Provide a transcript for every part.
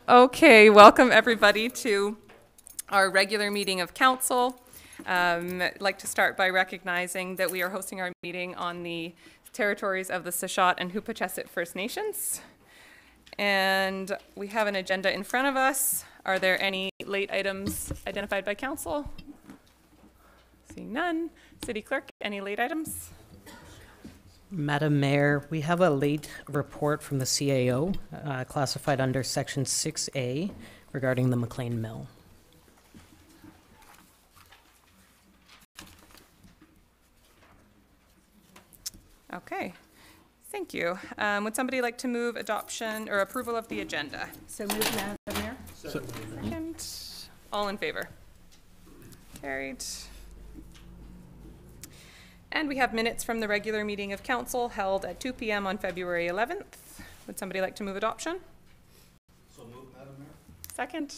Okay, welcome everybody to our regular meeting of council. I'd like to start by recognizing that we are hosting our meeting on the territories of the Sechot and Hoopachesit First Nations. And we have an agenda in front of us. Are there any late items identified by council? Seeing none. City Clerk, any late items? Madam Mayor, we have a late report from the CAO classified under Section 6A regarding the McLean Mill. Okay, thank you. Would somebody like to move adoption or approval of the agenda? So moved, Madam Mayor. Second. All in favor? Carried. And we have minutes from the regular meeting of council held at 2 p.m. on February 11th. Would somebody like to move adoption? So moved, Madam Mayor. Second.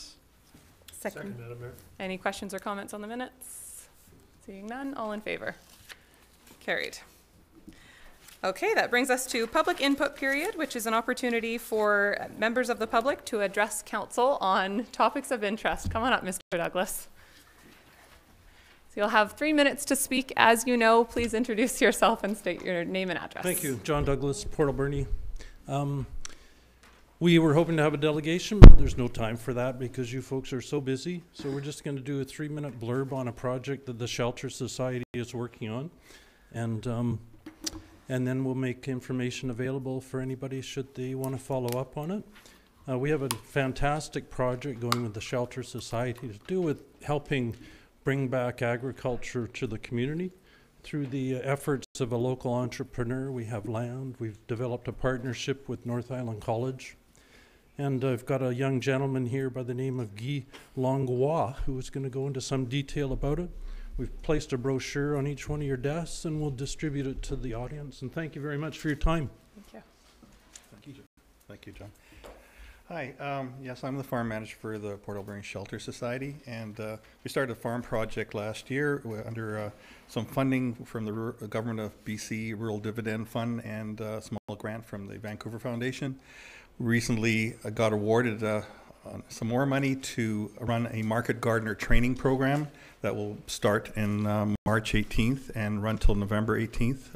Second, Madam Mayor. Any questions or comments on the minutes? Seeing none, all in favor? Carried. Okay, that brings us to public input period, which is an opportunity for members of the public to address council on topics of interest. Come on up, Mr. Douglas. So you'll have 3 minutes to speak. As you know, please introduce yourself and state your name and address. Thank you. John Douglas, Port Alberni. We were hoping to have a delegation, but there's no time for that because you folks are so busy. So we're just going to do a 3-minute blurb on a project that the Shelter Society is working on. And then we'll make information available for anybody should they want to follow up on it. We have a fantastic project going with the Shelter Society to do with helping bring back agriculture to the community through the efforts of a local entrepreneur. We have land. We've developed a partnership with North Island College. And I've got a young gentleman here by the name of Guy Langlois who is going to go into some detail about it. We've placed a brochure on each one of your desks and we'll distribute it to the audience. And thank you very much for your time. Thank you. Thank you, John. Thank you, John. Hi, yes, I'm the farm manager for the Port Alberni Shelter Society, and we started a farm project last year under some funding from the Government of BC Rural Dividend Fund and a small grant from the Vancouver Foundation. We recently got awarded some more money to run a market gardener training program that will start in March 18th and run till November 18th.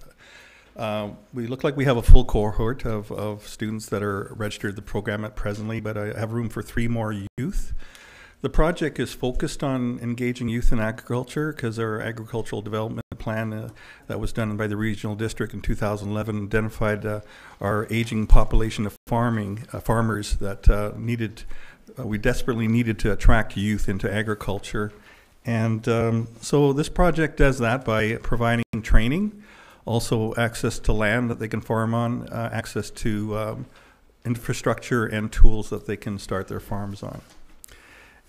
We look like we have a full cohort of students that are registered the program at presently, but I have room for 3 more youth. The project is focused on engaging youth in agriculture because our agricultural development plan that was done by the regional district in 2011 identified our aging population of farmers that we desperately needed to attract youth into agriculture. And so this project does that by providing training, also access to land that they can farm on, access to infrastructure and tools that they can start their farms on.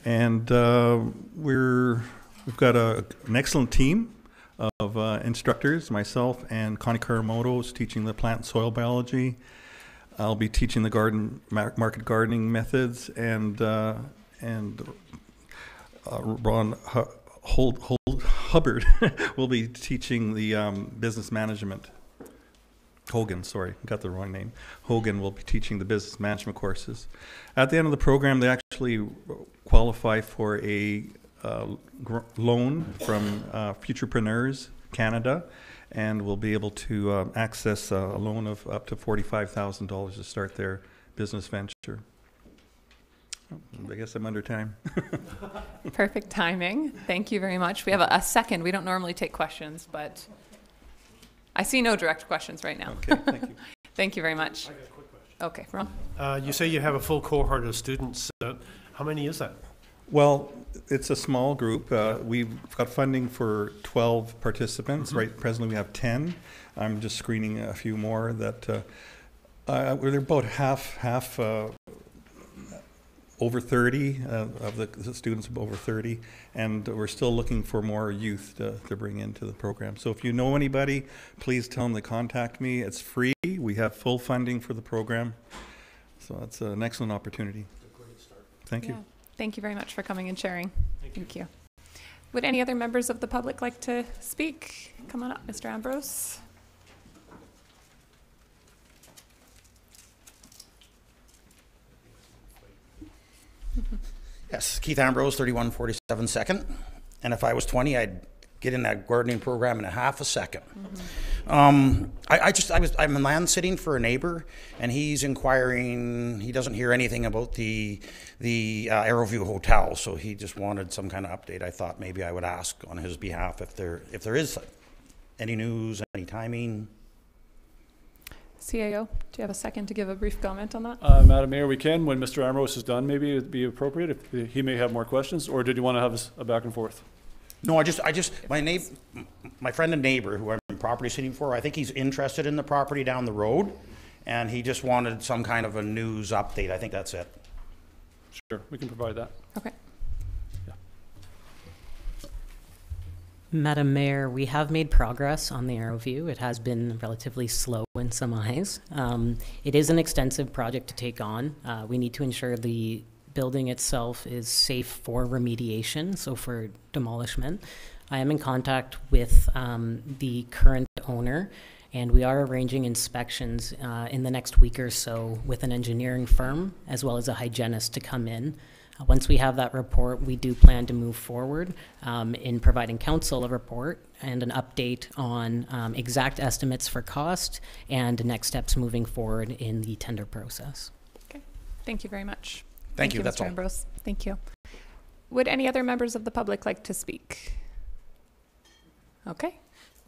And we've got an excellent team of instructors, myself and Connie Karamoto is teaching the plant and soil biology. I'll be teaching the market gardening methods, and Ron Hubbard will be teaching the business management. Hogan, sorry, got the wrong name. Hogan will be teaching the business management courses. At the end of the program, they actually qualify for a loan from Futurepreneurs Canada, and will be able to access a loan of up to $45,000 to start their business venture. I guess I'm under time. Perfect timing. Thank you very much. We have a second. We don't normally take questions, but I see no direct questions right now. Okay, thank you. Thank you very much. I got a quick question. Okay, Ron. You say you have a full cohort of students. How many is that? Well, it's a small group. We've got funding for 12 participants. Right, presently we have 10. I'm just screening a few more that they're about half over 30 of the students over 30, and we're still looking for more youth to bring into the program. So if you know anybody, please tell them to contact me. It's free. We have full funding for the program. So that's an excellent opportunity. Great start. Thank you. Thank you very much for coming and sharing. Thank you. Would any other members of the public like to speak? Come on up, Mr. Ambrose. Yes, Keith Ambrose, 3147 Second. And if I was 20, I'd get in that gardening program in a half a second. I'm land sitting for a neighbor, and he's inquiring. He doesn't hear anything about the Arrowview Hotel, so he just wanted some kind of update. I thought maybe I would ask on his behalf if there is any news, any timing. CAO, do you have a second to give a brief comment on that? Madam Mayor, we can, when Mr. Ambrose is done, maybe it'd be appropriate if he may have more questions, or did you want to have a back and forth? No, my friend and neighbor who I'm property sitting for, I think he's interested in the property down the road, and he just wanted some kind of a news update. I think that's it. Sure, we can provide that. Okay. Madam Mayor, we have made progress on the Arrowview. It has been relatively slow in some eyes. It is an extensive project to take on. We need to ensure the building itself is safe for remediation, so for demolishment. I am in contact with the current owner, and we are arranging inspections in the next week or so with an engineering firm as well as a hygienist to come in. Once we have that report, we do plan to move forward in providing council a report and an update on exact estimates for cost and next steps moving forward in the tender process. Okay, thank you very much. Thank you, that's Mr. all. Ambrose. Thank you. Would any other members of the public like to speak? Okay,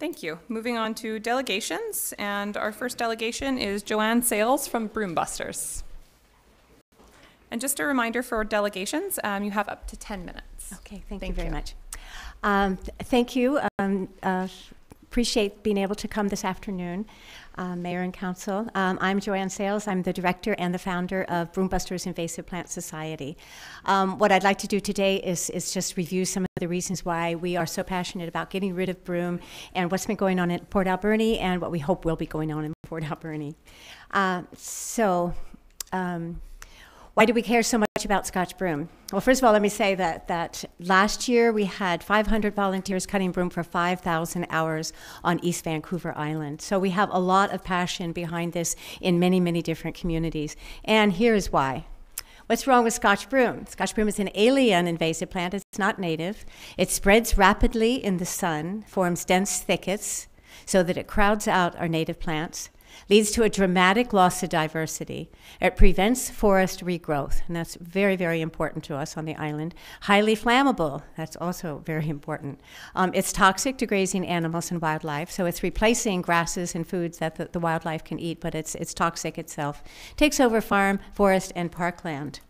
thank you. Moving on to delegations, and our first delegation is Joanne Sales from Broom Busters. And just a reminder for delegations, you have up to 10 minutes. Okay, thank you very much. Thank you. Appreciate being able to come this afternoon, Mayor and Council. I'm Joanne Sales. I'm the director and the founder of Broom Busters Invasive Plant Society. What I'd like to do today is just review some of the reasons why we are so passionate about getting rid of broom and what's been going on in Port Alberni and what we hope will be going on in Port Alberni. Why do we care so much about Scotch broom? Well, first of all, let me say that last year we had 500 volunteers cutting broom for 5,000 hours on East Vancouver Island. So we have a lot of passion behind this in many, many different communities. And here's why. What's wrong with Scotch broom? Scotch broom is an alien invasive plant. It's not native. It spreads rapidly in the sun, forms dense thickets so that it crowds out our native plants, leads to a dramatic loss of diversity. It prevents forest regrowth, and that's very, very important to us on the island. Highly flammable, that's also very important. It's toxic to grazing animals and wildlife, so it's replacing grasses and foods that the wildlife can eat, but it's toxic itself. Takes over farm, forest, and parkland.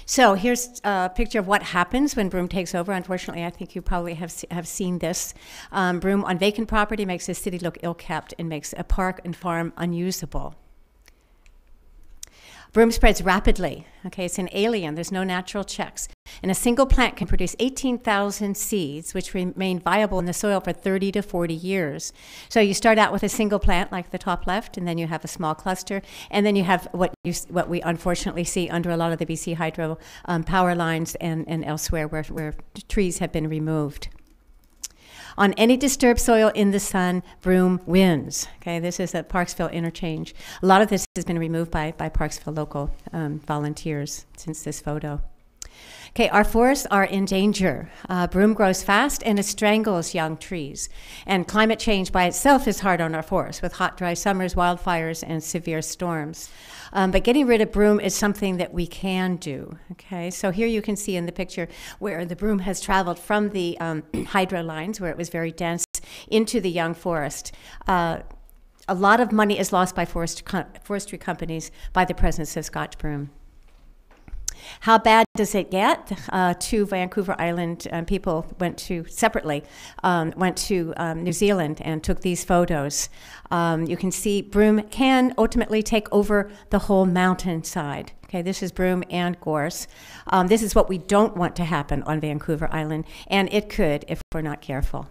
So here's a picture of what happens when broom takes over. Unfortunately, I think you probably have seen this. Broom on vacant property makes a city look ill-kept and makes a park and farm unusable. Broom spreads rapidly. Okay, it's an alien. There's no natural checks. And a single plant can produce 18,000 seeds, which remain viable in the soil for 30 to 40 years. So you start out with a single plant, like the top left, and then you have a small cluster, and then you have what we unfortunately see under a lot of the BC Hydro power lines and elsewhere where trees have been removed. On any disturbed soil in the sun, broom wins. Okay, this is the Parksville interchange. A lot of this has been removed by Parksville local volunteers since this photo. Okay, our forests are in danger. Broom grows fast and it strangles young trees. And climate change by itself is hard on our forests with hot, dry summers, wildfires, and severe storms. But getting rid of broom is something that we can do. Okay, so here you can see in the picture where the broom has traveled from the hydro lines, where it was very dense, into the young forest. A lot of money is lost by forestry companies by the presence of Scotch broom. How bad does it get? Two Vancouver Island people went to New Zealand and took these photos. You can see broom can ultimately take over the whole mountainside. Okay, this is broom and gorse. This is what we don't want to happen on Vancouver Island, and it could if we're not careful.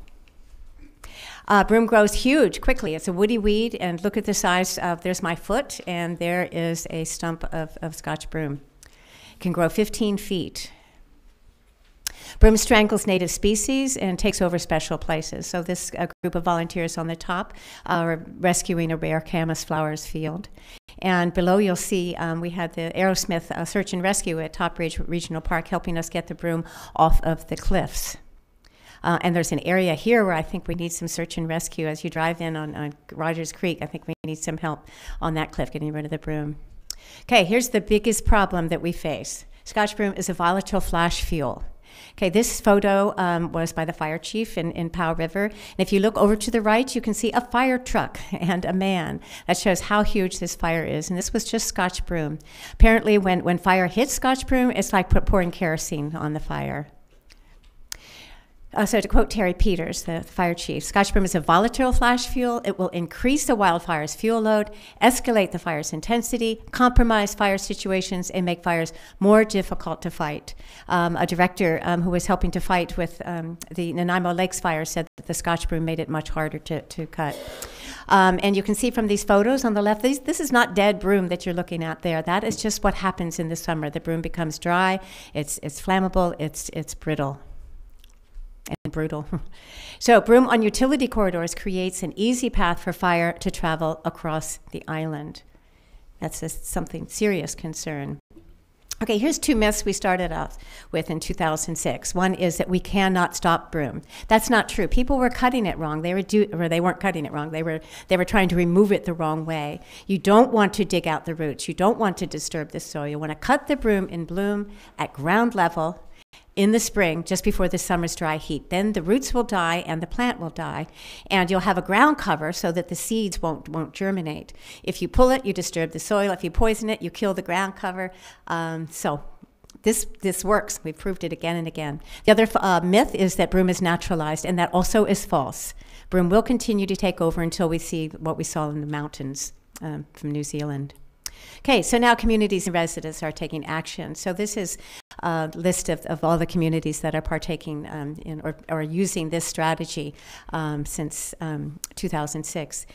Broom grows huge quickly. It's a woody weed, and look at the size of, there's my foot, and there is a stump of Scotch broom. Can grow 15 feet. Broom strangles native species and takes over special places. So this group of volunteers on the top are rescuing a rare camas flowers field. And below you'll see we had the Aerosmith Search and Rescue at Top Ridge Regional Park helping us get the broom off of the cliffs. And there's an area here where I think we need some search and rescue. As you drive in on Rogers Creek, I think we need some help on that cliff getting rid of the broom. Okay, here's the biggest problem that we face. Scotch broom is a volatile flash fuel. Okay, this photo was by the fire chief in Powell River. And if you look over to the right, you can see a fire truck and a man. That shows how huge this fire is. And this was just Scotch broom. Apparently, when fire hits Scotch broom, it's like pouring kerosene on the fire. So to quote Terry Peters, the fire chief, Scotch broom is a volatile flash fuel. It will increase the wildfire's fuel load, escalate the fire's intensity, compromise fire situations, and make fires more difficult to fight. A director who was helping to fight with the Nanaimo Lakes fire said that the Scotch broom made it much harder to cut. And you can see from these photos on the left, this is not dead broom that you're looking at there. That is just what happens in the summer. The broom becomes dry, it's flammable, it's brittle. And brutal. So broom on utility corridors creates an easy path for fire to travel across the island. That's something serious concern. Okay, here's two myths we started off with in 2006. One is that we cannot stop broom. That's not true. People were cutting it wrong. They weren't cutting it wrong. They were trying to remove it the wrong way. You don't want to dig out the roots. You don't want to disturb the soil. You want to cut the broom in bloom at ground level in the spring, just before the summer's dry heat. Then the roots will die and the plant will die, and you'll have a ground cover so that the seeds won't germinate. If you pull it, you disturb the soil. If you poison it, you kill the ground cover. So this works. We've proved it again and again. The other myth is that broom is naturalized, and that also is false. Broom will continue to take over until we see what we saw in the mountains from New Zealand. Okay, so now communities and residents are taking action. So this is a list of all the communities that are partaking in or using this strategy since 2006.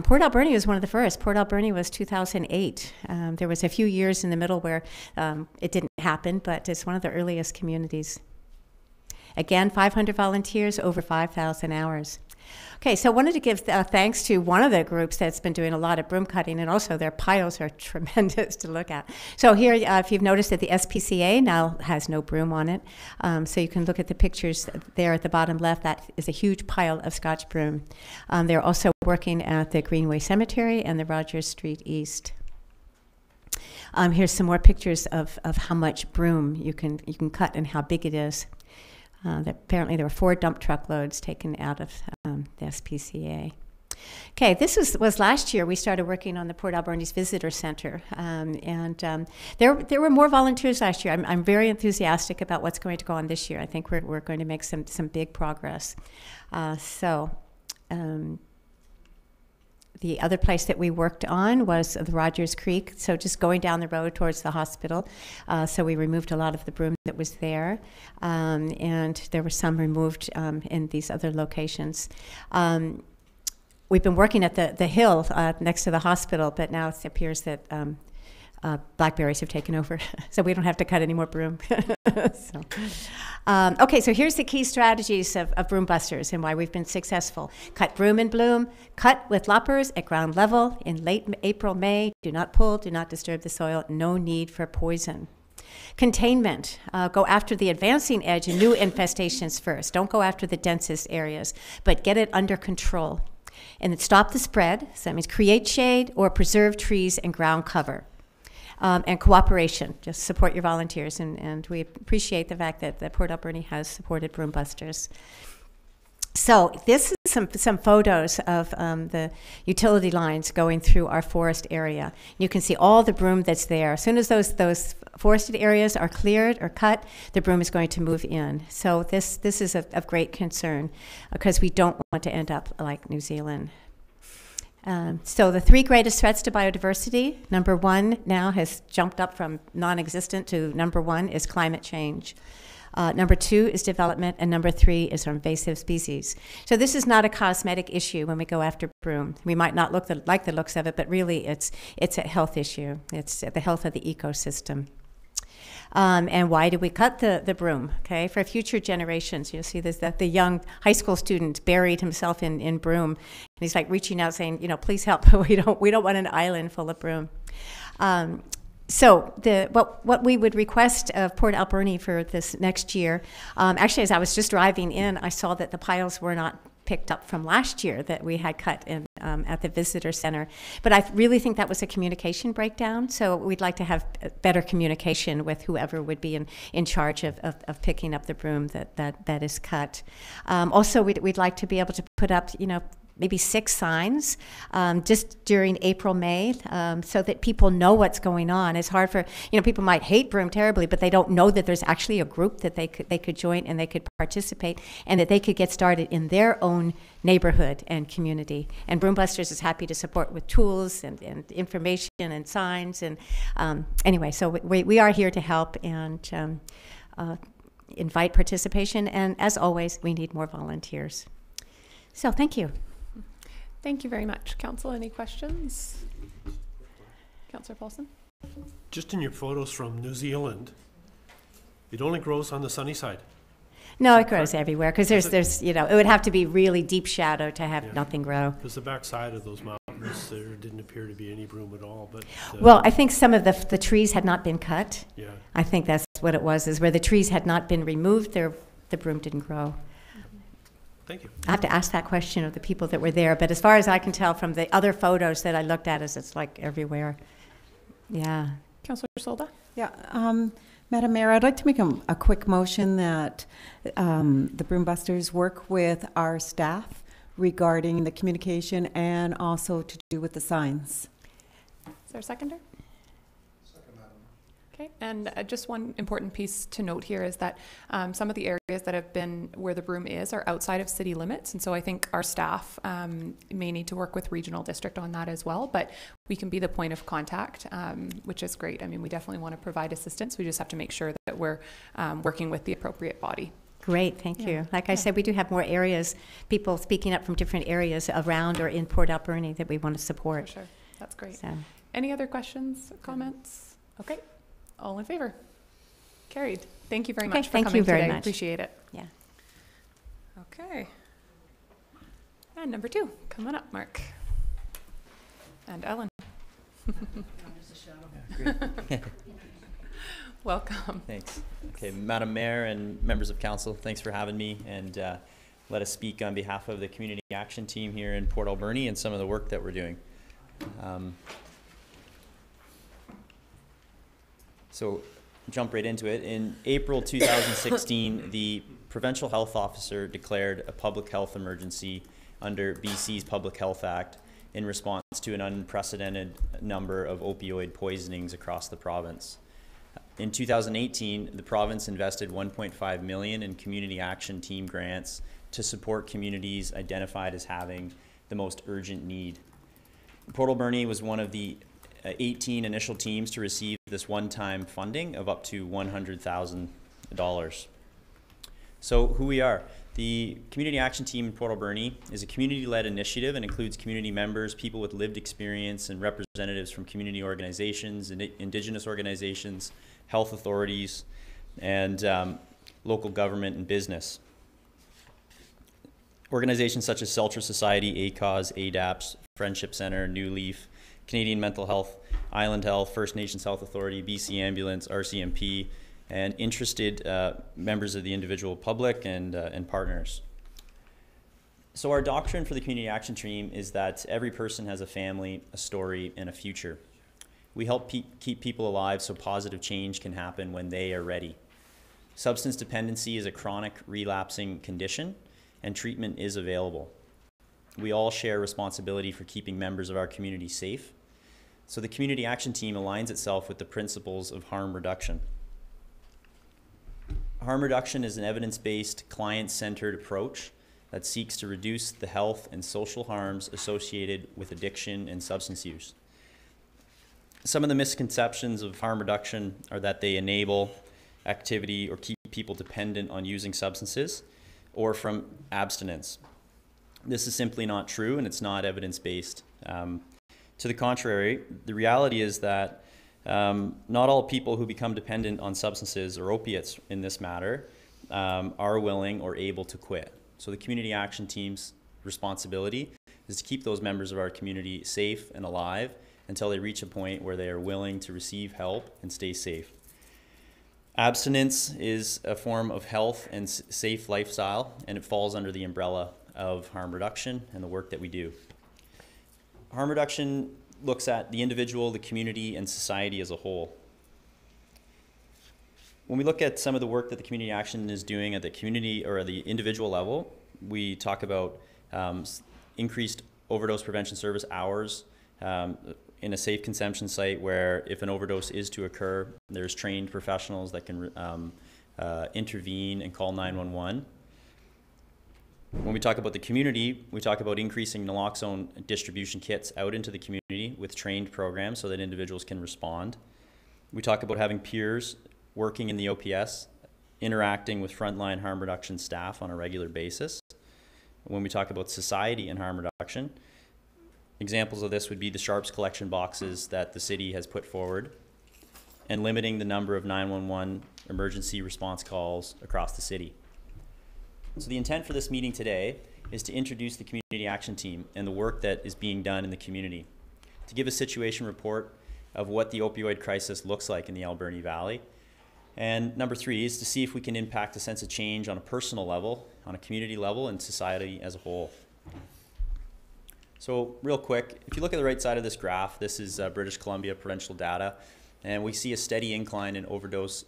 Port Alberni was one of the first. Port Alberni was 2008. There was a few years in the middle where it didn't happen, but it's one of the earliest communities. Again, 500 volunteers, over 5,000 hours. Okay, so I wanted to give thanks to one of the groups that's been doing a lot of broom cutting, and also their piles are tremendous to look at. So here, if you've noticed that the SPCA now has no broom on it, so you can look at the pictures there at the bottom left. That is a huge pile of Scotch broom. They're also working at the Greenway Cemetery and the Rogers Street East. Here's some more pictures of how much broom you can cut and how big it is. Apparently there were 4 dump truckloads taken out of the SPCA. Okay, this was last year. We started working on the Port Alberni's Visitor Center, and there were more volunteers last year. I'm very enthusiastic about what's going to go on this year. I think we're going to make some big progress. The other place that we worked on was the Rogers Creek, so just going down the road towards the hospital. So we removed a lot of the broom that was there, and there were some removed in these other locations. We've been working at the hill next to the hospital, but now it appears that blackberries have taken over, so we don't have to cut any more broom. Okay, so here's the key strategies of broom busters and why we've been successful. Cut broom in bloom, cut with loppers at ground level in late April, May. Do not pull, do not disturb the soil, no need for poison. Containment, go after the advancing edge and new infestations first. Don't go after the densest areas, but get it under control. And then stop the spread, so that means create shade or preserve trees and ground cover. And cooperation, just support your volunteers, and we appreciate the fact that Port Alberni has supported broom busters. So this is some photos of the utility lines going through our forest area. You can see all the broom that's there. As soon as those forested areas are cleared or cut, the broom is going to move in. So this is of great concern because we don't want to end up like New Zealand. So the 3 greatest threats to biodiversity, number 1 now has jumped up from non-existent to number 1 is climate change. Number 2 is development, and number 3 is invasive species. So this is not a cosmetic issue when we go after broom. We might not like the looks of it, but really it's a health issue. It's the health of the ecosystem. And why do we cut the broom? Okay, for future generations. You'll see this, that the young high school student buried himself in broom. And he's like reaching out saying, you know, please help. we don't want an island full of broom. So what we would request of Port Alberni for this next year, actually, as I was just driving in, I saw that the piles were not picked up from last year that we had cut in, at the visitor center. But I really think that was a communication breakdown. So we'd like to have better communication with whoever would be in charge of picking up the broom that is cut. Also, we'd like to be able to put up, you know, maybe 6 signs just during April, May, so that people know what's going on. It's hard for, you know, people might hate broom terribly, but they don't know that there's actually a group that they could join and they could participate and that they could get started in their own neighborhood and community. And Broom Busters is happy to support with tools and information and signs. And anyway, so we are here to help and invite participation. And as always, we need more volunteers. So thank you. Thank you very much. Council, any questions? Councillor Paulson? Just in your photos from New Zealand, it only grows on the sunny side. No, it grows everywhere because there's you know, it would have to be really deep shadow to have nothing grow. Because the backside of those mountains, there didn't appear to be any broom at all. But well, I think some of the trees had not been cut. Yeah. I think that's what it was, is where the trees had not been removed, the broom didn't grow. Thank you. I have to ask that question of the people that were there, but as far as I can tell from the other photos that I looked at, it's like everywhere. Yeah. Councillor Solda? Yeah, Madam Mayor, I'd like to make a quick motion that the Broom Busters work with our staff regarding the communication and also to do with the signs. Is there a seconder? Okay, and just one important piece to note here is that some of the areas that have been where the broom is are outside of city limits, and so I think our staff may need to work with regional district on that as well, but we can be the point of contact, which is great. I mean, we definitely want to provide assistance. We just have to make sure that we're working with the appropriate body. Great, thank you. Like I said, we do have more areas, people speaking up from different areas around or in Port Alberni that we want to support. For sure, that's great. So. Any other questions, comments? Okay. All in favor? Carried. Thank you very much for coming today. Much. Appreciate it. Yeah. Okay. And number 2, come on up, Mark. And Ellen. Welcome. Thanks. Okay, Madam Mayor and members of council, thanks for having me and let us speak on behalf of the community action team here in Port Alberni and some of the work that we're doing. So jump right into it. In April 2016, the Provincial Health Officer declared a public health emergency under BC's Public Health Act in response to an unprecedented number of opioid poisonings across the province. In 2018, the province invested $1.5 million in community action team grants to support communities identified as having the most urgent need. Port Alberni was one of the 18 initial teams to receive this one-time funding of up to $100,000. So who we are. The Community Action Team in Port Alberni is a community-led initiative and includes community members, people with lived experience, and representatives from community organizations, Indigenous organizations, health authorities, and local government and business. Organizations such as Seltra Society, ACAUS, ADAPS, Friendship Center, New Leaf, Canadian Mental Health, Island Health, First Nations Health Authority, BC Ambulance, RCMP, and interested members of the individual public and partners. So our doctrine for the Community Action Team is that every person has a family, a story, and a future. We help keep people alive so positive change can happen when they are ready. Substance dependency is a chronic relapsing condition, and treatment is available. We all share responsibility for keeping members of our community safe. So the Community Action Team aligns itself with the principles of harm reduction. Harm reduction is an evidence-based, client-centered approach that seeks to reduce the health and social harms associated with addiction and substance use. Some of the misconceptions of harm reduction are that they enable activity or keep people dependent on using substances or from abstinence. This is simply not true, and it's not evidence-based. To the contrary, the reality is that Not all people who become dependent on substances or opiates in this matter are willing or able to quit. So the community action team's responsibility is to keep those members of our community safe and alive until they reach a point where they are willing to receive help and stay safe. Abstinence is a form of health and safe lifestyle, and it falls under the umbrella of harm reduction and the work that we do. Harm reduction looks at the individual, the community, and society as a whole. When we look at some of the work that the community action is doing at the community or the individual level, we talk about increased overdose prevention service hours in a safe consumption site where if an overdose is to occur, there's trained professionals that can intervene and call 911. When we talk about the community, we talk about increasing naloxone distribution kits out into the community with trained programs so that individuals can respond. We talk about having peers working in the OPS, interacting with frontline harm reduction staff on a regular basis. When we talk about society and harm reduction, examples of this would be the sharps collection boxes that the city has put forward and limiting the number of 911 emergency response calls across the city. So the intent for this meeting today is to introduce the community action team and the work that is being done in the community, to give a situation report of what the opioid crisis looks like in the Alberni Valley. And number 3 is to see if we can impact a sense of change on a personal level, on a community level, and society as a whole. So real quick, if you look at the right side of this graph, this is British Columbia provincial data, and we see a steady incline in overdose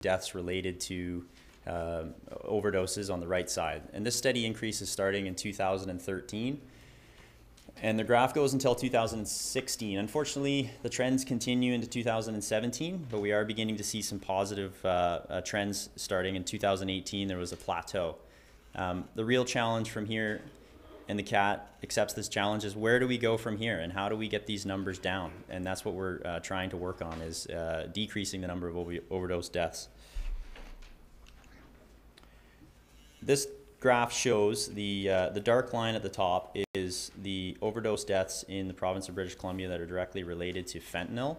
deaths related to overdoses on the right side. And this steady increase is starting in 2013. And the graph goes until 2016. Unfortunately, the trends continue into 2017, but we are beginning to see some positive trends starting in 2018. There was a plateau. The real challenge from here, and the CAT accepts this challenge, is where do we go from here and how do we get these numbers down? And that's what we're trying to work on, is decreasing the number of overdose deaths. This graph shows the dark line at the top is the overdose deaths in the province of British Columbia that are directly related to fentanyl,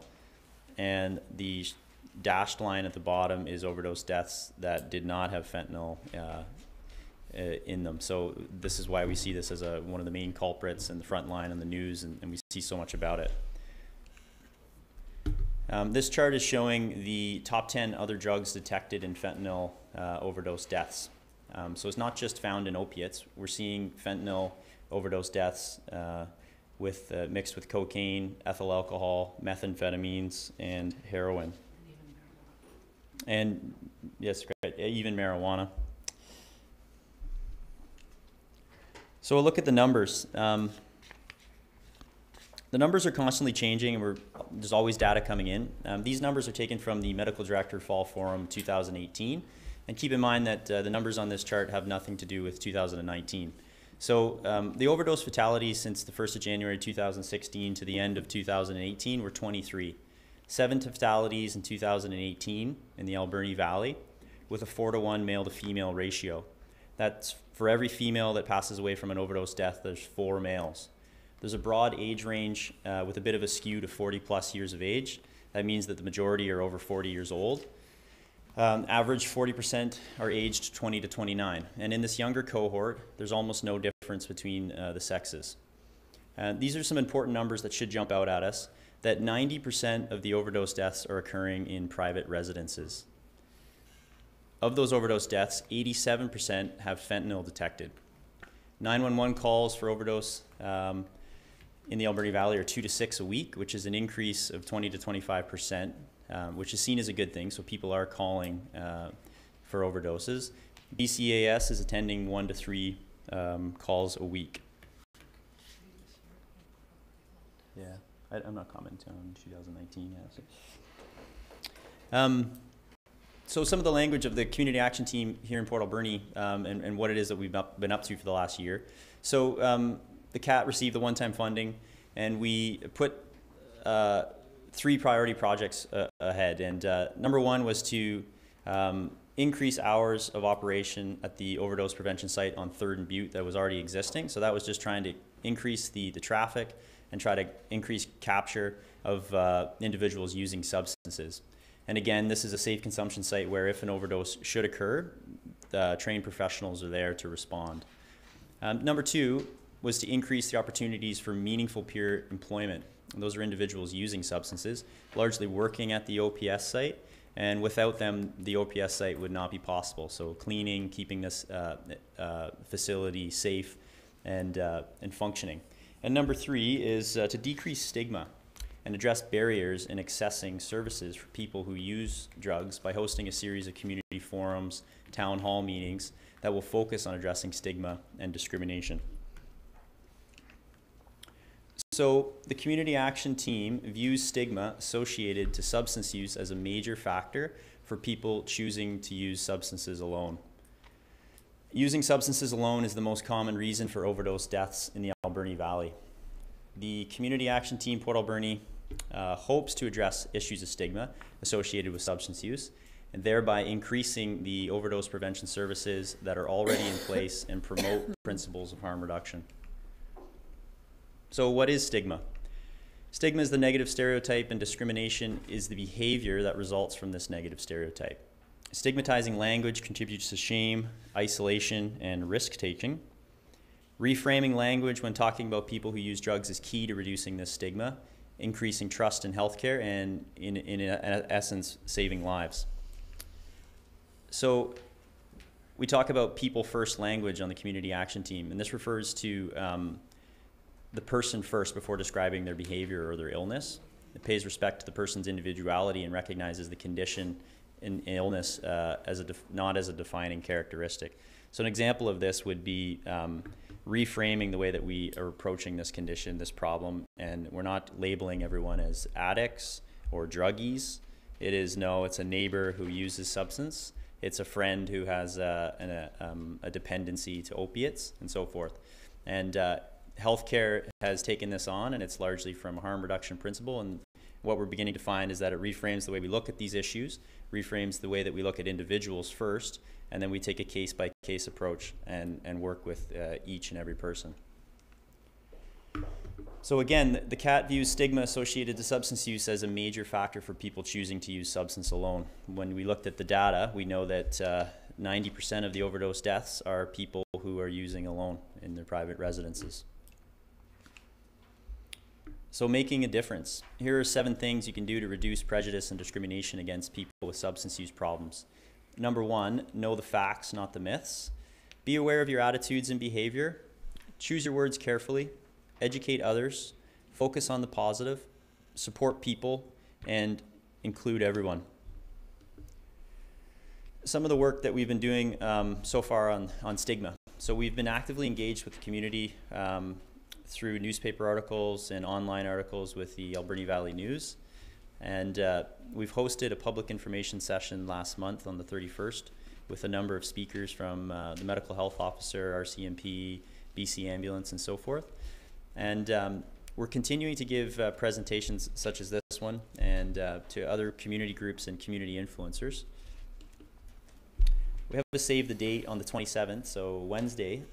and the dashed line at the bottom is overdose deaths that did not have fentanyl in them. So this is why we see this as one of the main culprits in the front line on the news, and we see so much about it. This chart is showing the top 10 other drugs detected in fentanyl overdose deaths. So it's not just found in opiates. We're seeing fentanyl overdose deaths mixed with cocaine, ethyl alcohol, methamphetamines, and heroin. And yes, great, even marijuana. So we'll look at the numbers. The numbers are constantly changing, and there's always data coming in. These numbers are taken from the Medical Director Fall Forum 2018. And keep in mind that the numbers on this chart have nothing to do with 2019. So the overdose fatalities since the 1st of January 2016 to the end of 2018 were 23. 7 fatalities in 2018 in the Alberni Valley with a 4-to-1 male to female ratio. That's for every female that passes away from an overdose death, there's 4 males. There's a broad age range with a bit of a skew to 40 plus years of age. That means that the majority are over 40 years old. Average 40% are aged 20 to 29. And in this younger cohort, there's almost no difference between the sexes. These are some important numbers that should jump out at us, that 90% of the overdose deaths are occurring in private residences. Of those overdose deaths, 87% have fentanyl detected. 911 calls for overdose in the Alberni Valley are 2 to 6 a week, which is an increase of 20 to 25%. Which is seen as a good thing, so people are calling for overdoses. BCAS is attending 1 to 3 calls a week. Yeah, I'm not commenting on 2019 yet. So some of the language of the community action team here in Port Alberni and what it is that we've been up to for the last year. So the CAT received the one-time funding, and we put 3 priority projects ahead, and number 1 was to increase hours of operation at the overdose prevention site on 3rd and Butte that was already existing. So that was just trying to increase the traffic and try to increase capture of individuals using substances. And again, this is a safe consumption site where if an overdose should occur, trained professionals are there to respond. Number 2 was to increase the opportunities for meaningful peer employment. And those are individuals using substances, largely working at the OPS site, and without them, the OPS site would not be possible. So cleaning, keeping this facility safe and functioning. And number 3 is to decrease stigma and address barriers in accessing services for people who use drugs by hosting a series of community forums, town hall meetings that will focus on addressing stigma and discrimination. So the community action team views stigma associated to substance use as a major factor for people choosing to use substances alone. Using substances alone is the most common reason for overdose deaths in the Alberni Valley. The community action team, Port Alberni, hopes to address issues of stigma associated with substance use, and thereby increasing the overdose prevention services that are already in place and promote principles of harm reduction. So what is stigma? Stigma is the negative stereotype, and discrimination is the behavior that results from this negative stereotype. Stigmatizing language contributes to shame, isolation, and risk-taking. Reframing language when talking about people who use drugs is key to reducing this stigma, increasing trust in healthcare, and in essence, saving lives. So we talk about people first language on the community action team, and this refers to the person first before describing their behavior or their illness. It pays respect to the person's individuality and recognizes the condition and illness not as a defining characteristic. So an example of this would be reframing the way that we are approaching this condition, this problem, and we're not labeling everyone as addicts or druggies. It is, no, it's a neighbor who uses substance. It's a friend who has a dependency to opiates and so forth. And healthcare has taken this on, and it's largely from a harm reduction principle. And what we're beginning to find is that it reframes the way we look at these issues, reframes the way that we look at individuals first, and then we take a case-by-case approach and work with each and every person. So again, the CAT views stigma associated to substance use as a major factor for people choosing to use substance alone. When we looked at the data, we know that 90% of the overdose deaths are people who are using alone in their private residences. So making a difference. Here are 7 things you can do to reduce prejudice and discrimination against people with substance use problems. Number 1, know the facts, not the myths. Be aware of your attitudes and behavior. Choose your words carefully. Educate others. Focus on the positive. Support people, and include everyone. Some of the work that we've been doing so far on stigma. So we've been actively engaged with the community through newspaper articles and online articles with the Alberni Valley News. And we've hosted a public information session last month on the 31st with a number of speakers from the medical health officer, RCMP, BC Ambulance, and so forth. And we're continuing to give presentations such as this one and to other community groups and community influencers. We have a save the date on the 27th, so Wednesday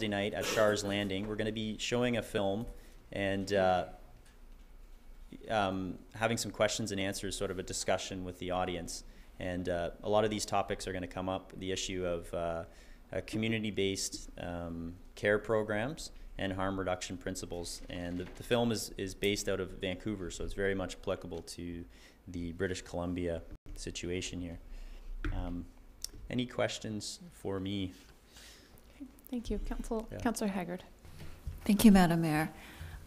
night at Char's Landing. We're going to be showing a film and having some questions and answers, sort of a discussion with the audience. And a lot of these topics are going to come up, the issue of community-based care programs and harm reduction principles. And the film is based out of Vancouver, so it's very much applicable to the British Columbia situation here. Any questions for me? Thank you. Councillor Haggard. Thank you, Madam Mayor.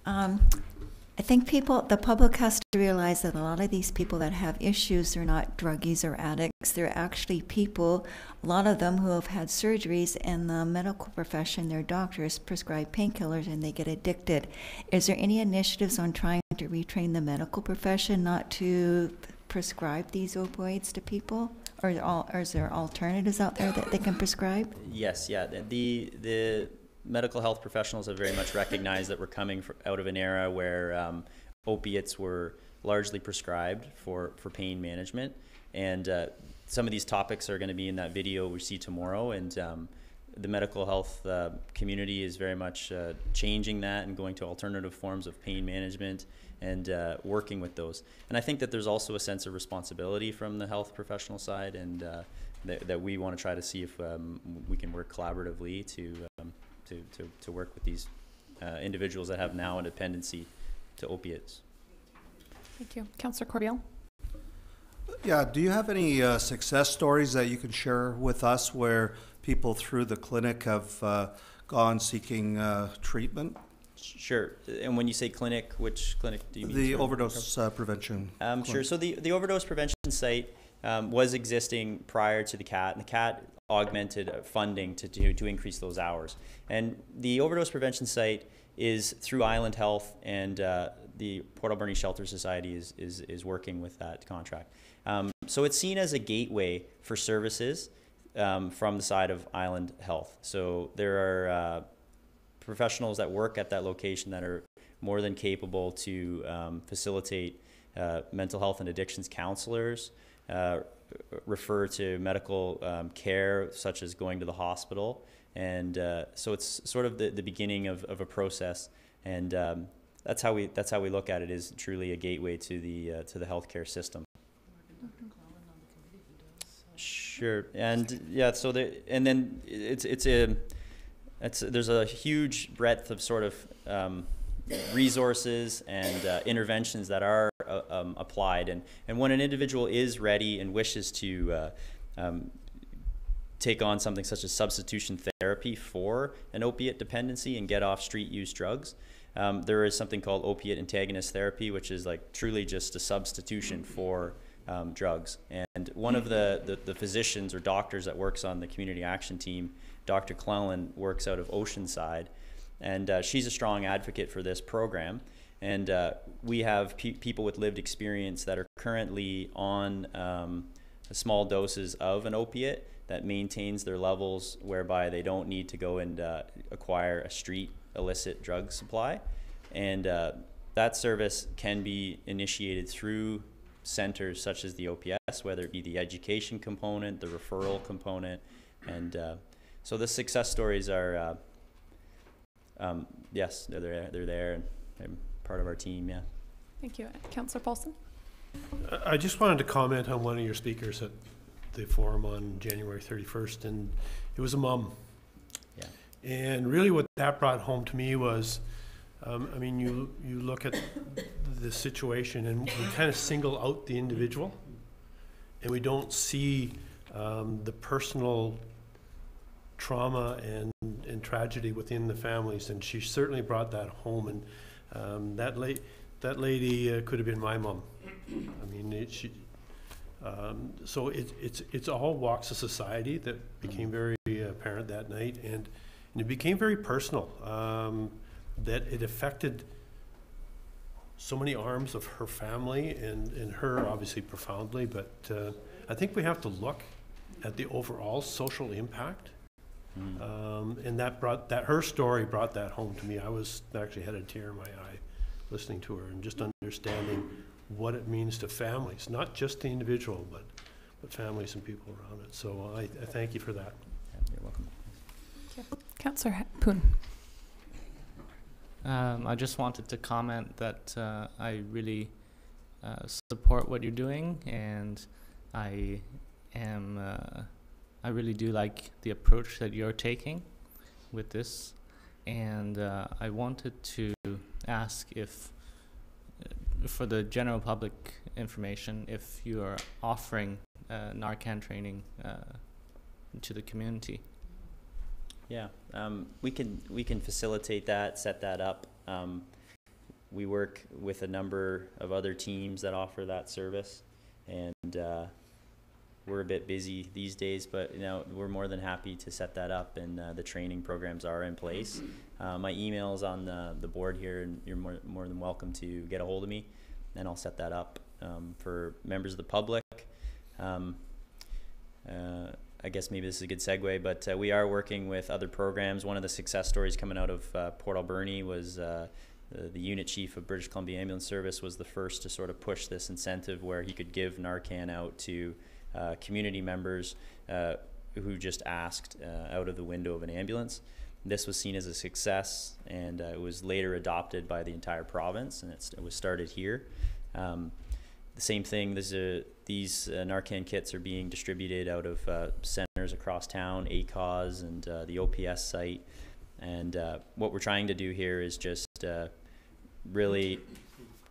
I think the public has to realize that a lot of these people that have issues, they're not druggies or addicts. They're actually people, a lot of them who have had surgeries in the medical profession, their doctors prescribe painkillers and they get addicted. Is there any initiatives on trying to retrain the medical profession not to prescribe these opioids to people? Or is there alternatives out there that they can prescribe? Yes, yeah. The medical health professionals have very much recognized that we're coming out of an era where opiates were largely prescribed for pain management. And some of these topics are going to be in that video we see tomorrow. And the medical health community is very much changing that and going to alternative forms of pain management and working with those. And I think that there's also a sense of responsibility from the health professional side, and that we want to try to see if we can work collaboratively to work with these individuals that have now a dependency to opiates. Thank you. Councillor Corbeil? Yeah, do you have any success stories that you can share with us where people through the clinic have gone seeking treatment? Sure. And when you say clinic, which clinic do you mean? The overdose prevention. Sure. So the overdose prevention site was existing prior to the CAT, and the CAT augmented funding to increase those hours. And the overdose prevention site is through Island Health, and the Port Alberni Shelter Society is working with that contract. So it's seen as a gateway for services from the side of Island Health. So there are professionals that work at that location that are more than capable to facilitate mental health and addictions counselors, refer to medical care such as going to the hospital, and so it's sort of the beginning of a process, and that's how we look at it, is truly a gateway to the healthcare system. Sure, and yeah, so then there's a huge breadth of sort of resources and interventions that are applied, and when an individual is ready and wishes to take on something such as substitution therapy for an opiate dependency and get off street use drugs, there is something called opiate antagonist therapy, which is like truly just a substitution for drugs. And one of the physicians or doctors that works on the community action team, Dr. Clellan, works out of Oceanside, and she's a strong advocate for this program. And we have people with lived experience that are currently on small doses of an opiate that maintains their levels, whereby they don't need to go and acquire a street illicit drug supply. And that service can be initiated through centers such as the OPS, whether it be the education component, the referral component, and so the success stories are, yes, they're there, and they're part of our team. Yeah. Thank you, Councillor Paulson. I just wanted to comment on one of your speakers at the forum on January 31st, and it was a mom. Yeah. And really, what that brought home to me was, I mean, you look at the situation, and we kind of single out the individual, and we don't see the personal trauma and tragedy within the families. And she certainly brought that home. And that lady could have been my mom. I mean, so it's all walks of society that became very apparent that night, and it became very personal. That it affected so many arms of her family and her obviously profoundly, but I think we have to look at the overall social impact, and that her story brought that home to me. I was actually had a tear in my eye listening to her and just understanding what it means to families, not just the individual, but families and people around it. So I thank you for that. Yeah, you're welcome. Councillor Poon. I just wanted to comment that I really support what you're doing, and I really do like the approach that you're taking with this, and I wanted to ask if, for the general public information, if you are offering Narcan training to the community. Yeah, we can facilitate that, set that up. We work with a number of other teams that offer that service, and we're a bit busy these days, but we're more than happy to set that up, and the training programs are in place. My email is on the board here, and you're more than welcome to get a hold of me, and I'll set that up for members of the public. I guess maybe this is a good segue, but we are working with other programs. One of the success stories coming out of Port Alberni was the unit chief of British Columbia Ambulance Service was the first to sort of push this incentive where he could give Narcan out to community members who just asked out of the window of an ambulance. This was seen as a success, and it was later adopted by the entire province, and it was started here. The same thing, these Narcan kits are being distributed out of centers across town, ACAUS and the OPS site. And what we're trying to do here is just really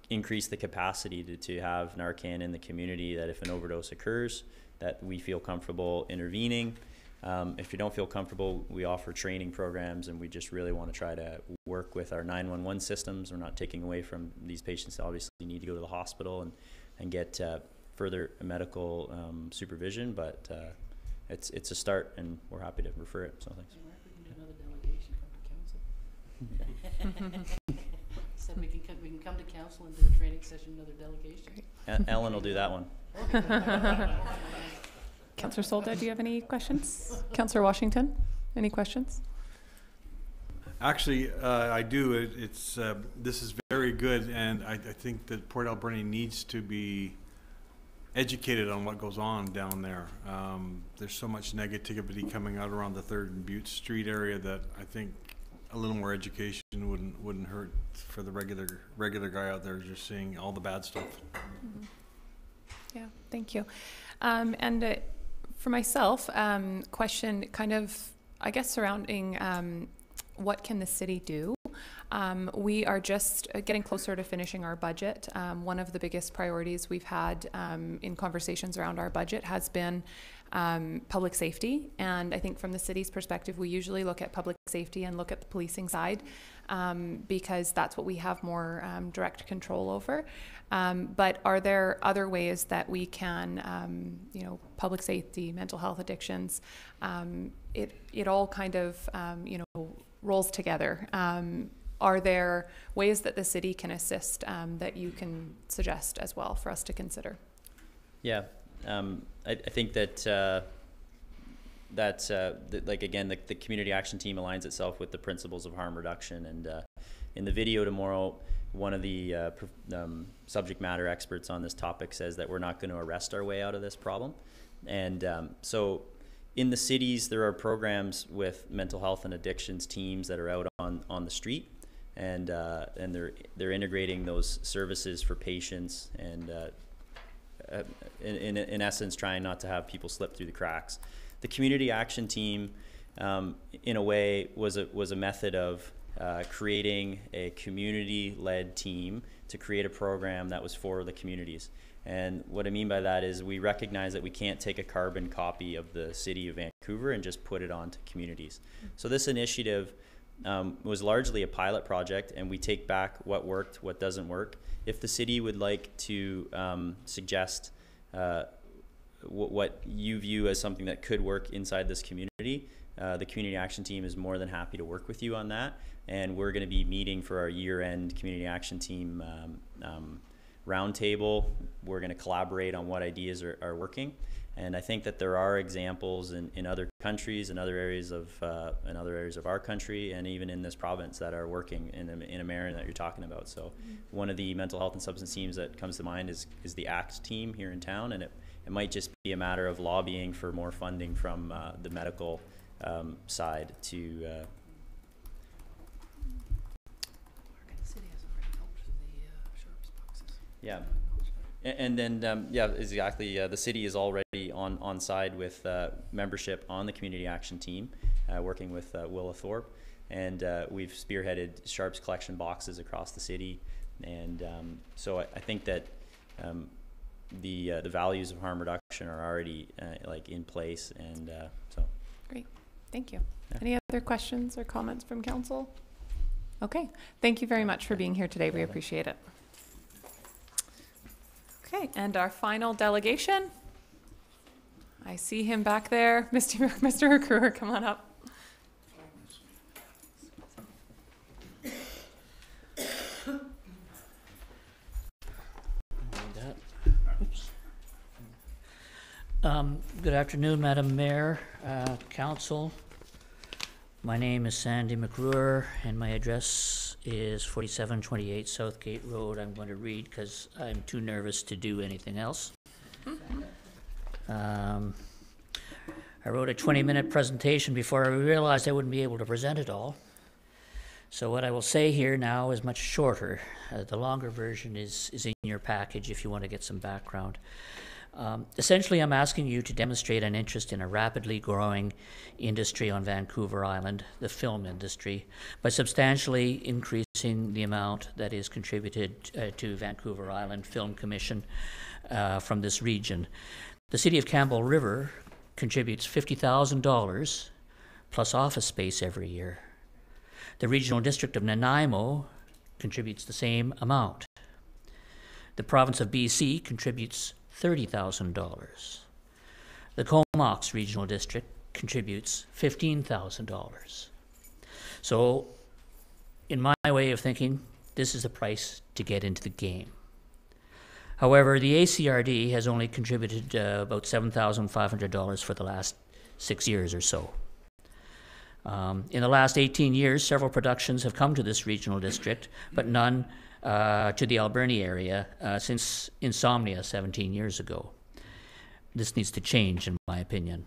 increase the capacity to have Narcan in the community, that if an overdose occurs, that we feel comfortable intervening. If you don't feel comfortable, we offer training programs, and we just really want to try to work with our 911 systems. We're not taking away from these patients that obviously need to go to the hospital and get further medical supervision, but it's a start, and we're happy to refer it. So thanks. So we can come to council and do a training session, another delegation. Ellen will do that one. Councillor Solda, do you have any questions? Councillor Washington, any questions? Actually, I do. This is very good, and I think that Port Alberni needs to be educated on what goes on down there. There's so much negativity coming out around the 3rd and Butte Street area that I think a little more education wouldn't hurt for the regular guy out there just seeing all the bad stuff. Mm-hmm. Yeah, thank you. And for myself, question kind of, I guess, surrounding what can the city do? We are just getting closer to finishing our budget. One of the biggest priorities we've had in conversations around our budget has been public safety. And I think from the city's perspective, we usually look at public safety and look at the policing side because that's what we have more direct control over. But are there other ways that we can, public safety, mental health, addictions, it all kind of, rolls together. Are there ways that the city can assist that you can suggest as well for us to consider? Yeah, I think that like again, the community action team aligns itself with the principles of harm reduction. And in the video tomorrow, one of the subject matter experts on this topic says that we're not going to arrest our way out of this problem. And so in the cities, there are programs with mental health and addictions teams that are out on the street, and they're integrating those services for patients, and in essence, trying not to have people slip through the cracks. The community action team, in a way, was a method of creating a community-led team to create a program that was for the communities. And what I mean by that is we recognize that we can't take a carbon copy of the city of Vancouver and just put it onto communities. So this initiative was largely a pilot project, and we take back what worked, what doesn't work. If the city would like to suggest what you view as something that could work inside this community, the community action team is more than happy to work with you on that. And we're going to be meeting for our year-end community action team roundtable. We're going to collaborate on what ideas are working, and I think that there are examples in other countries, in other areas of our country, and even in this province that are working in a manner that you're talking about. So, one of the mental health and substance teams that comes to mind is the ACT team here in town, and it might just be a matter of lobbying for more funding from the medical side to. Yeah, and then yeah, exactly. The city is already on side with membership on the community action team, working with Willa Thorpe, and we've spearheaded Sharps collection boxes across the city, and so I think that the values of harm reduction are already like in place, and so. Great, thank you. Yeah. Any other questions or comments from council? Okay, thank you very much for being here today. We appreciate it. Okay, and our final delegation. I see him back there. Mr. Kruger, come on up. Good afternoon, Madam Mayor, Council. My name is Sandy McCruer, and my address is 4728 Southgate Road. I'm going to read because I'm too nervous to do anything else. I wrote a 20-minute presentation before I realized I wouldn't be able to present it all. So what I will say here now is much shorter. The longer version is in your package if you want to get some background. Essentially, I'm asking you to demonstrate an interest in a rapidly growing industry on Vancouver Island, the film industry, by substantially increasing the amount that is contributed to Vancouver Island Film Commission from this region. The City of Campbell River contributes $50,000 plus office space every year. The Regional District of Nanaimo contributes the same amount. The province of BC contributes $30,000. The Comox Regional District contributes $15,000. So, in my way of thinking, this is the price to get into the game. However, the ACRD has only contributed about $7,500 for the last 6 years or so. In the last 18 years, several productions have come to this regional district, but none to the Alberni area since Insomnia 17 years ago. This needs to change, in my opinion.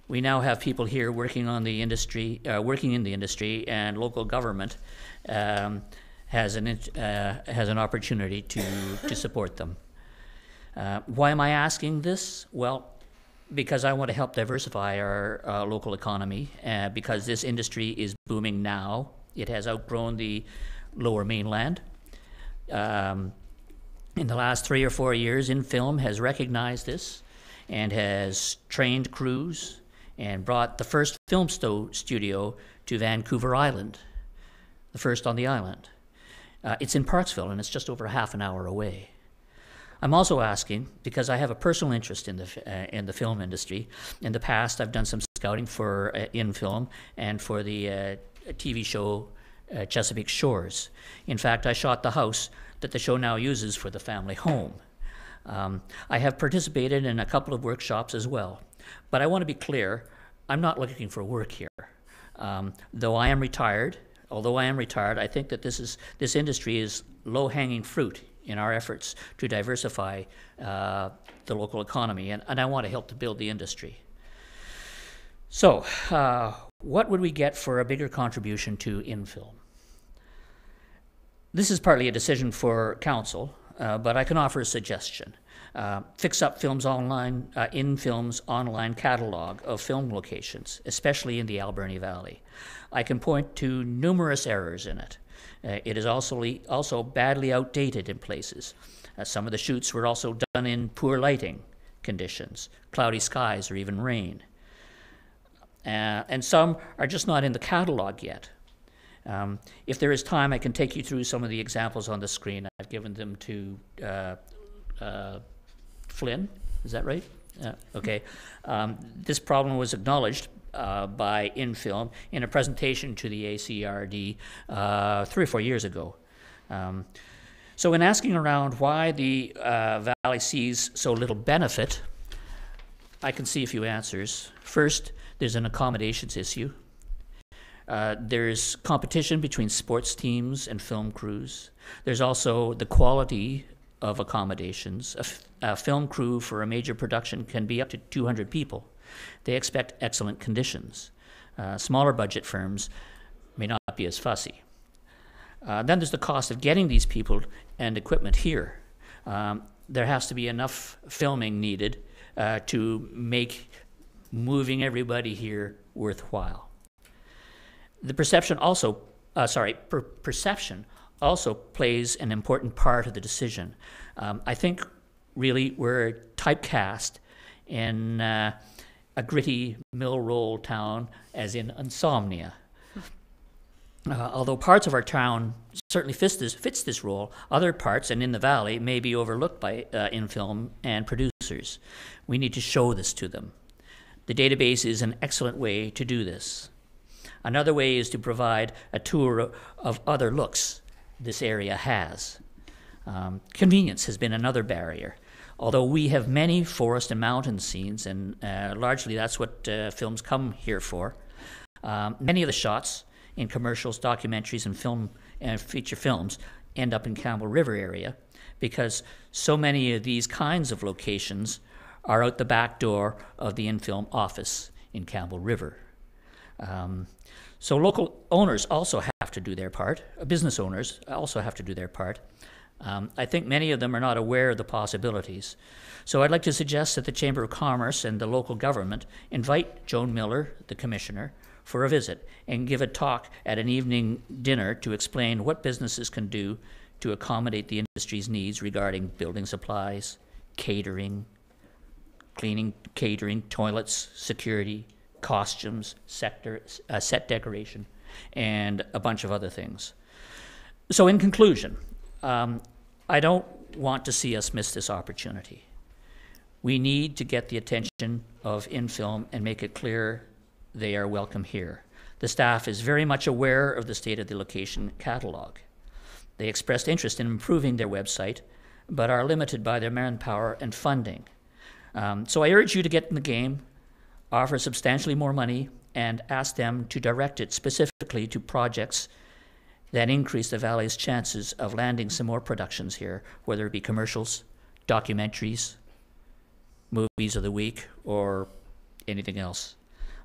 We now have people here working on the industry, working in the industry, and local government has an opportunity to support them. Why am I asking this? Well, because I want to help diversify our local economy, because this industry is booming now. It has outgrown the Lower Mainland. In the last 3 or 4 years, InFilm has recognized this and has trained crews and brought the first film studio to Vancouver Island, the first on the island. It's in Parksville, and it's just over half an hour away. I'm also asking because I have a personal interest in the film industry. In the past, I've done some scouting for InFilm and for the TV show Chesapeake Shores. In fact, I shot the house that the show now uses for the family home. I have participated in a couple of workshops as well. But I want to be clear, I'm not looking for work here. Although I am retired, I think that this industry is low-hanging fruit in our efforts to diversify the local economy, and I want to help to build the industry. So, what would we get for a bigger contribution to InFilm? This is partly a decision for council, but I can offer a suggestion. Fix up InFilm's online catalog of film locations, especially in the Alberni Valley. I can point to numerous errors in it. It is also badly outdated in places. Some of the shoots were also done in poor lighting conditions, cloudy skies, or even rain. And some are just not in the catalog yet. If there is time, I can take you through some of the examples on the screen. I've given them to Flynn, is that right? Okay. This problem was acknowledged by InFilm in a presentation to the ACRD 3 or 4 years ago. So in asking around why the Valley sees so little benefit, I can see a few answers. First, there's an accommodations issue. There's competition between sports teams and film crews. There's also the quality of accommodations. A film crew for a major production can be up to 200 people. They expect excellent conditions. Smaller budget firms may not be as fussy. Then there's the cost of getting these people and equipment here. There has to be enough filming needed to make moving everybody here worthwhile. The perception also plays an important part of the decision. I think really we're typecast in a gritty mill roll town, as in Insomnia. Although parts of our town certainly fits this role, other parts, and in the valley, may be overlooked by InFilm and producers. We need to show this to them. The database is an excellent way to do this. Another way is to provide a tour of other looks this area has. Convenience has been another barrier. Although we have many forest and mountain scenes, and largely that's what films come here for, many of the shots in commercials, documentaries, and film and feature films end up in Campbell River area because so many of these kinds of locations are out the back door of the InFilm office in Campbell River. So local owners also have to do their part. Business owners also have to do their part. I think many of them are not aware of the possibilities. So I'd like to suggest that the Chamber of Commerce and the local government invite Joan Miller, the commissioner, for a visit and give a talk at an evening dinner to explain what businesses can do to accommodate the industry's needs regarding building supplies, catering, cleaning, catering, toilets, security, costumes, set decoration, and a bunch of other things. So in conclusion, I don't want to see us miss this opportunity. We need to get the attention of Infilm and make it clear they are welcome here. The staff is very much aware of the state of the location catalog. They expressed interest in improving their website, but are limited by their manpower and funding. So I urge you to get in the game, offer substantially more money, and ask them to direct it specifically to projects that increase the Valley's chances of landing some more productions here, whether it be commercials, documentaries, movies of the week, or anything else.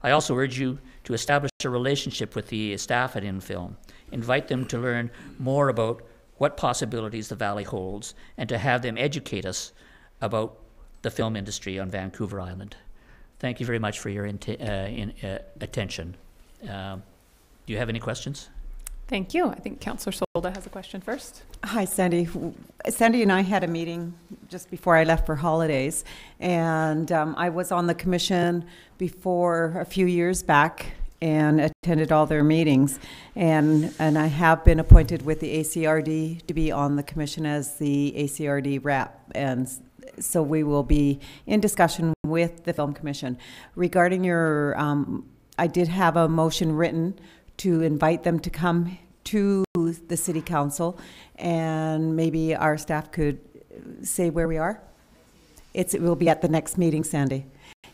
I also urge you to establish a relationship with the staff at Infilm, invite them to learn more about what possibilities the Valley holds, and to have them educate us about the film industry on Vancouver Island. Thank you very much for your attention. Do you have any questions? Thank you. I think Councillor Solda has a question first. Hi, Sandy. Sandy and I had a meeting just before I left for holidays, and I was on the commission before a few years back and attended all their meetings, and I have been appointed with the ACRD to be on the commission as the ACRD rep, and so we will be in discussion with the Film Commission. Regarding your, I did have a motion written to invite them to come to the City Council, and maybe our staff could say where we are. It will be at the next meeting, Sandy.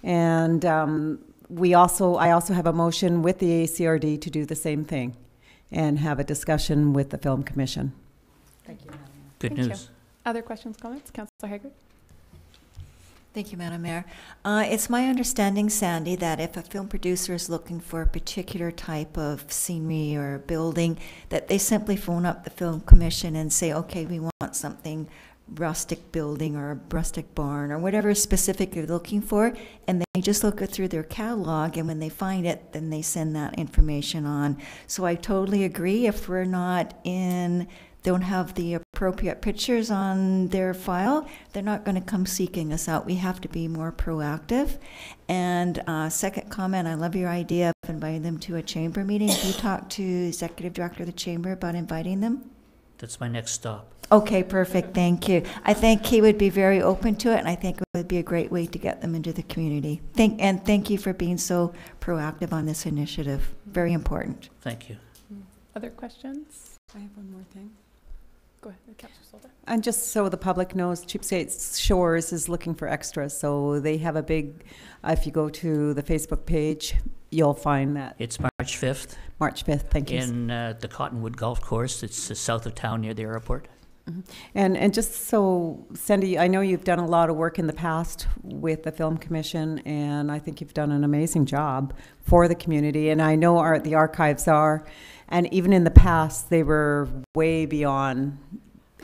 And I also have a motion with the ACRD to do the same thing and have a discussion with the Film Commission. Thank you, Madam Mayor. Good Thank news. you. Other questions, comments? Councillor Haggard? Thank you, Madam Mayor. It's my understanding, Sandy, that if a film producer is looking for a particular type of scenery or building, that they simply phone up the Film Commission and say, okay, we want something rustic building or a rustic barn or whatever specific you're looking for, and they just look it through their catalog, and when they find it, then they send that information on. So I totally agree. If we're not don't have the appropriate pictures on their file, they're not going to come seeking us out. We have to be more proactive. And second comment, I love your idea of inviting them to a chamber meeting. Have you talked to Executive Director of the Chamber about inviting them? That's my next stop. Okay, perfect, thank you. I think he would be very open to it, and I think it would be a great way to get them into the community. Thank you for being so proactive on this initiative. Very important. Thank you. Other questions? I have one more thing. Go ahead, Councillor Solda. And just so the public knows, Cheapskate Shores is looking for extras, so they have a big, if you go to the Facebook page, you'll find that. It's March 5th. March 5th, thank you. In the Cottonwood Golf Course. It's south of town near the airport. Mm-hmm. And just so, Sandy, I know you've done a lot of work in the past with the Film Commission, and I think you've done an amazing job for the community. And I know the archives are, and even in the past, they were way beyond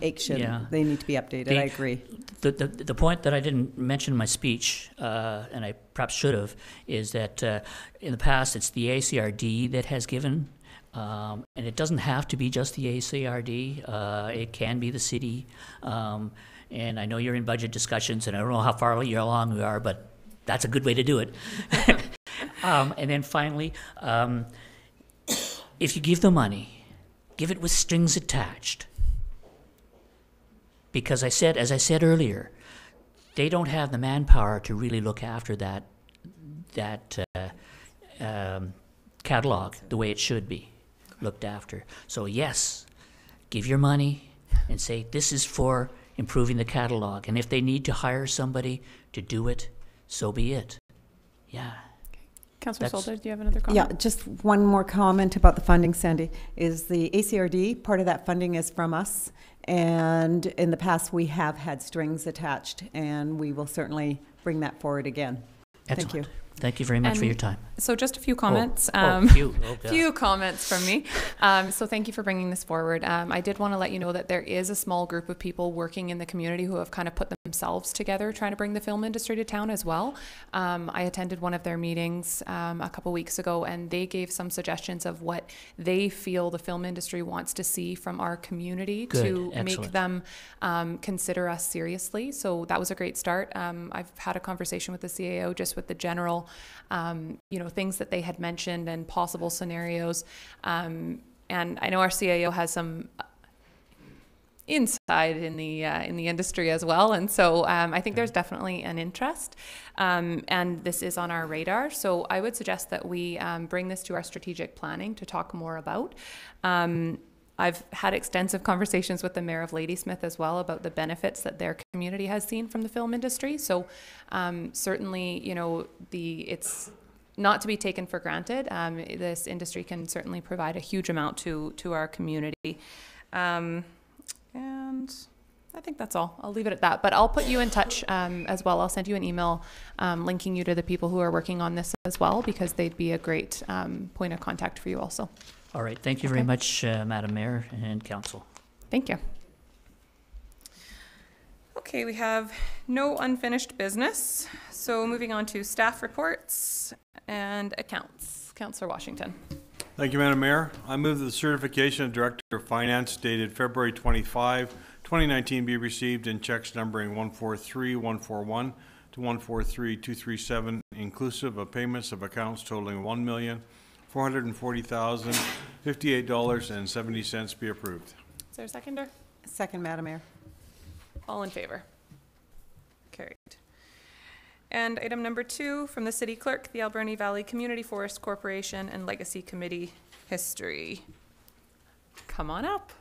action. Yeah. They need to be updated. I agree. The point that I didn't mention in my speech, and I perhaps should have, is that in the past it's the ACRD that has given, and it doesn't have to be just the ACRD. It can be the city. And I know you're in budget discussions, and I don't know how far along you are, but that's a good way to do it. And then finally, if you give the money, give it with strings attached. Because as I said earlier, they don't have the manpower to really look after that catalog the way it should be looked after. So yes, give your money and say this is for improving the catalog. And if they need to hire somebody to do it, so be it. Yeah. Councillor Solda, do you have another comment? Yeah, just one more comment about the funding, Sandy. Is the ACRD, part of that funding is from us, and in the past we have had strings attached, and we will certainly bring that forward again. Excellent. Thank you. Thank you very much for your time. So just a few comments. Few comments from me. So thank you for bringing this forward. I did want to let you know that there is a small group of people working in the community who have kind of put themselves together trying to bring the film industry to town as well. I attended one of their meetings a couple weeks ago, and they gave some suggestions of what they feel the film industry wants to see from our community to make them consider us seriously. So that was a great start. I've had a conversation with the CAO just with the general things that they had mentioned and possible scenarios. And I know our CAO has some insight in the industry as well. And so I think there's definitely an interest, and this is on our radar. So I would suggest that we bring this to our strategic planning to talk more about. I've had extensive conversations with the mayor of Ladysmith as well about the benefits that their community has seen from the film industry. So certainly, it's not to be taken for granted. This industry can certainly provide a huge amount to our community. And I think that's all. I'll leave it at that. But I'll put you in touch as well. I'll send you an email linking you to the people who are working on this as well, because they'd be a great point of contact for you also. All right. Thank you very much, Madam Mayor and Council. Thank you. Okay, we have no unfinished business. So moving on to staff reports and accounts. Councillor Washington. Thank you, Madam Mayor. I move that the certification of Director of Finance dated February 25, 2019 be received in checks numbering 143141 to 143237, inclusive of payments of accounts totaling $1,440,058.70 be approved. Is there a seconder? Second, Madam Mayor. All in favor? Carried. And item number 2 from the City Clerk, the Alberni Valley Community Forest Corporation and Legacy Committee history. Come on up.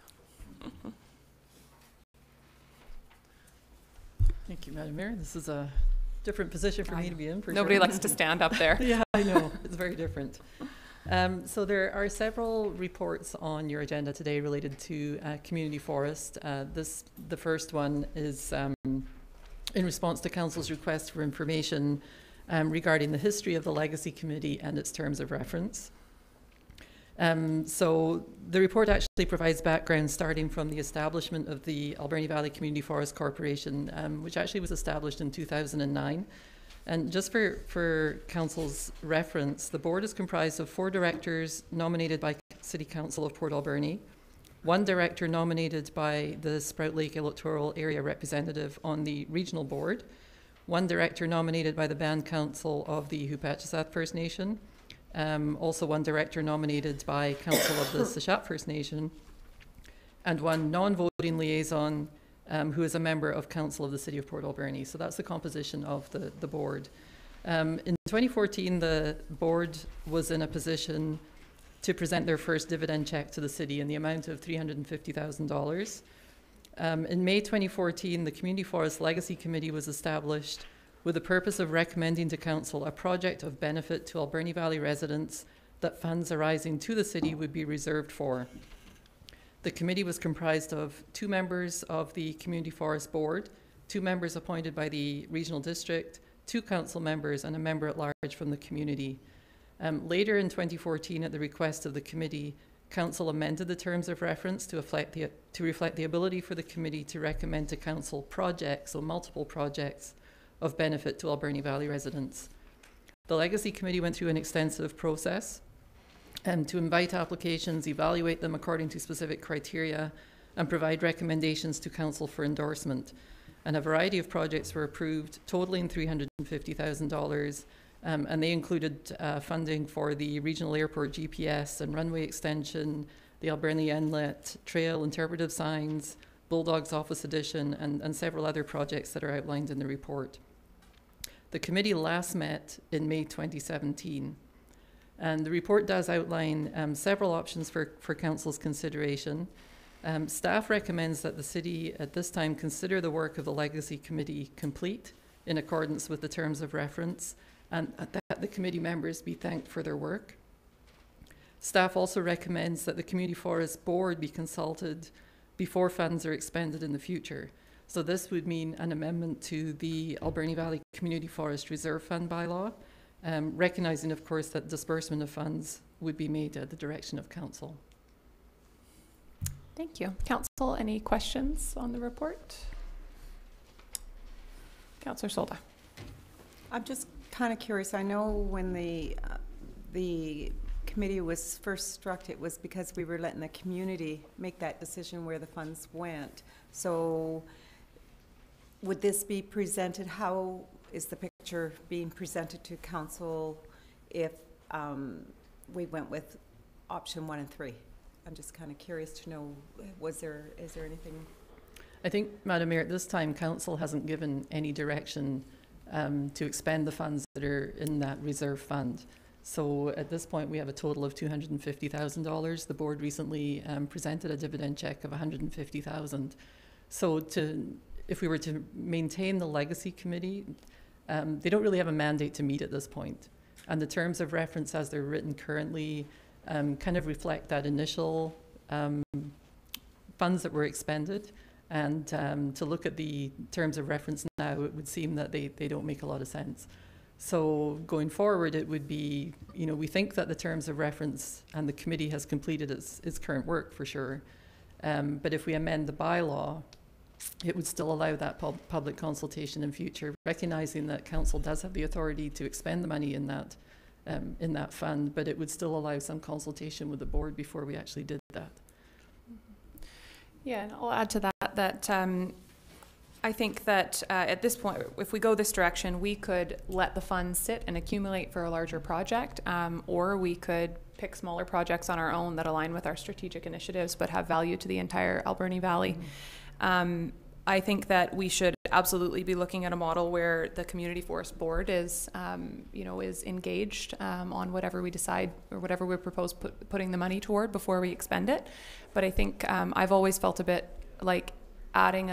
Thank you, Madam Mayor. This is a different position for me to be in. Nobody likes to stand up there. Yeah, I know. It's very different. So there are several reports on your agenda today related to community forest. The first one is in response to Council's request for information regarding the history of the Legacy Committee and its terms of reference. So the report actually provides background starting from the establishment of the Alberni Valley Community Forest Corporation, which actually was established in 2009. And just for Council's reference, the board is comprised of 4 directors nominated by City Council of Port Alberni, 1 director nominated by the Sprout Lake Electoral Area Representative on the regional board, 1 director nominated by the Band Council of the Hupatchesat First Nation, also 1 director nominated by Council of the Sishat First Nation, and 1 non-voting liaison who is a member of Council of the City of Port Alberni. So that's the composition of the board. In 2014, the board was in a position to present their first dividend check to the city in the amount of $350,000. In May 2014, the Community Forest Legacy Committee was established with the purpose of recommending to Council a project of benefit to Alberni Valley residents that funds arising to the city would be reserved for. The committee was comprised of 2 members of the Community Forest Board, 2 members appointed by the Regional District, 2 council members, and a member at large from the community. Later in 2014, at the request of the committee, Council amended the terms of reference to reflect the ability for the committee to recommend to Council projects, or multiple projects, of benefit to Alberni Valley residents. The Legacy Committee went through an extensive process to invite applications, evaluate them according to specific criteria, and provide recommendations to Council for endorsement. And a variety of projects were approved, totaling $350,000, and they included funding for the Regional Airport GPS and runway extension, the Alberni Inlet Trail interpretive signs, Bulldogs Office Edition, and several other projects that are outlined in the report. The committee last met in May 2017. And the report does outline several options for Council's consideration. Staff recommends that the city at this time consider the work of the Legacy Committee complete in accordance with the terms of reference, and that the committee members be thanked for their work. Staff also recommends that the Community Forest Board be consulted before funds are expended in the future. So this would mean an amendment to the Alberni Valley Community Forest Reserve Fund bylaw, recognizing, of course, that disbursement of funds would be made at the direction of council. Thank you. Council, any questions on the report? Councillor Solda. I'm just kind of curious. I know when the committee was first struck, it was because we were letting the community make that decision where the funds went. So would this be presented? How is the picture being presented to council if we went with option 1 and 3? I'm just kind of curious to know, is there anything? I think, Madam Mayor, at this time, council hasn't given any direction to expend the funds that are in that reserve fund. So at this point, we have a total of $250,000. The board recently presented a dividend check of $150,000. So if we were to maintain the legacy committee, they don't really have a mandate to meet at this point. And the terms of reference as they're written currently kind of reflect that initial funds that were expended. And to look at the terms of reference now, it would seem that they don't make a lot of sense. So going forward, it would be, we think that the terms of reference and the committee has completed its current work for sure. But if we amend the bylaw, it would still allow that public consultation in future, recognizing that council does have the authority to expend the money in that fund, but it would still allow some consultation with the board before we actually did that. Yeah, and I'll add to that I think that at this point, if we go this direction, we could let the funds sit and accumulate for a larger project, or we could pick smaller projects on our own that align with our strategic initiatives but have value to the entire Alberni Valley. I think that we should absolutely be looking at a model where the Community Forest Board is, is engaged on whatever we decide or whatever we propose putting the money toward before we expend it. But I think I've always felt a bit like adding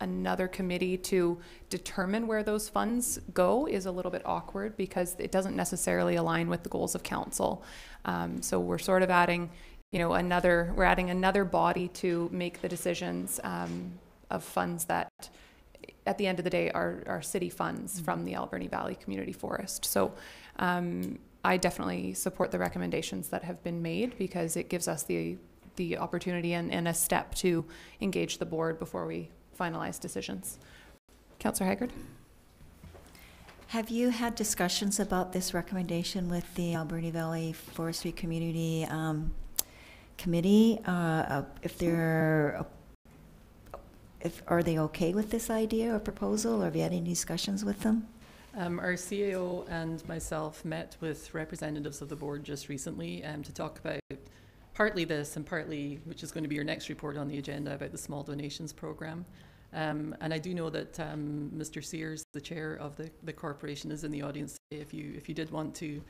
another committee to determine where those funds go is a little bit awkward because it doesn't necessarily align with the goals of council. So we're sort of adding we're adding another body to make the decisions of funds that at the end of the day are city funds from the Alberni Valley Community Forest. So I definitely support the recommendations that have been made because it gives us the opportunity and a step to engage the board before we finalize decisions. Councillor Haggard? Have you had discussions about this recommendation with the Alberni Valley Forestry Community Committee? Are they okay with this idea or proposal, or have you had any discussions with them? Our CAO and myself met with representatives of the board just recently to talk about partly this and partly, which is going to be your next report on the agenda, about the small donations program. And I do know that Mr. Sears, the chair of the corporation, is in the audience today. If you did want to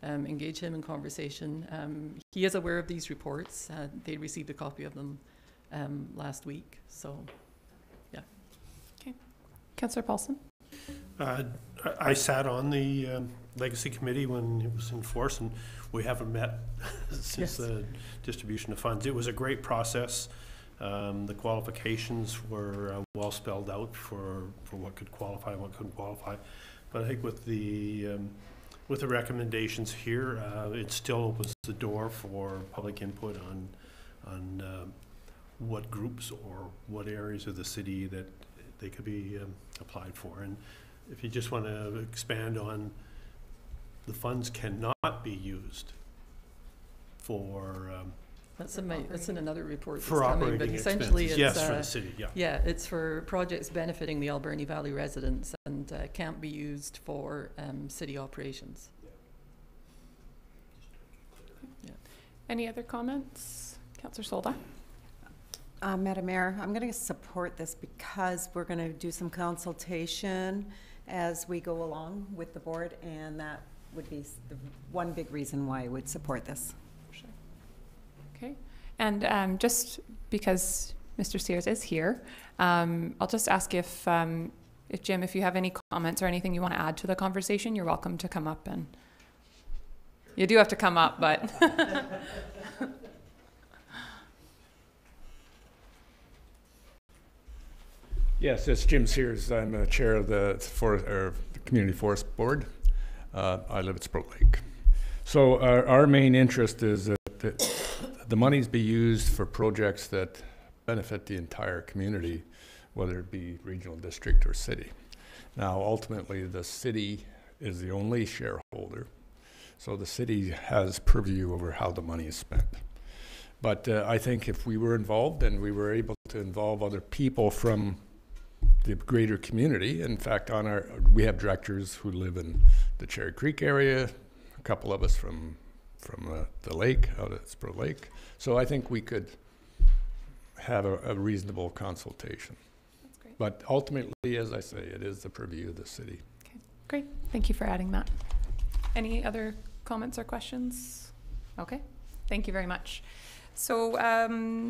engage him in conversation, he is aware of these reports. They received a copy of them last week. So, yeah. Okay, Councillor Paulson. I sat on the Legacy Committee when it was in force, and we haven't met since the distribution of funds. It was a great process. The qualifications were well spelled out for what could qualify and what couldn't qualify. But I think with the recommendations here, it still opens the door for public input on what groups or what areas of the city that they could be applied for. And if you just want to expand on, the funds cannot be used for that's in another report for that's operating coming, but expenses. essentially it's, yes, for the city, yeah, it's for projects benefiting the Alberni Valley residents and can't be used for city operations. Yeah. Any other comments? Councillor Solda. Madam Mayor, I'm going to support this because we're going to do some consultation as we go along with the board, and that would be the one big reason why I would support this. Sure. Okay, and just because Mr. Sears is here, I'll just ask if Jim, if you have any comments or anything you want to add to the conversation, you're welcome to come up. And you do have to come up, but Yes, it's Jim Sears. I'm a chair of the Community Forest Board. I live at Sprout Lake. So our main interest is that the monies be used for projects that benefit the entire community, whether it be regional district or city. Now, ultimately, the city is the only shareholder, so the city has purview over how the money is spent. But I think if we were involved and we were able to involve other people from the greater community, in fact, we have directors who live in the Cherry Creek area, a couple of us from the lake, out at Sprout Lake. So I think we could have a reasonable consultation. That's great. But ultimately, as I say, it is the purview of the city. Okay, great. Thank you for adding that. Any other comments or questions? Okay, thank you very much. So,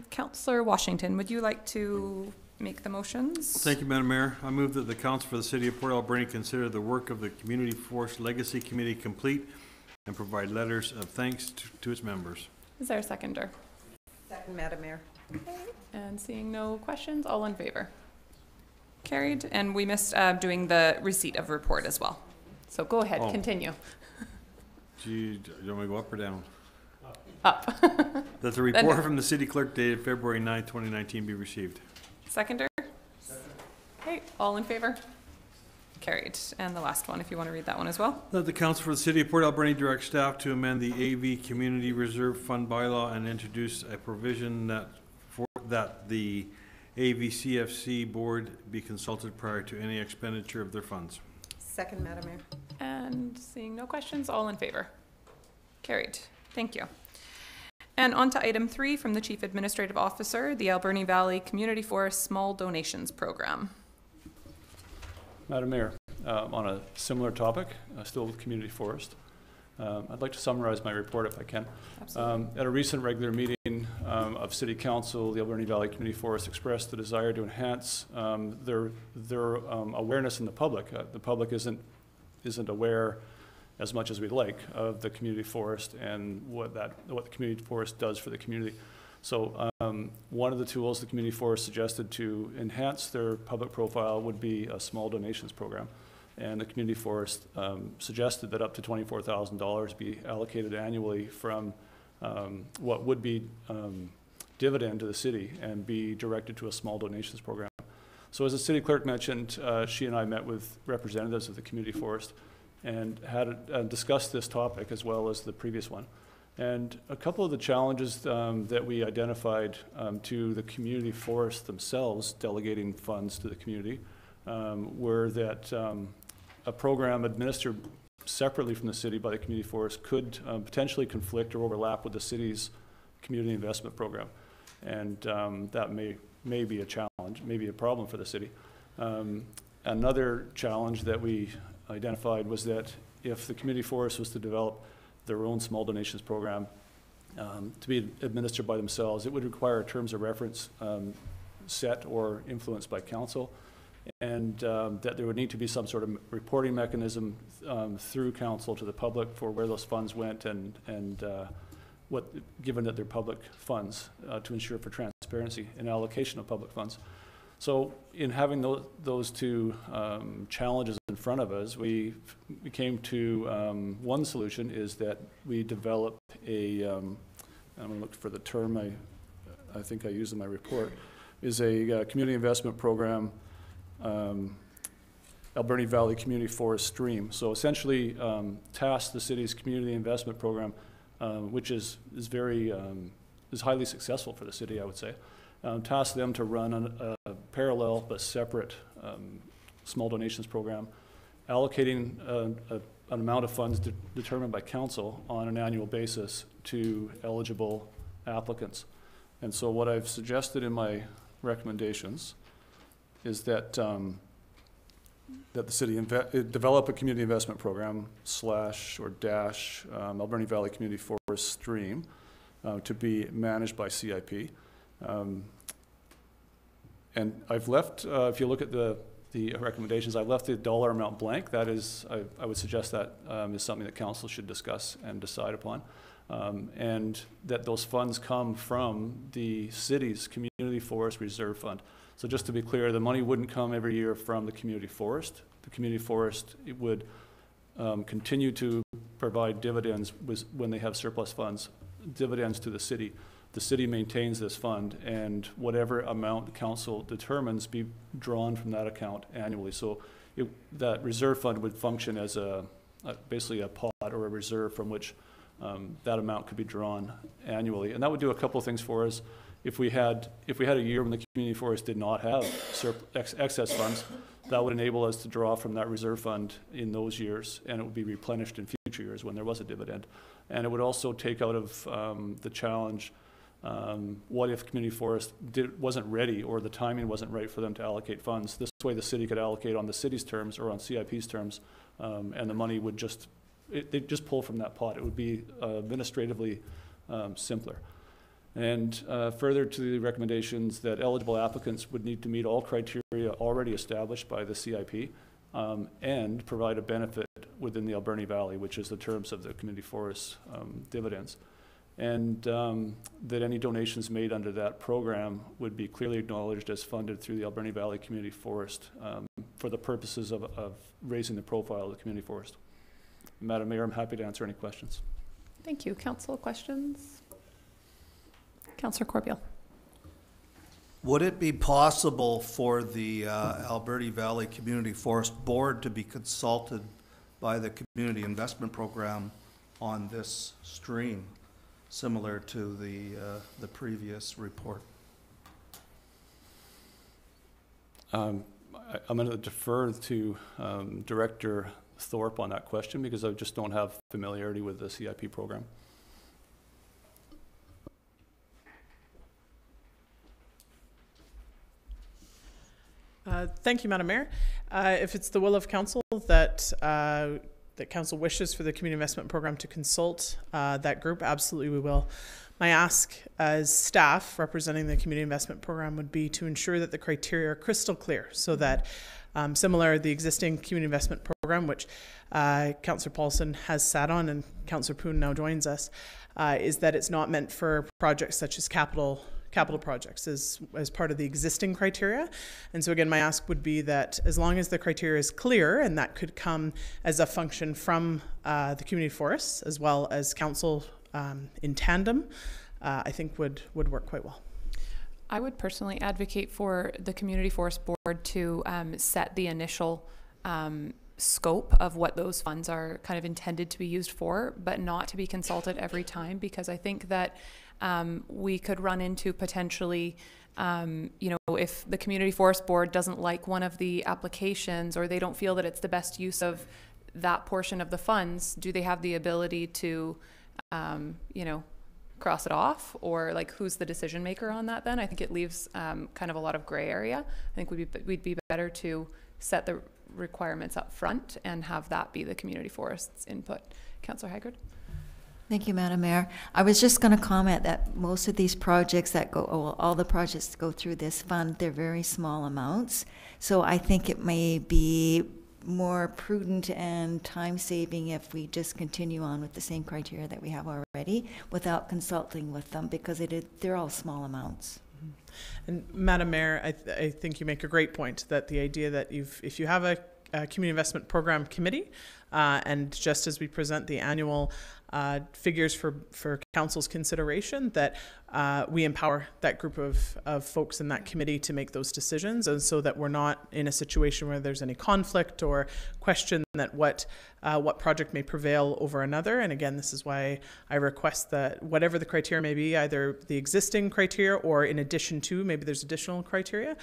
Councillor Washington, would you like to make the motions? Thank you, Madam Mayor. I move that the Council for the City of Port Alberni consider the work of the Community Forest Legacy Committee complete and provide letters of thanks to its members. Is there a seconder? Second, Madam Mayor. Okay. And seeing no questions, all in favor? Carried. And we missed doing the receipt of report as well. So go ahead, continue. Do you want me to go up or down? Up. That the report from the city clerk dated February 9, 2019 be received. Seconder? Okay, all in favor? Carried. And the last one, if you want to read that one as well. That the Council for the City of Port Alberni direct staff to amend the AV Community Reserve Fund bylaw and introduce a provision that the AVCFC board be consulted prior to any expenditure of their funds. Second, Madam Mayor. And seeing no questions, all in favor? Carried. Thank you. And on to item 3 from the Chief Administrative Officer, the Alberni Valley Community Forest Small Donations Program. Madam Mayor, on a similar topic, still with community forest, I'd like to summarize my report if I can. At a recent regular meeting of City Council, the Alberni Valley Community Forest expressed the desire to enhance their awareness in the public. The public isn't aware as much as we'd like of the community forest and what the community forest does for the community. So one of the tools the community forest suggested to enhance their public profile would be a small donations program. And the community forest suggested that up to $24,000 be allocated annually from what would be dividend to the city and be directed to a small donations program. So as the city clerk mentioned, she and I met with representatives of the community forest and had discussed this topic as well as the previous one. And a couple of the challenges that we identified to the community forest themselves, delegating funds to the community, were that a program administered separately from the city by the community forest could potentially conflict or overlap with the city's community investment program. And that may be a challenge, may be a problem for the city. Another challenge that we identified was that if the community forest was to develop their own small donations program to be administered by themselves, it would require terms of reference set or influenced by council, and that there would need to be some sort of reporting mechanism through council to the public for where those funds went and given that they're public funds, to ensure for transparency and allocation of public funds. So in having those two challenges in front of us, we came to one solution is that we develop I'm going to look for the term I think I used in my report, is a community investment program, Alberni Valley Community Forest Stream. So essentially task the city's community investment program, which is highly successful for the city, I would say. Task them to run a parallel but separate small donations program, allocating an amount of funds determined by council on an annual basis to eligible applicants. And so what I've suggested in my recommendations is that that the city develop a community investment program Alberni Valley Community Forest Stream to be managed by CIP. And I've left, if you look at the recommendations, I've left the dollar amount blank. That is, I would suggest that is something that council should discuss and decide upon. And that those funds come from the city's Community Forest Reserve Fund. So just to be clear, the money wouldn't come every year from the community forest. The community forest would continue to provide dividends when they have surplus funds, dividends to the city. The city maintains this fund, and whatever amount the council determines be drawn from that account annually. So that reserve fund would function as basically a pot or a reserve from which that amount could be drawn annually. And that would do a couple of things for us. If we had a year when the community forest did not have excess funds, that would enable us to draw from that reserve fund in those years, and it would be replenished in future years when there was a dividend. And it would also take out of the challenge, what if community forest wasn't ready or the timing wasn't right for them to allocate funds. This way the city could allocate on the city's terms or on CIP's terms, and the money would they'd just pull from that pot. It would be administratively simpler. And further to the recommendations that eligible applicants would need to meet all criteria already established by the CIP and provide a benefit within the Alberni Valley, which is the terms of the community forest dividends. And that any donations made under that program would be clearly acknowledged as funded through the Alberni Valley Community Forest for the purposes of raising the profile of the community forest. Madam Mayor, I'm happy to answer any questions. Thank you. Council, questions? Councillor Corbeil. Would it be possible for the Alberni Valley Community Forest Board to be consulted by the Community Investment Program on this stream, similar to the previous report? I'm going to defer to Director Thorpe on that question because I just don't have familiarity with the CIP program. Thank you, Madam Mayor. If it's the will of council that that council wishes for the community investment program to consult that group, absolutely we will. My ask as staff representing the community investment program would be to ensure that the criteria are crystal clear so that similar to the existing community investment program, which Councillor Paulson has sat on and Councillor Poon now joins us, is that it's not meant for projects such as capital projects as part of the existing criteria. And so again, my ask would be that as long as the criteria is clear, and that could come as a function from the community forests as well as council in tandem, I think would work quite well. I would personally advocate for the Community Forest Board to set the initial scope of what those funds are kind of intended to be used for, but not to be consulted every time, because I think that we could run into potentially, you know, if the Community Forest Board doesn't like one of the applications or they don't feel that it's the best use of that portion of the funds, do they have the ability to, you know, cross it off, or like who's the decision maker on that then? I think it leaves kind of a lot of gray area. I think we'd be better to set the requirements up front and have that be the community forest's input. Councillor Haggard. Thank you, Madam Mayor. I was just going to comment that most of these projects that go, all the projects that go through this fund, they're very small amounts. So I think it may be more prudent and time-saving if we just continue on with the same criteria that we have already without consulting with them, because they're all small amounts. And Madam Mayor, I think you make a great point that the idea that if you have a community investment program committee, and just as we present the annual figures for council's consideration, that we empower that group of folks in that committee to make those decisions, and so that we're not in a situation where there's any conflict or question that what project may prevail over another. And again, this is why I request that whatever the criteria may be, either the existing criteria or in addition to, maybe there's additional criteria,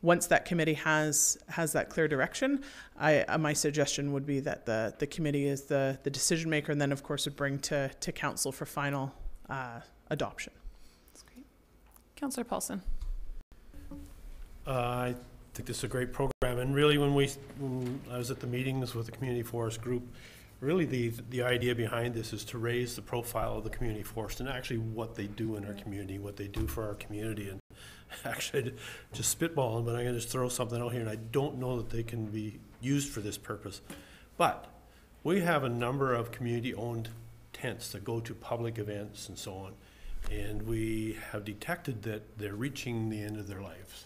once that committee has that clear direction, my suggestion would be that the committee is the decision maker, and then of course would bring to council for final adoption. That's great. Councillor Paulson. I think this is a great program, and really when I was at the meetings with the community forest group, really the idea behind this is to raise the profile of the community forest and actually what they do in our community, what they do for our community. And actually, just spitballing, but I'm going to just throw something out here, and I don't know that they can be used for this purpose. But we have a number of community-owned tents that go to public events and so on, and we have detected that they're reaching the end of their lives.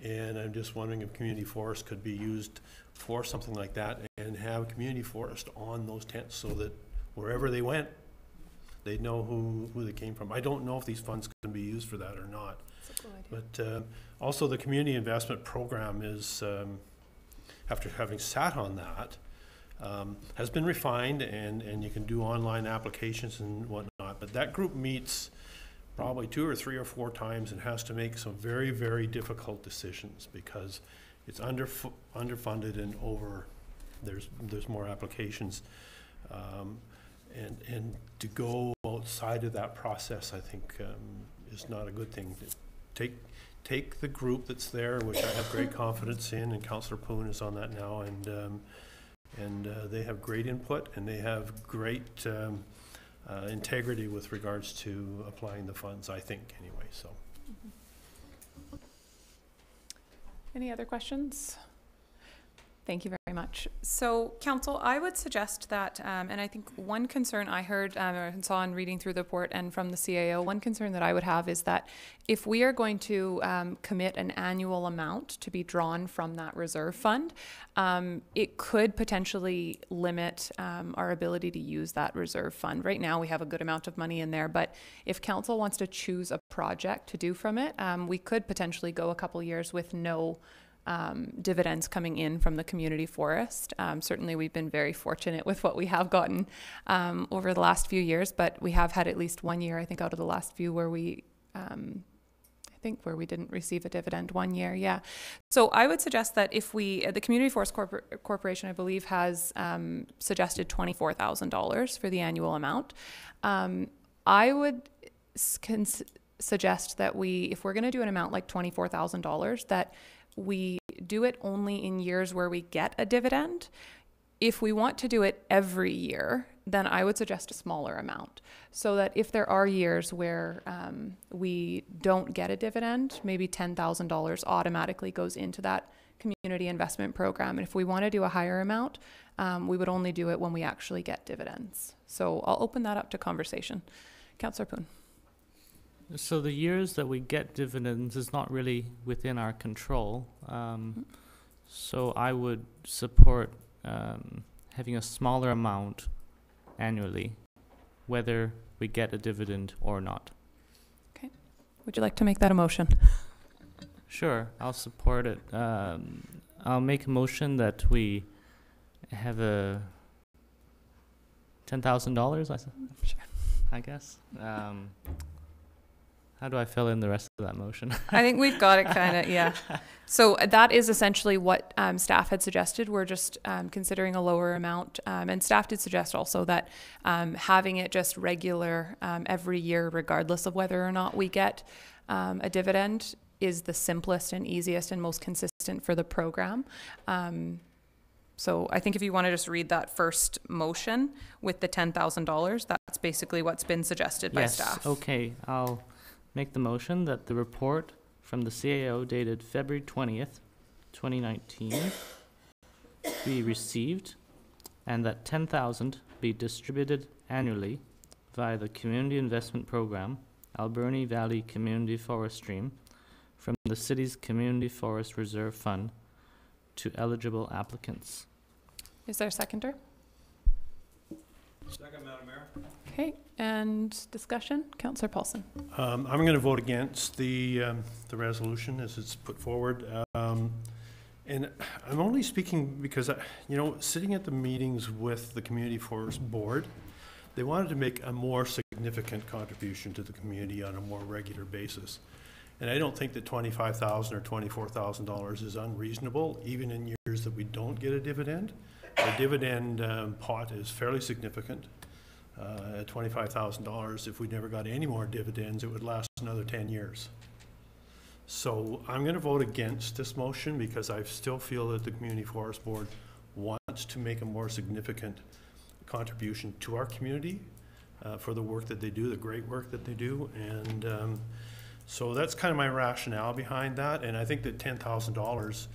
And I'm just wondering if community forest could be used for something like that and have community forest on those tents so that wherever they went, they'd know who they came from. I don't know if these funds can be used for that or not. That's a cool idea. But also the community investment program is, after having sat on that, has been refined, and you can do online applications and whatnot. But that group meets probably 2 or 3 or 4 times and has to make some very, very difficult decisions because it's underfunded and there's more applications. And to go outside of that process, I think, is not a good thing. Take the group that's there, which I have great confidence in, and Councillor Poon is on that now, and they have great input, and they have great integrity with regards to applying the funds, I think, anyway, so. Any other questions? Thank you very much. So, Council, I would suggest that, and I think one concern I heard or saw in reading through the report and from the CAO, one concern that I would have is that if we are going to commit an annual amount to be drawn from that reserve fund, it could potentially limit our ability to use that reserve fund. Right now, we have a good amount of money in there, but if Council wants to choose a project to do from it, we could potentially go a couple years with no dividends coming in from the community forest. Certainly we've been very fortunate with what we have gotten over the last few years, but we have had at least 1 year, I think, out of the last few where we where we didn't receive a dividend 1 year, yeah. So I would suggest that if the Community Forest Corporation, I believe, has suggested $24,000 for the annual amount. I would suggest that if we're going to do an amount like $24,000, that we do it only in years where we get a dividend. If we want to do it every year, then I would suggest a smaller amount, so that if there are years where we don't get a dividend, maybe $10,000 automatically goes into that community investment program. And if we want to do a higher amount, we would only do it when we actually get dividends. So I'll open that up to conversation. Councillor Poon. So the years that we get dividends is not really within our control. So I would support having a smaller amount annually, whether we get a dividend or not. Okay. Would you like to make that a motion? Sure, I'll support it. I'll make a motion that we have a $10,000, I guess. How do I fill in the rest of that motion? I think we've got it kind of, yeah. So that is essentially what staff had suggested. We're just considering a lower amount. And staff did suggest also that having it just regular every year, regardless of whether or not we get a dividend, is the simplest and easiest and most consistent for the program. So I think if you want to just read that first motion with the $10,000, that's basically what's been suggested by staff. Okay, I'll make the motion that the report from the CAO dated February 20th, 2019 be received, and that $10,000 be distributed annually via the Community Investment Program, Alberni Valley Community Forest Stream, from the city's Community Forest Reserve Fund to eligible applicants. Is there a seconder? Second, Madam Mayor. Okay, and discussion? Councillor Paulson. I'm going to vote against the resolution as it's put forward. And I'm only speaking because, sitting at the meetings with the Community Forest Board, they wanted to make a more significant contribution to the community on a more regular basis. And I don't think that $25,000 or $24,000 is unreasonable, even in years that we don't get a dividend. The dividend pot is fairly significant. At $25,000, if we never got any more dividends, it would last another 10 years. So I'm going to vote against this motion because I still feel that the Community Forest Board wants to make a more significant contribution to our community for the work that they do, the great work that they do. And so that's kind of my rationale behind that. And I think that $10,000,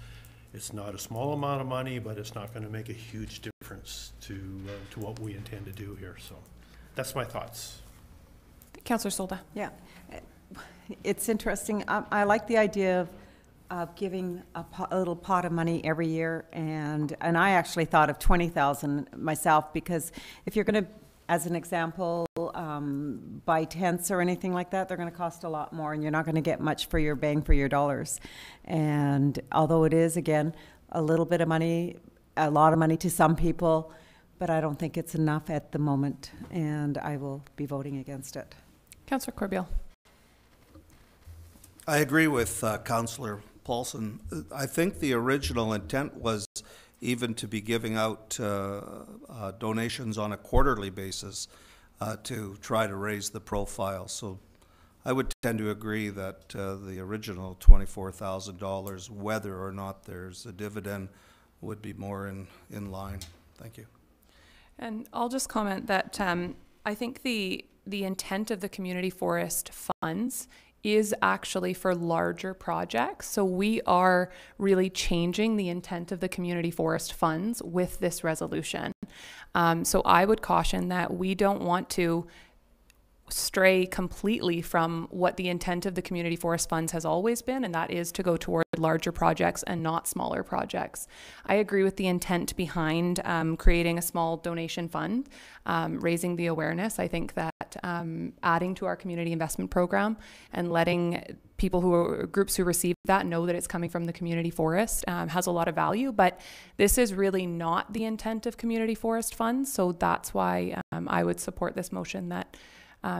it's not a small amount of money, but it's not going to make a huge difference to what we intend to do here. So that's my thoughts. Councillor Solda. Yeah, it's interesting. I like the idea of of giving a little pot of money every year, and I actually thought of 20,000 myself, because if you're going to, as an example, buy tents or anything like that, they're going to cost a lot more, and you're not going to get much for your bang for your dollars. And although it is, again, a little bit of money, a lot of money to some people, but I don't think it's enough at the moment, and I will be voting against it. Councillor Corbeil. I agree with Councillor Paulson. I think the original intent was even to be giving out donations on a quarterly basis to try to raise the profile. So I would tend to agree that the original $24,000, whether or not there's a dividend, would be more in line. Thank you. And I'll just comment that I think the intent of the community forest funds is actually for larger projects. So we are really changing the intent of the community forest funds with this resolution. So I would caution that we don't want to stray completely from what the intent of the community forest funds has always been, and that is to go toward larger projects and not smaller projects. I agree with the intent behind creating a small donation fund, raising the awareness. I think that adding to our community investment program and letting groups who receive that know that it's coming from the community forest has a lot of value, but this is really not the intent of community forest funds. So that's why I would support this motion that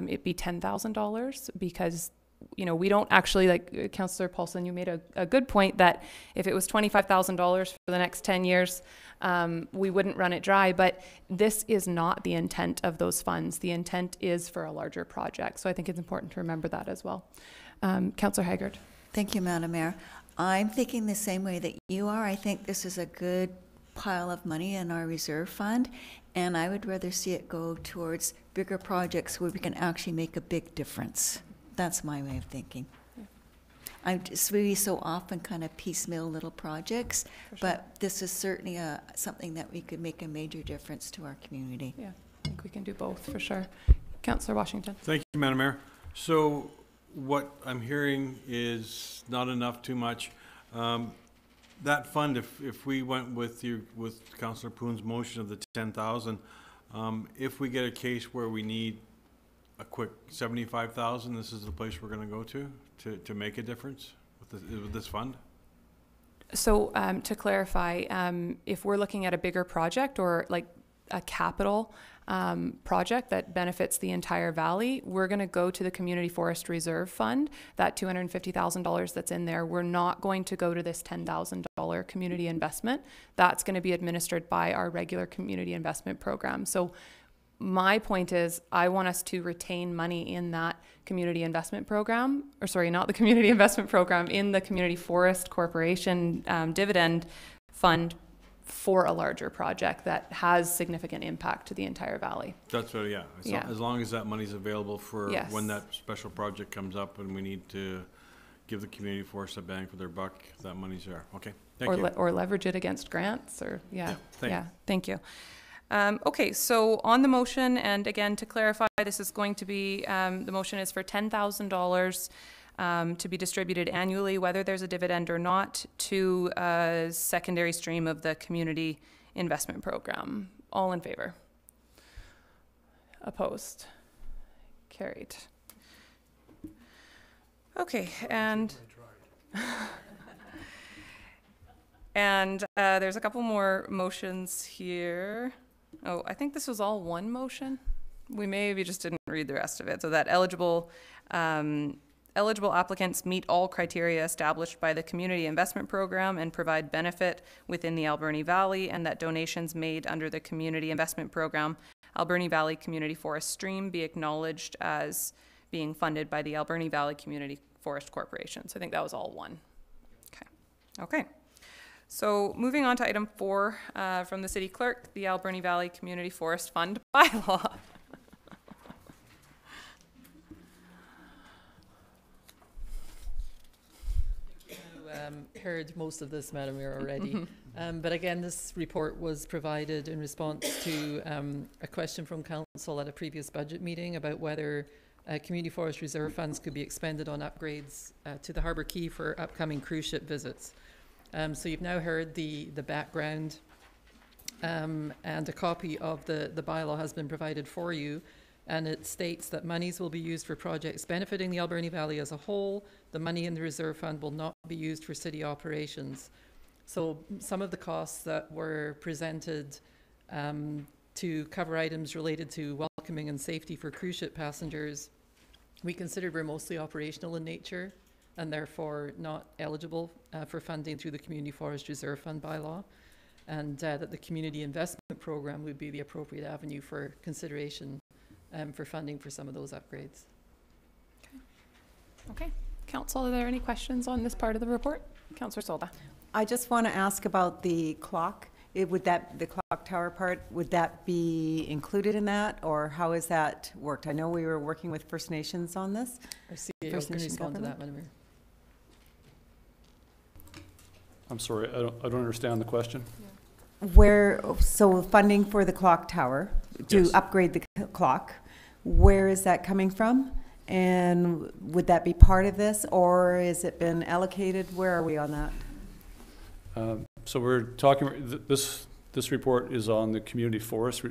it be $10,000, because, you know, we don't actually, like Councillor Paulson, you made a good point that if it was $25,000 for the next 10 years, we wouldn't run it dry, but this is not the intent of those funds. The intent is for a larger project. So I think it's important to remember that as well. Councillor Haggard. Thank you, Madam Mayor. I'm thinking the same way that you are. I think this is a good pile of money in our reserve fund, and I would rather see it go towards bigger projects where we can actually make a big difference. That's my way of thinking. Yeah. I'm just really so often kind of piecemeal little projects, but this is certainly something that we could make a major difference to our community. Yeah, I think we can do both for sure. Councillor Washington. Thank you, Madam Mayor. So what I'm hearing is not enough, too much. That fund, if we went with Councillor Poon's motion of the 10,000, if we get a case where we need a quick 75,000, this is the place we're going to go to make a difference with this fund? So to clarify, if we're looking at a bigger project or like a capital project that benefits the entire valley, we're going to go to the Community Forest Reserve Fund, that $250,000 that's in there. We're not going to go to this $10,000 community investment. That's going to be administered by our regular community investment program. So my point is, I want us to retain money in that community investment program, or sorry, not the community investment program, in the Community Forest Corporation dividend fund for a larger project that has significant impact to the entire valley. That's what, yeah. As long as that money's available for when that special project comes up and we need to give the community forest a bang for their buck, that money's there. Okay, thank you. Or leverage it against grants, or thank you. Okay, so on the motion, and again to clarify, this is going to be, the motion is for $10,000 to be distributed annually, whether there's a dividend or not, to a secondary stream of the community investment program. All in favor? Opposed? Carried. Okay, and there's a couple more motions here. Oh, I think this was all one motion. We maybe just didn't read the rest of it. So that eligible applicants meet all criteria established by the Community Investment Program and provide benefit within the Alberni Valley, and that donations made under the Community Investment Program, Alberni Valley Community Forest Stream, be acknowledged as being funded by the Alberni Valley Community Forest Corporation. So I think that was all one. Okay. So moving on to item 4 from the City Clerk, the Alberni Valley Community Forest Fund bylaw. Heard most of this, Madam Mayor, already. But again, this report was provided in response to a question from Council at a previous budget meeting about whether community forest reserve funds could be expended on upgrades to the Harbour Quay for upcoming cruise ship visits. So you've now heard the background, and a copy of the bylaw has been provided for you, and it states that monies will be used for projects benefiting the Alberni Valley as a whole. The money in the reserve fund will not be used for city operations. So some of the costs that were presented to cover items related to welcoming and safety for cruise ship passengers, we considered were mostly operational in nature and therefore not eligible for funding through the Community Forest Reserve Fund bylaw, and that the Community Investment Program would be the appropriate avenue for consideration for funding for some of those upgrades. Okay. Council, are there any questions on this part of the report? Councillor Solda. I just want to ask about the clock. The clock tower part, would that be included in that, or how is that worked? I know we were working with First Nations on this. Our CEO can respond to that, Madam Mayor. I'm sorry, I don't understand the question. So funding for the clock tower to Yes. upgrade the clock, where is that coming from? And would that be part of this, or has it been allocated? Where are we on that? So we're talking, this report is on the community forest.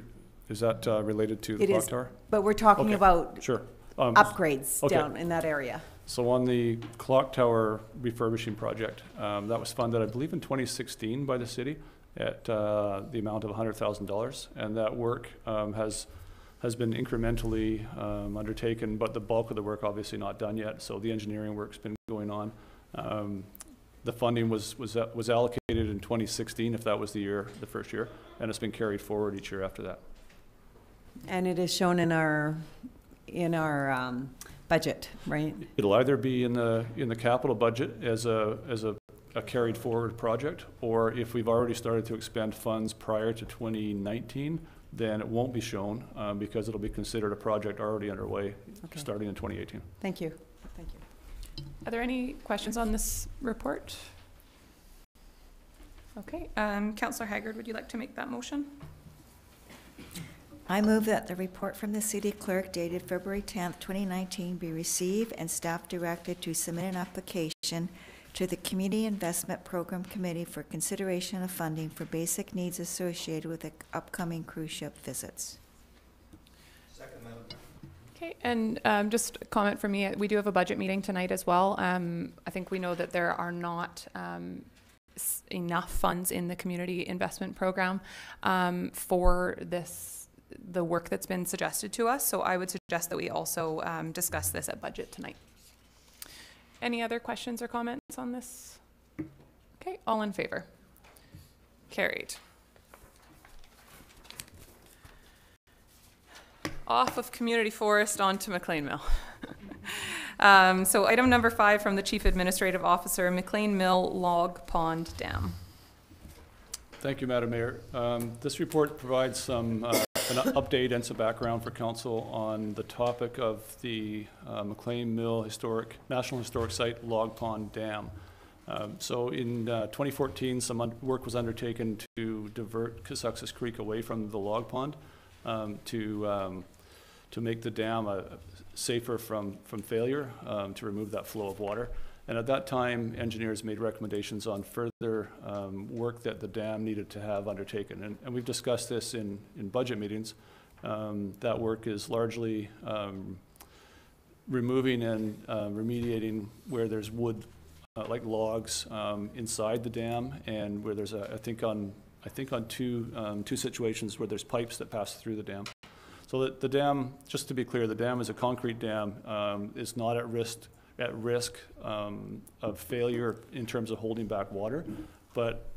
Is that related to the clock tower? But we're talking about sure. Upgrades down in that area. So on the clock tower refurbishing project, that was funded, I believe, in 2016 by the city at the amount of $100,000, and that work has been incrementally undertaken, but the bulk of the work obviously not done yet. So the engineering work's been going on. The funding was allocated in 2016, if that was the first year, and it's been carried forward each year after that. And it is shown in our budget, right? It'll either be in the capital budget as a carried forward project, or if we've already started to expend funds prior to 2019, then it won't be shown because it'll be considered a project already underway starting in 2018. Thank you. Thank you. Are there any questions on this report? Okay, Councillor Haggard, would you like to make that motion? I move that the report from the city clerk dated February 10th, 2019 be received and staff directed to submit an application to the Community Investment Program Committee for consideration of funding for basic needs associated with the upcoming cruise ship visits. Second, Madam. Okay, and just a comment from me, we do have a budget meeting tonight as well. I think we know that there are not enough funds in the Community Investment Program for the work that's been suggested to us. So I would suggest that we also discuss this at budget tonight. Any other questions or comments on this? Okay, all in favor? Carried. Off of community forest onto McLean Mill. So item number 5 from the Chief Administrative Officer, McLean Mill Log Pond Dam. Thank you, Madam Mayor. This report provides some an update and some background for council on the topic of the McLean Mill National Historic Site Log Pond Dam. So in 2014, some work was undertaken to divert Cassuxas Creek away from the log pond to make the dam safer from failure, to remove that flow of water. And at that time, engineers made recommendations on further work that the dam needed to have undertaken. And we've discussed this in budget meetings. That work is largely removing and remediating where there's wood, like logs, inside the dam, and where there's I think on two situations where there's pipes that pass through the dam. So the dam, just to be clear, the dam is a concrete dam, is not at risk of failure in terms of holding back water, but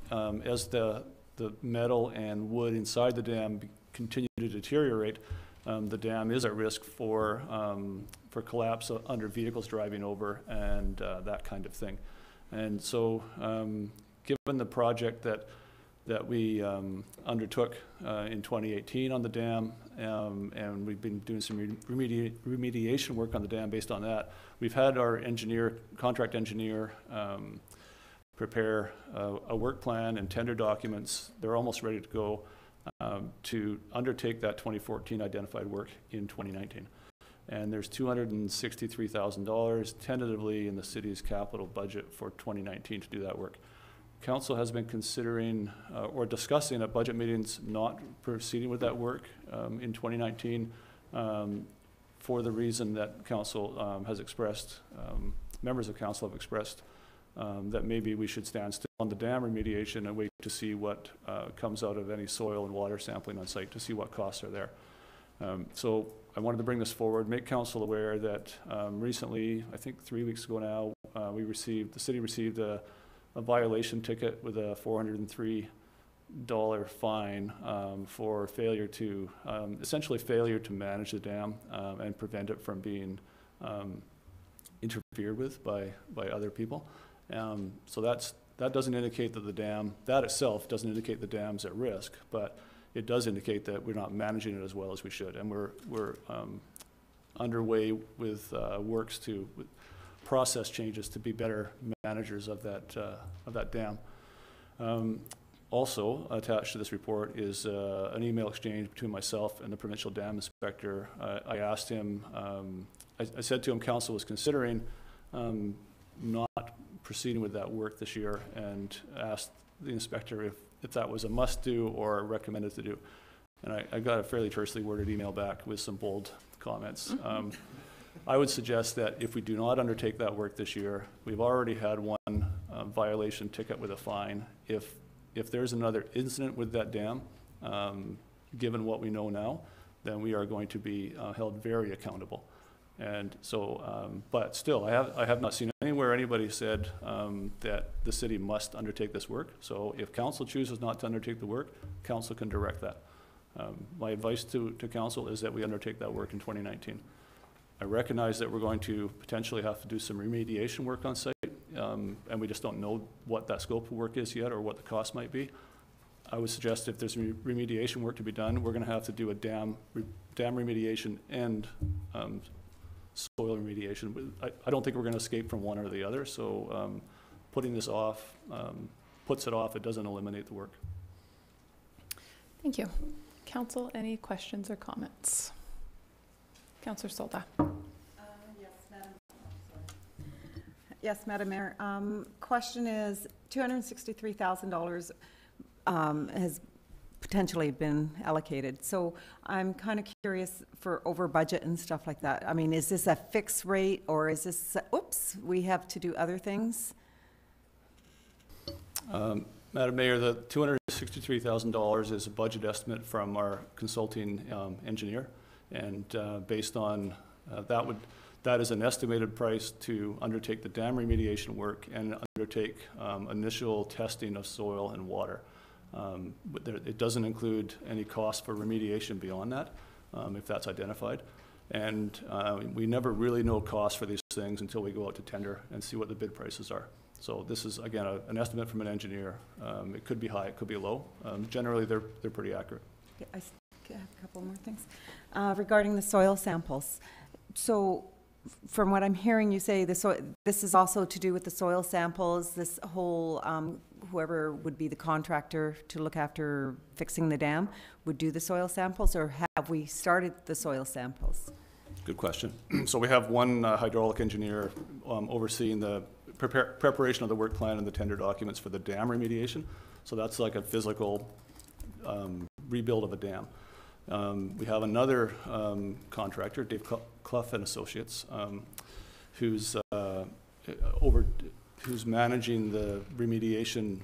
as the metal and wood inside the dam continue to deteriorate, the dam is at risk for collapse under vehicles driving over and that kind of thing. And so given the project that we undertook in 2018 on the dam, and we've been doing some remediation work on the dam based on that. We've had our contract engineer, prepare a work plan and tender documents. They're almost ready to go to undertake that 2014 identified work in 2019. and there's $263,000 tentatively in the city's capital budget for 2019 to do that work. Council has been considering or discussing at budget meetings not proceeding with that work in 2019 for the reason that council has expressed, members of council have expressed that maybe we should stand still on the dam remediation and wait to see what comes out of any soil and water sampling on site to see what costs are there. So I wanted to bring this forward, make council aware that recently, I think 3 weeks ago now, the city received a violation ticket with a $403 fine for failure to, essentially failure to manage the dam and prevent it from being interfered with by other people. So that doesn't indicate that the dam, that itself doesn't indicate the dam's at risk, but it does indicate that we're not managing it as well as we should. And we're underway with works to process changes to be better managers of that dam. Also attached to this report is an email exchange between myself and the provincial dam inspector. I asked him, I said to him, council was considering not proceeding with that work this year, and asked the inspector if that was a must do or recommended to do. And I got a fairly tersely worded email back with some bold comments. I would suggest that if we do not undertake that work this year, we've already had one violation ticket with a fine. If there's another incident with that dam, given what we know now, then we are going to be held very accountable. And so, but still, I have not seen anywhere anybody said that the city must undertake this work. So if council chooses not to undertake the work, council can direct that. My advice to council is that we undertake that work in 2019. I recognize that we're going to potentially have to do some remediation work on site, and we just don't know what that scope of work is yet or what the cost might be. I would suggest if there's remediation work to be done, we're going to have to do a dam remediation and soil remediation. I don't think we're going to escape from one or the other, so putting this off puts it off. It doesn't eliminate the work. Thank you. Council, any questions or comments? Councillor Solda. Yes, Madam Mayor. Question is, $263,000 has potentially been allocated. So I'm kind of curious for over budget and stuff like that. I mean, is this a fixed rate, or is this, oops, we have to do other things? Madam Mayor, the $263,000 is a budget estimate from our consulting engineer, and based on that is an estimated price to undertake the dam remediation work and undertake initial testing of soil and water. But it doesn't include any cost for remediation beyond that, if that's identified. And we never really know cost for these things until we go out to tender and see what the bid prices are. So this is, again, an estimate from an engineer. It could be high, it could be low. Generally, they're pretty accurate. Okay, I have a couple more things. Regarding the soil samples. So from what I'm hearing you say, this is also to do with the soil samples, this whole, whoever would be the contractor to look after fixing the dam would do the soil samples, or have we started the soil samples? Good question. So we have one hydraulic engineer overseeing the preparation of the work plan and the tender documents for the dam remediation. So that's like a physical rebuild of a dam. We have another contractor, Dave Clough and Associates, who's managing the remediation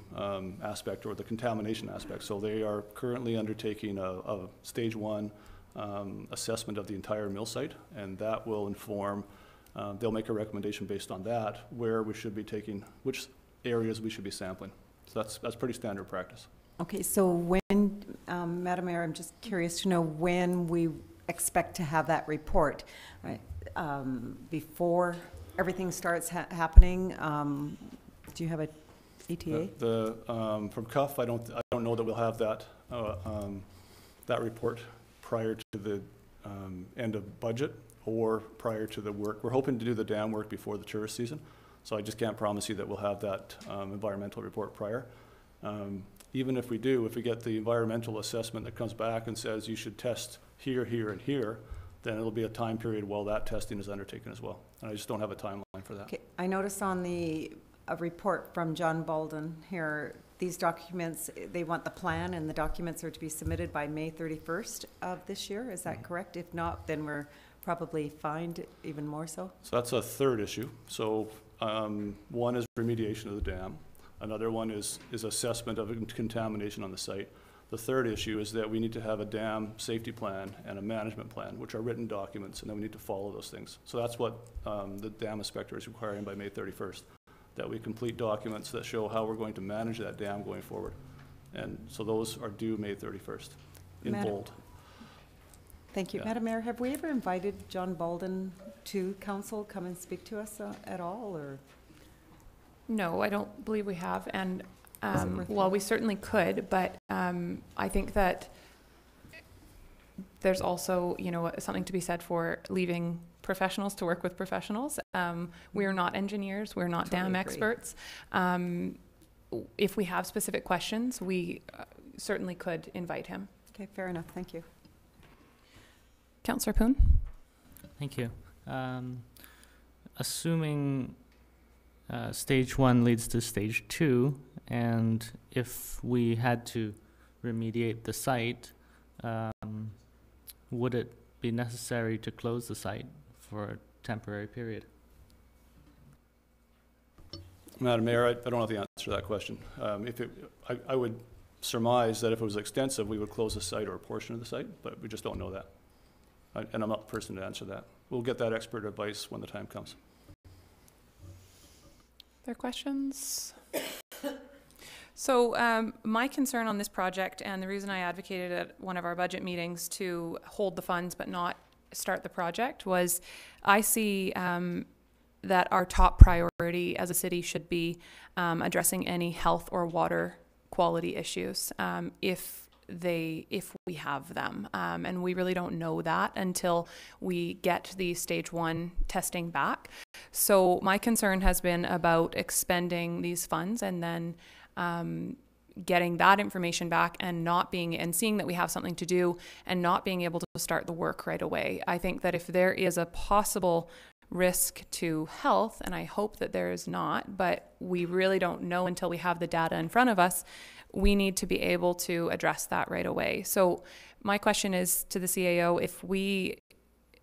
aspect or the contamination aspect. So they are currently undertaking a stage 1 assessment of the entire mill site, and that will inform, they'll make a recommendation based on that, where we should be taking, which areas we should be sampling. So that's pretty standard practice. Okay, so when, Madam Mayor, I'm just curious to know when we expect to have that report, right? Before everything starts happening, do you have a ETA? From CUF, I don't know that we'll have that that report prior to the end of budget or prior to the work. We're hoping to do the dam work before the tourist season, so I just can't promise you that we'll have that environmental report prior. Even if we do, if we get the environmental assessment that comes back and says you should test here, here, and here, then it'll be a time period while that testing is undertaken as well. And I just don't have a timeline for that. Okay, I noticed on a report from John Bolden here, these documents, they want the plan and the documents are to be submitted by May 31st of this year. Is that correct? If not, then we're probably fined even more so. So that's a third issue. So one is remediation of the dam. Another one is assessment of contamination on the site. The third issue is that we need to have a dam safety plan and a management plan, which are written documents, and then we need to follow those things. So that's what the dam inspector is requiring by May 31st, that we complete documents that show how we're going to manage that dam going forward. And so those are due May 31st in bold. Thank you. Yeah. Madam Mayor, have we ever invited John Bolden to council, come and speak to us at all, or? No, I don't believe we have. And well, we certainly could, but I think that there's also, you know, something to be said for leaving professionals to work with professionals. We're not engineers, we're not dam experts. If we have specific questions, we certainly could invite him. Okay, fair enough. Thank you. Councillor Poon. Thank you. Assuming stage 1 leads to stage 2, and if we had to remediate the site, would it be necessary to close the site for a temporary period? Madam Mayor, I don't have the answer to that question. I would surmise that if it was extensive, we would close the site or a portion of the site, but we just don't know that. And I'm not the person to answer that. We'll get that expert advice when the time comes. Other questions? So my concern on this project, and the reason I advocated at one of our budget meetings to hold the funds but not start the project, was I see that our top priority as a city should be addressing any health or water quality issues if we have them. And we really don't know that until we get the stage 1 testing back. So my concern has been about expending these funds and then getting that information back and seeing that we have something to do and not being able to start the work right away. I think that if there is a possible risk to health, and I hope that there is not, but we really don't know until we have the data in front of us, we need to be able to address that right away. So my question is to the CAO, if we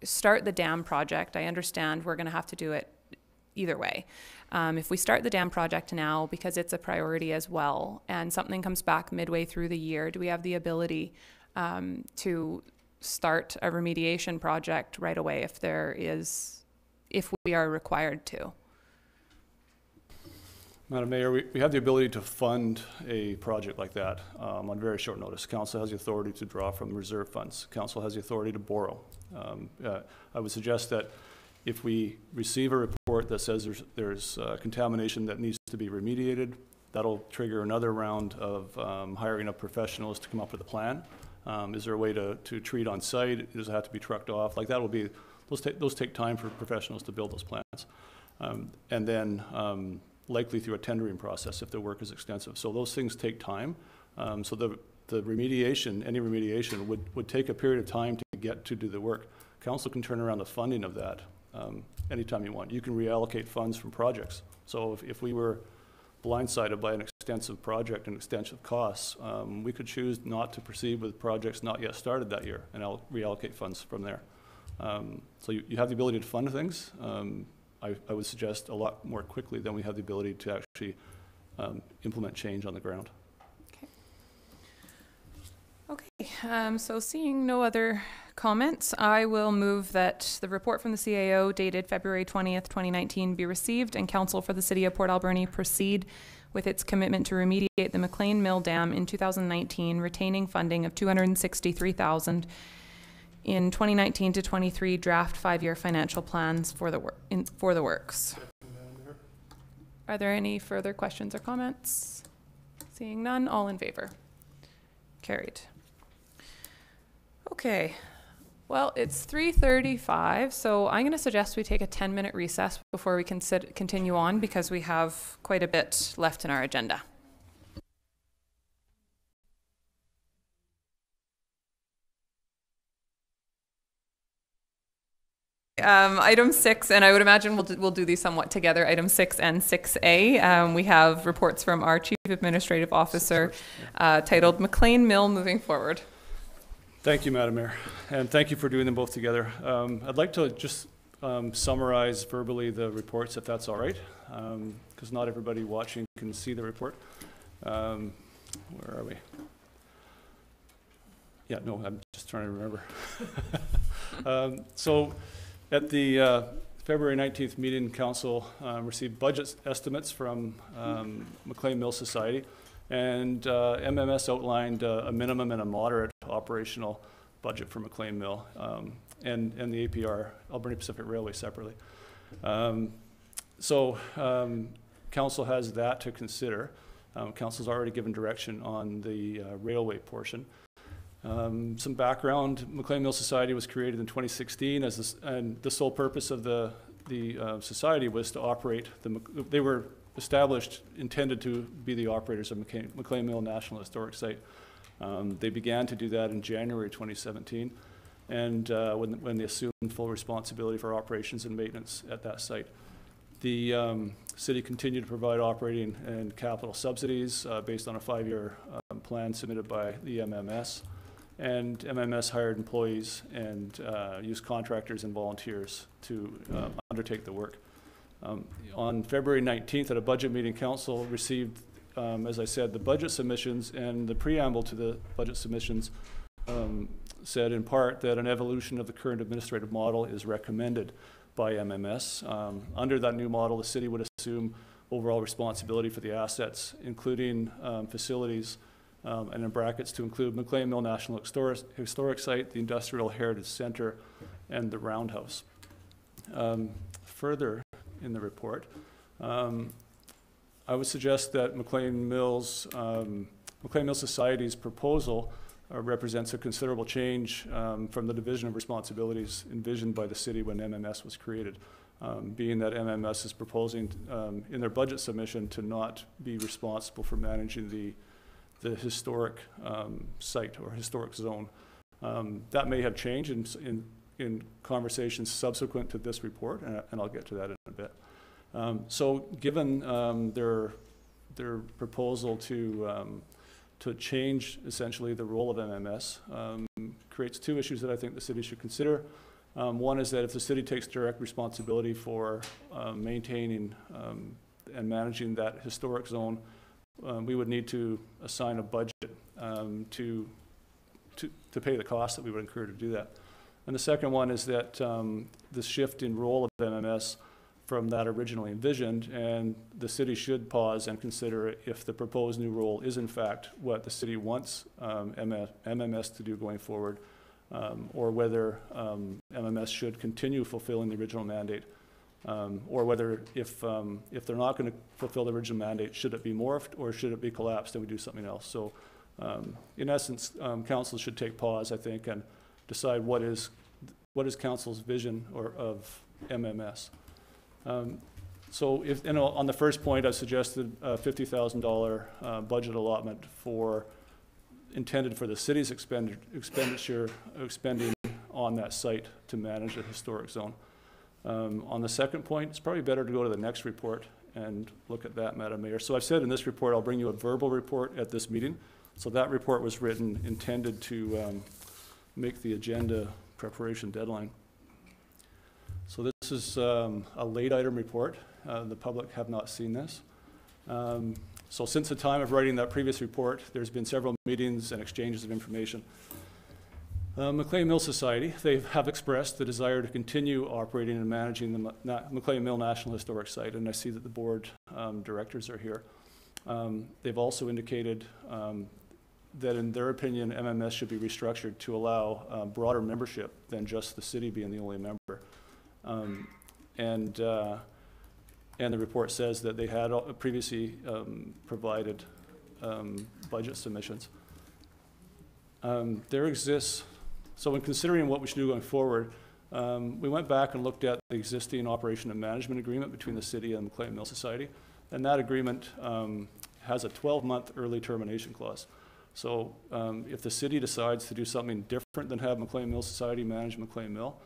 start the dam project, I understand we're going to have to do it either way. If we start the dam project now, because it's a priority as well, and something comes back midway through the year, do we have the ability to start a remediation project right away if we are required to? Madam Mayor, we have the ability to fund a project like that on very short notice. Council has the authority to draw from reserve funds. Council has the authority to borrow. I would suggest that if we receive a report that says there's contamination that needs to be remediated, that'll trigger another round of hiring of professionals to come up with a plan. Is there a way to treat on site? Does it have to be trucked off? Like that will be, those take time for professionals to build those plans. And then likely through a tendering process if the work is extensive. So those things take time. So the remediation, any remediation would take a period of time to get to do the work. Council can turn around the funding of that anytime you want. You can reallocate funds from projects. So if we were blindsided by an extensive project and extensive costs, we could choose not to proceed with projects not yet started that year, and I'll reallocate funds from there. So you have the ability to fund things. I would suggest a lot more quickly than we have the ability to actually implement change on the ground. Okay, so seeing no other comments, I will move that the report from the CAO dated February 20th, 2019 be received, and Council for the City of Port Alberni proceed with its commitment to remediate the McLean Mill Dam in 2019, retaining funding of $263,000 in 2019 to 23 draft 5-year financial plans for the works. Are there any further questions or comments? Seeing none, all in favor? Carried. Okay, well, it's 3:35, so I'm going to suggest we take a 10-minute recess before we can continue on, because we have quite a bit left in our agenda. Item 6, and I would imagine we'll do these somewhat together, item 6 and 6A. We have reports from our Chief Administrative Officer titled McLean Mill Moving Forward. Thank you, Madam Mayor, and thank you for doing them both together. I'd like to just summarize verbally the reports, if that's all right, because not everybody watching can see the report. Where are we? Yeah, no, I'm just trying to remember. So at the February 19th meeting, Council received budget estimates from McLean Mill Society, and MMS outlined a minimum and a moderate operational budget for McLean Mill, and the APR, Alberni Pacific Railway, separately. Council has that to consider. Council's already given direction on the railway portion. Some background: McLean Mill Society was created in 2016 and the sole purpose of the society was to operate they were established, intended to be the operators of McLean Mill National Historic Site. They began to do that in January 2017, and when they assumed full responsibility for operations and maintenance at that site. The city continued to provide operating and capital subsidies based on a 5-year plan submitted by the MMS. And MMS hired employees and used contractors and volunteers to undertake the work. On February 19th, at a budget meeting, Council received, as I said, the budget submissions, and the preamble to the budget submissions said in part that an evolution of the current administrative model is recommended by MMS. Under that new model, the city would assume overall responsibility for the assets, including facilities, and in brackets to include McLean Mill National Historic Site, the Industrial Heritage Center, and the Roundhouse. Further in the report, I would suggest that McLean Mill Society's proposal represents a considerable change from the division of responsibilities envisioned by the city when MMS was created, being that MMS is proposing in their budget submission to not be responsible for managing the historic site or historic zone. That may have changed in conversations subsequent to this report, and I'll get to that in a bit. So given their proposal to change essentially the role of MMS, creates two issues that I think the city should consider. One is that if the city takes direct responsibility for maintaining and managing that historic zone, we would need to assign a budget to pay the cost that we would incur to do that. And the second one is that the shift in role of MMS from that originally envisioned, and the city should pause and consider if the proposed new role is in fact what the city wants MMS to do going forward, or whether MMS should continue fulfilling the original mandate. Or whether if they're not going to fulfill the original mandate, should it be morphed or should it be collapsed and we do something else? So in essence, council should take pause, I think, and decide what is council's vision of MMS. So on the first point, I suggested a $50,000 budget allotment intended for the city's expending on that site to manage the historic zone. On the second point, it's probably better to go to the next report and look at that, Madam Mayor. So I've said in this report, I'll bring you a verbal report at this meeting. So that report was written, intended to make the agenda preparation deadline. So this is a late item report. The public have not seen this. So since the time of writing that previous report, there's been several meetings and exchanges of information. McLean Mill Society, they have expressed the desire to continue operating and managing the McLean Mill National Historic Site, and I see that the board directors are here. They've also indicated that in their opinion, MMS should be restructured to allow broader membership than just the city being the only member. And the report says that they had previously provided budget submissions. There exists, so in considering what we should do going forward, we went back and looked at the existing operation and management agreement between the city and McLean Mill Society, and that agreement has a 12-month early termination clause. So if the city decides to do something different than have McLean Mill Society manage McLean Mill,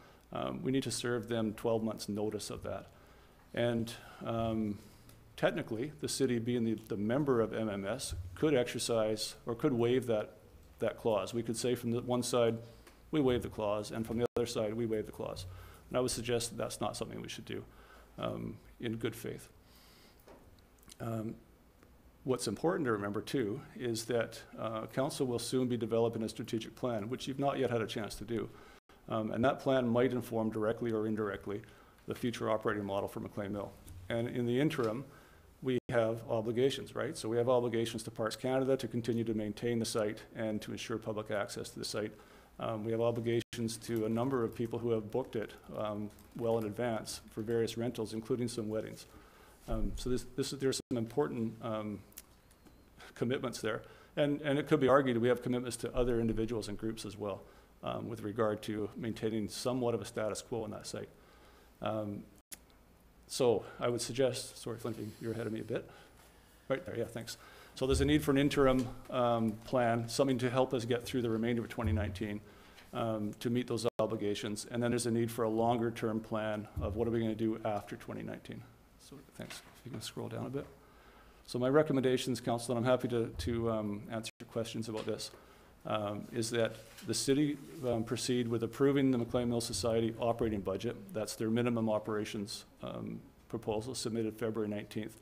we need to serve them 12 months notice of that. And technically, the city being the member of MMS could exercise or could waive that clause. We could say from the one side, we waive the clause, and from the other side, we waive the clause. And I would suggest that that's not something we should do in good faith. What's important to remember too is that council will soon be developing a strategic plan, which you've not yet had a chance to do. And that plan might inform directly or indirectly the future operating model for McLean Mill. And in the interim, we have obligations, right? So we have obligations to Parks Canada to continue to maintain the site and to ensure public access to the site. We have obligations to a number of people who have booked it well in advance for various rentals, including some weddings. So there's some important commitments there. And it could be argued we have commitments to other individuals and groups as well with regard to maintaining somewhat of a status quo on that site. So I would suggest, sorry, Flinty, you're ahead of me a bit. Right there, yeah, thanks. So there's a need for an interim plan, something to help us get through the remainder of 2019 to meet those obligations. And then there's a need for a longer term plan of what are we going to do after 2019. So thanks. If you can scroll down a bit. So my recommendations, Council, and I'm happy to answer your questions about this, is that the city proceed with approving the McLean Mill Society operating budget. That's their minimum operations proposal submitted February 19th.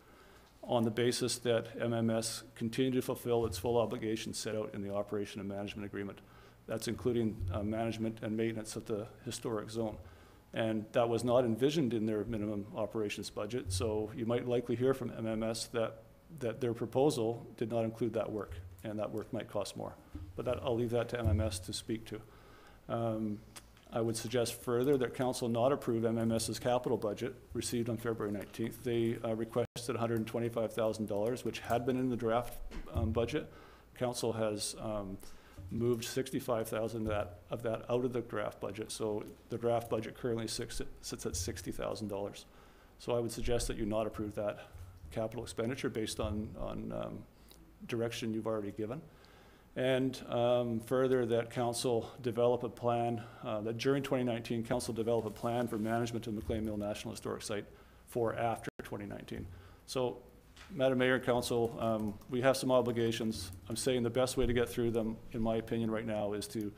On the basis that MMS continue to fulfill its full obligations set out in the operation and management agreement. That's including management and maintenance of the historic zone. And that was not envisioned in their minimum operations budget, so you might likely hear from MMS that their proposal did not include that work, and that work might cost more. But I'll leave that to MMS to speak to. I would suggest further that council not approve MMS's capital budget received on February 19th. They requested $125,000, which had been in the draft budget. Council has moved $65,000 of that out of the draft budget. So the draft budget currently sits at $60,000. So I would suggest that you not approve that capital expenditure based on direction you've already given. And further, that council develop a plan, that during 2019, council develop a plan for management of McLean Mill National Historic Site for after 2019. So, Madam Mayor and Council, we have some obligations. I'm saying the best way to get through them, in my opinion right now, is to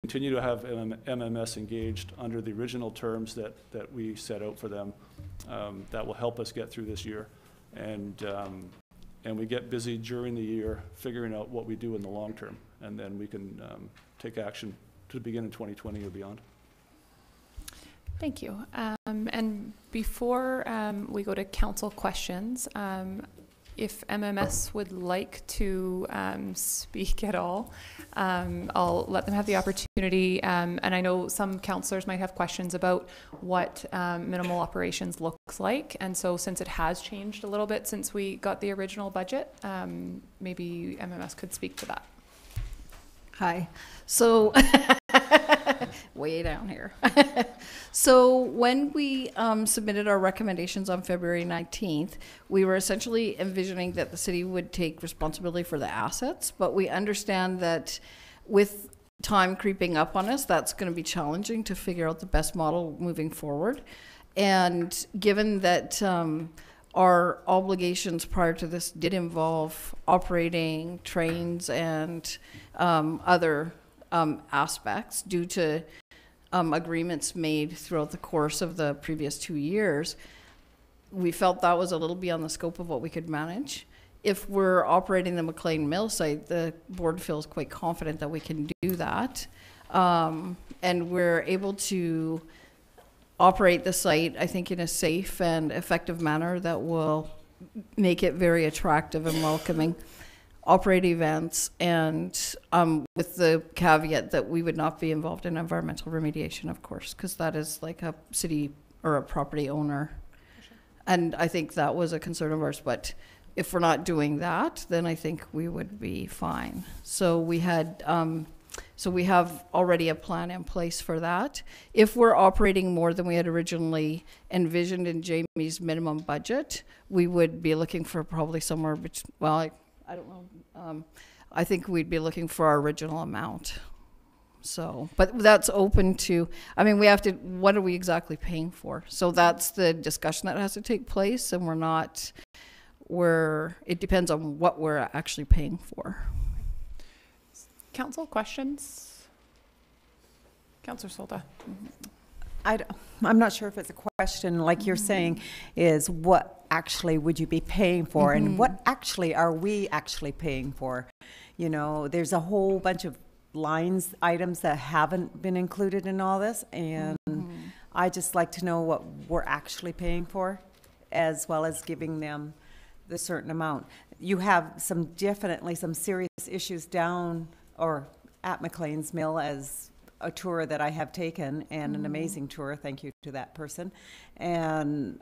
continue to have MMS engaged under the original terms that we set out for them. That will help us get through this year. And we get busy during the year figuring out what we do in the long term, and then we can take action to begin in 2020 or beyond. Thank you. And before we go to council questions, if MMS would like to speak at all, I'll let them have the opportunity. And I know some councillors might have questions about what minimal operations looks like. And so since it has changed a little bit since we got the original budget, maybe MMS could speak to that. Hi. So way down here. So when we submitted our recommendations on February 19th, we were essentially envisioning that the city would take responsibility for the assets, but we understand that with time creeping up on us, that's going to be challenging to figure out the best model moving forward. And given that our obligations prior to this did involve operating trains and other aspects due to agreements made throughout the course of the previous 2 years, we felt that was a little beyond the scope of what we could manage. If we're operating the McLean Mill site, the board feels quite confident that we can do that. And we're able to operate the site, I think, in a safe and effective manner that will make it very attractive and welcoming. Operate events, and with the caveat that we would not be involved in environmental remediation, of course, because that is like a city or a property owner. Sure. And I think that was a concern of ours, but if we're not doing that, then I think we would be fine. So we had, so we have already a plan in place for that. If we're operating more than we had originally envisioned in Jamie's minimum budget, we would be looking for probably somewhere between, well, I don't know. I think we'd be looking for our original amount. So, but that's open to, I mean, we have to, what are we exactly paying for? So that's the discussion that has to take place, and it depends on what we're actually paying for. Council questions? Councillor Solda. I'm not sure if it's a question, like you're saying, is what actually would you be paying for, and what actually are we actually paying for? You know, there's a whole bunch of items that haven't been included in all this, and I just like to know what we're actually paying for, as well as giving them the certain amount. You have definitely some serious issues down or at McLean's Mill, as a tour that I have taken, and an amazing tour, thank you to that person, and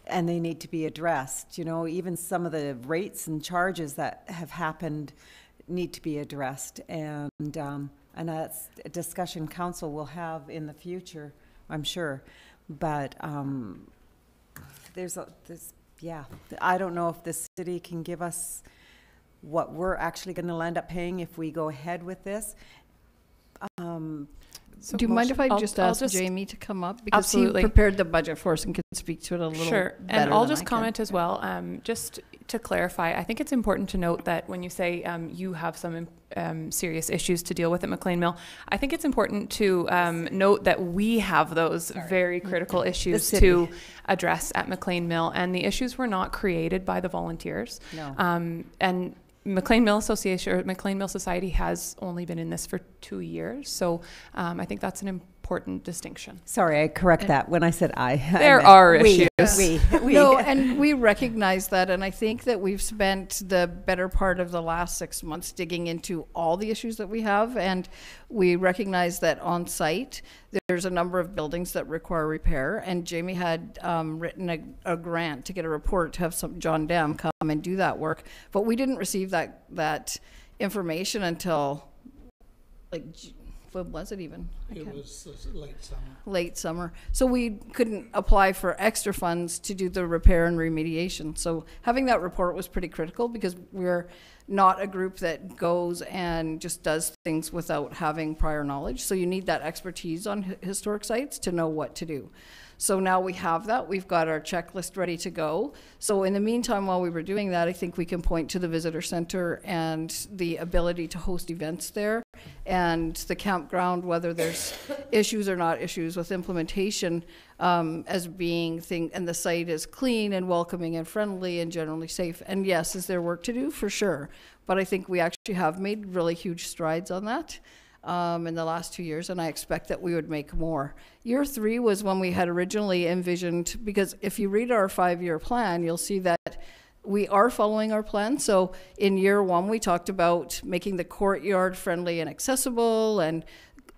they need to be addressed. You know, even some of the rates and charges that have happened need to be addressed, and that's a discussion council will have in the future, I'm sure. But I don't know if the city can give us what we're actually going to end up paying if we go ahead with this. So do you mind if I just ask Jamie to come up? Because absolutely. he prepared the budget for us and can speak to it a little Sure. better. And I'll just comment as well, just to clarify, I think it's important to note that when you say you have some serious issues to deal with at McLean Mill, I think it's important to note that we have those very critical issues to address at McLean Mill, and the issues were not created by the volunteers. No. And McLean Mill Association, or McLean Mill Society, has only been in this for 2 years, so I think that's an important distinction. Sorry, I correct that when I said I. There are issues. We. No, and we recognize that, and I think that we've spent the better part of the last 6 months digging into all the issues that we have, and we recognize that on site there's a number of buildings that require repair, and Jamie had written a grant to get a report to have John Dam come and do that work, but we didn't receive that information until like when was it even? It was late summer. Late summer. So we couldn't apply for extra funds to do the repair and remediation. So having that report was pretty critical, because we're not a group that goes and just does things without having prior knowledge. So you need that expertise on historic sites to know what to do. So now we have that. We've got our checklist ready to go. So in the meantime, while we were doing that, I think we can point to the visitor center and the ability to host events there, and the campground, whether there's issues or not issues with implementation, as being and the site is clean and welcoming and friendly and generally safe. And yes, is there work to do? For sure. But I think we actually have made really huge strides on that in the last 2 years, and I expect that we would make more. Year 3 was when we had originally envisioned, because if you read our 5-year plan, you'll see that we are following our plan. So in year 1, we talked about making the courtyard friendly and accessible, and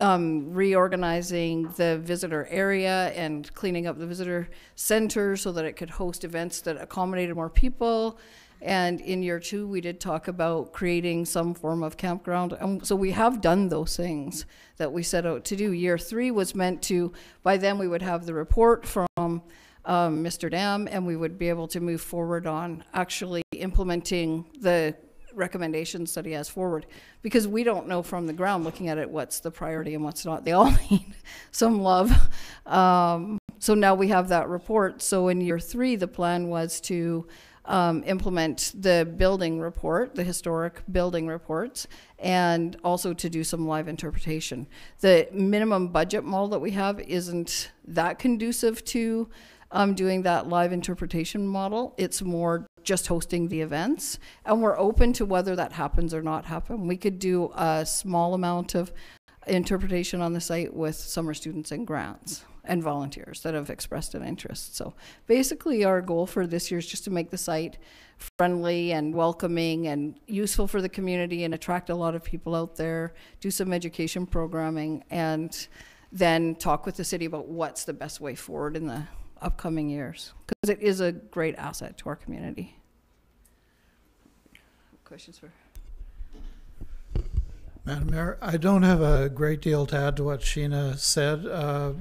reorganizing the visitor area and cleaning up the visitor center so that it could host events that accommodated more people. And in year 2, we did talk about creating some form of campground. And so we have done those things that we set out to do. Year 3 was meant to, by then we would have the report from Mr. Dam, and we would be able to move forward on actually implementing the recommendations that he has forward. Because we don't know from the ground, looking at it, what's the priority and what's not. They all need some love. So now we have that report. So in year 3, the plan was to implement the building report, the historic building reports, and also to do some live interpretation. The minimum budget model that we have isn't that conducive to doing that live interpretation model. It's more just hosting the events, and we're open to whether that happens or not happen. We could do a small amount of interpretation on the site with summer students and grants and volunteers that have expressed an interest. So basically our goal for this year is just to make the site friendly and welcoming and useful for the community, and attract a lot of people out there, do some education programming, and then talk with the city about what's the best way forward in the upcoming years, because it is a great asset to our community. Questions for Madam Mayor, I don't have a great deal to add to what Sheena said.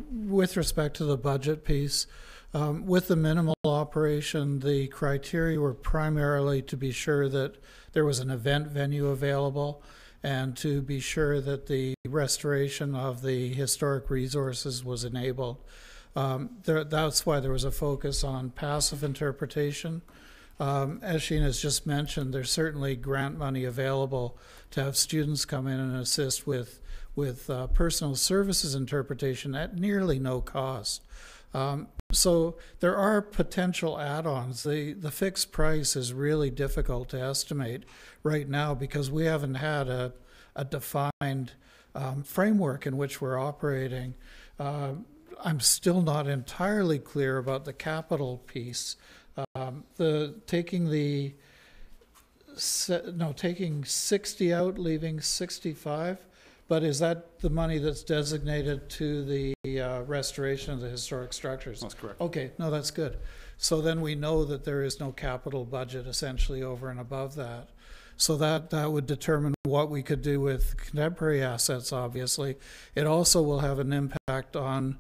With respect to the budget piece, with the minimal operation, the criteria were primarily to be sure that there was an event venue available, and to be sure that the restoration of the historic resources was enabled. That's why there was a focus on passive interpretation. As Sheena's just mentioned, there's certainly grant money available to have students come in and assist with personal services interpretation at nearly no cost. So there are potential add-ons. The fixed price is really difficult to estimate right now because we haven't had a defined framework in which we're operating. I'm still not entirely clear about the capital piece. Taking 60 out, leaving 65. But is that the money that's designated to the restoration of the historic structures? That's correct. Okay, no, that's good. So then we know that there is no capital budget essentially over and above that. So that would determine what we could do with contemporary assets, obviously. It also will have an impact on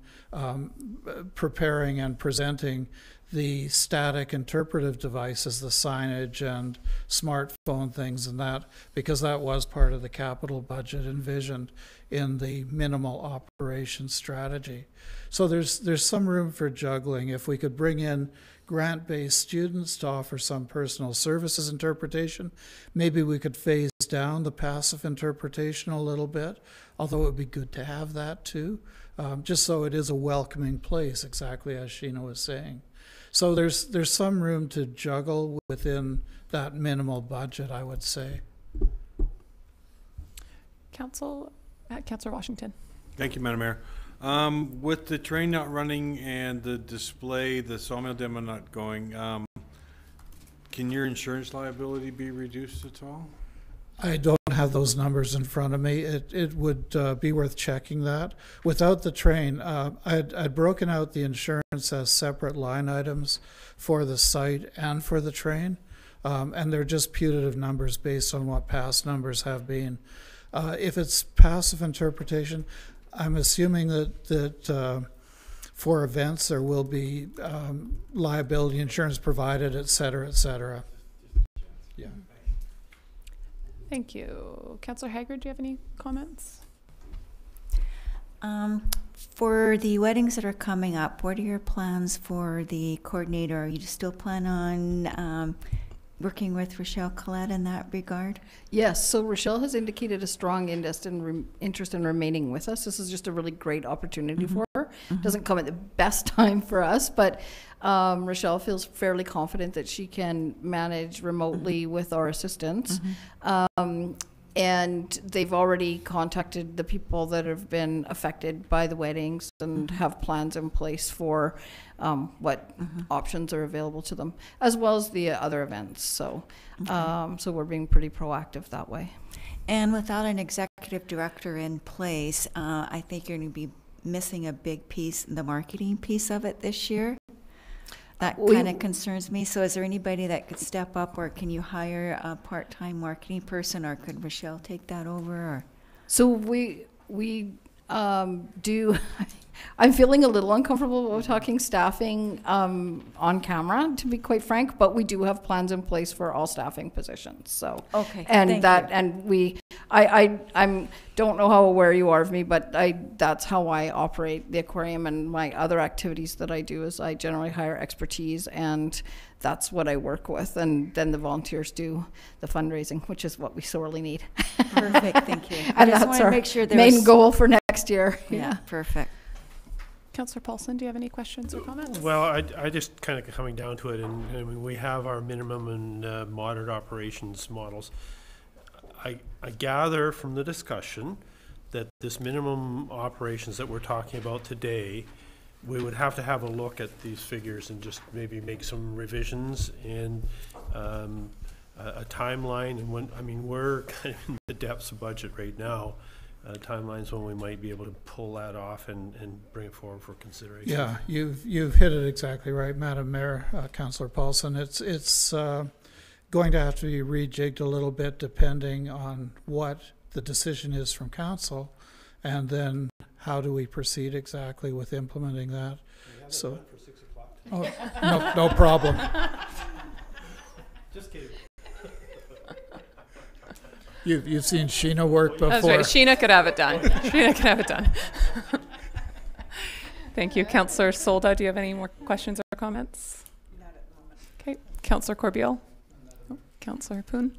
preparing and presenting the static interpretive devices, the signage and smartphone things and that, because that was part of the capital budget envisioned in the minimal operation strategy. So there's some room for juggling. If we could bring in grant-based students to offer some personal services interpretation, maybe we could phase down the passive interpretation a little bit, although it would be good to have that too, just so it is a welcoming place, exactly as Sheena was saying. So there's some room to juggle within that minimal budget, I would say. Councillor Washington. Thank you, Madam Mayor. With the train not running and the display, the sawmill demo not going, can your insurance liability be reduced at all? I don't have those numbers in front of me. It would be worth checking that. Without the train, I'd broken out the insurance as separate line items for the site and for the train, and they're just putative numbers based on what past numbers have been. If it's passive interpretation, I'm assuming that for events there will be liability insurance provided, et cetera, et cetera. Yeah. Thank you. Councillor Haggard, do you have any comments? For the weddings that are coming up, what are your plans for the coordinator? Are you still plan on working with Rochelle Collette in that regard? Yes, so Rochelle has indicated a strong interest in remaining with us. This is just a really great opportunity for her. Doesn't come at the best time for us, but Rochelle feels fairly confident that she can manage remotely with our assistance. And they've already contacted the people that have been affected by the weddings and have plans in place for what options are available to them, as well as the other events. So, so we're being pretty proactive that way. And without an executive director in place, I think you're going to be missing a big piece, the marketing piece of it this year. That kind of concerns me. So is there anybody that could step up, or can you hire a part-time marketing person, or could Rochelle take that over? Or? So we do. I'm feeling a little uncomfortable about talking staffing on camera, to be quite frank, but we do have plans in place for all staffing positions. So okay, and that you. And we, I'm don't know how aware you are of me, but that's how I operate the aquarium, and my other activities that I do is I generally hire expertise, and that's what I work with, and then the volunteers do the fundraising, which is what we sorely need. Perfect, thank you. And that's our make sure main goal for next year. Yeah, perfect. Councillor Paulson, do you have any questions or comments? Well, I just kind of coming down to it, and I mean, we have our minimum and moderate operations models. I gather from the discussion that this minimum operations that we're talking about today, we would have to have a look at these figures and just maybe make some revisions and a timeline. And when, I mean, we're kind of in the depths of budget right now. Timelines when we might be able to pull that off and bring it forward for consideration. Yeah, you've hit it exactly right, Madam Mayor, Councillor Paulson. It's going to have to be rejigged a little bit depending on what the decision is from council, and then how do we proceed exactly with implementing that. So, for 6 o'clock. Oh, no problem. Just kidding. You've seen Sheena work before. That's right. Sheena could have it done. Sheena could have it done. Thank you. Councillor Solda, do you have any more questions or comments? Not at the moment. Okay. Councillor Corbeil? Oh, Councillor Poon?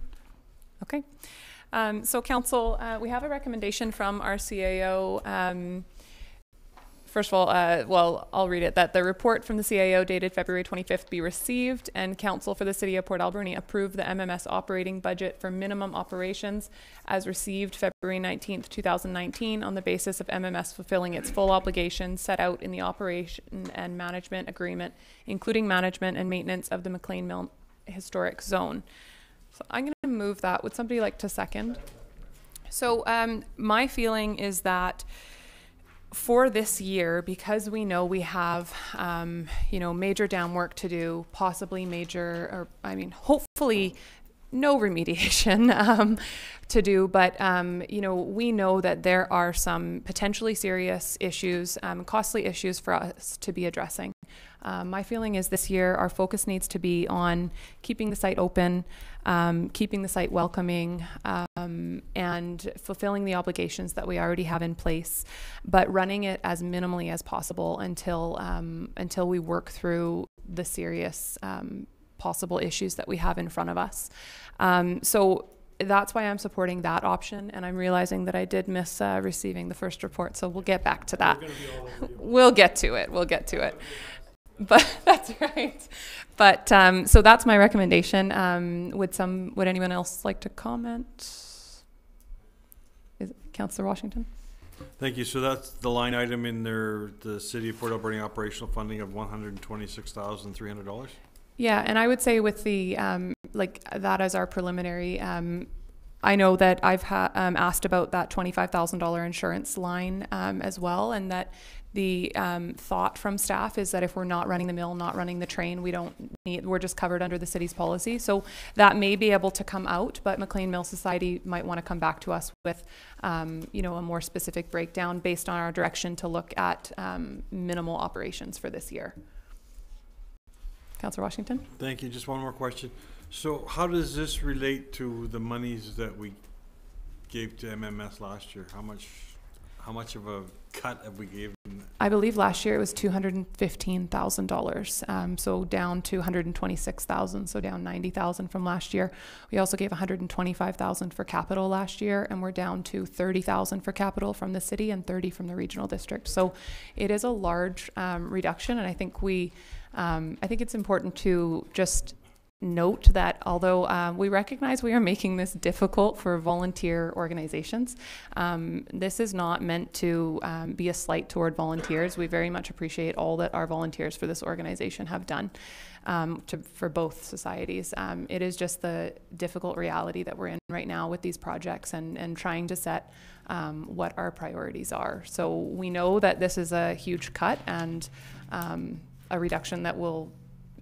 Okay. So Council, we have a recommendation from our CAO. First of all, well, I'll read it, that the report from the CAO dated February 25th be received, and Council for the City of Port Alberni approve the MMS operating budget for minimum operations as received February 19th, 2019 on the basis of MMS fulfilling its full obligations set out in the operation and management agreement, including management and maintenance of the McLean Mill Historic Zone. So I'm going to move that. Would somebody like to second? So my feeling is that for this year, because we know we have, you know, major dam work to do, possibly major, or I mean, hopefully no remediation to do, but you know, we know that there are some potentially serious issues, costly issues for us to be addressing. My feeling is this year our focus needs to be on keeping the site open, keeping the site welcoming, and fulfilling the obligations that we already have in place, but running it as minimally as possible until until we work through the serious possible issues that we have in front of us. So that's why I'm supporting that option, and I'm realizing that I did miss receiving the first report, so we'll get back to that. We'll get to it. We'll get to it. But that's right. But so that's my recommendation. Would anyone else like to comment? Is it Councillor Washington? Thank you. So that's the line item in the City of Port Alberni operational funding of $126,300. Yeah, and I would say with the like that as our preliminary. I know that I've asked about that $25,000 insurance line as well, and that the thought from staff is that if we're not running the mill, not running the train, we're just covered under the city's policy. So that may be able to come out, but McLean Mill Society might want to come back to us with, you know, a more specific breakdown based on our direction to look at minimal operations for this year. Councillor Washington? Thank you. Just one more question. So how does this relate to the monies that we gave to MMS last year? How much of a cut have we given? I believe last year it was $215,000, so down to $126,000, so down $90,000 from last year. We also gave $125,000 for capital last year, and we're down to $30,000 for capital from the city and $30,000 from the regional district. So it is a large reduction, and I think it's important to just note that although we recognize we are making this difficult for volunteer organizations, this is not meant to be a slight toward volunteers. We very much appreciate all that our volunteers for this organization have done for both societies. It is just the difficult reality that we're in right now with these projects and trying to set what our priorities are. So we know that this is a huge cut and a reduction that will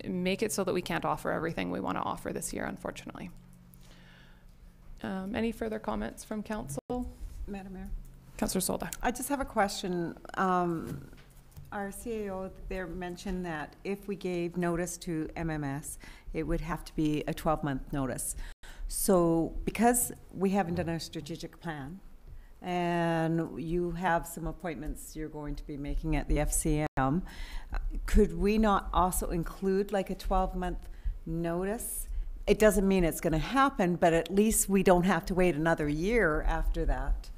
make it so that we can't offer everything we want to offer this year, unfortunately. Any further comments from council? Madam Mayor. Councillor Solda. I just have a question. Our CAO there mentioned that if we gave notice to MMS, it would have to be a 12-month notice. So because we haven't done a strategic plan, and you have some appointments you're going to be making at the FCM, could we not also include like a 12-month notice? It doesn't mean it's going to happen, but at least we don't have to wait another year after that.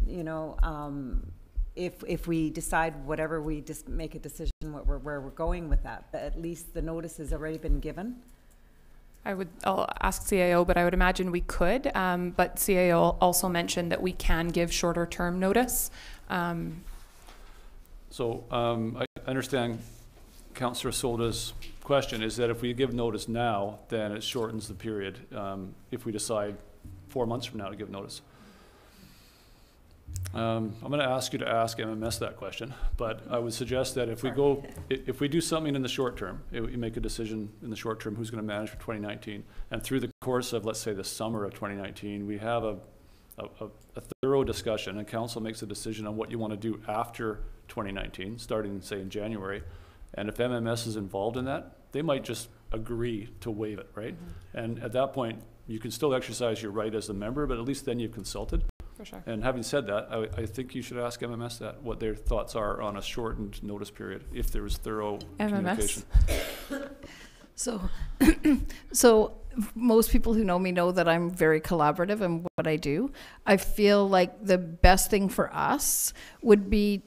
You know, if we decide whatever, we just make a decision where we're going with that, but at least the notice has already been given. I'll ask CAO, but I would imagine we could. But CAO also mentioned that we can give shorter term notice. So I understand Councillor Solda's question is that if we give notice now, then it shortens the period if we decide 4 months from now to give notice. I'm going to ask you to ask MMS that question, but I would suggest that if we do something in the short term, you make a decision in the short term who's going to manage for 2019, and through the course of, let's say, the summer of 2019, we have a thorough discussion, and council makes a decision on what you want to do after 2019, starting, say, in January. And if MMS is involved in that, they might just agree to waive it, right? Mm-hmm. And at that point, You can still exercise your right as a member, but at least then you've consulted. For sure. And having said that, I think you should ask MMS that, what their thoughts are on a shortened notice period, if there was thorough communication. So most people who know me know that I'm very collaborative in what I do. I feel like the best thing for us would be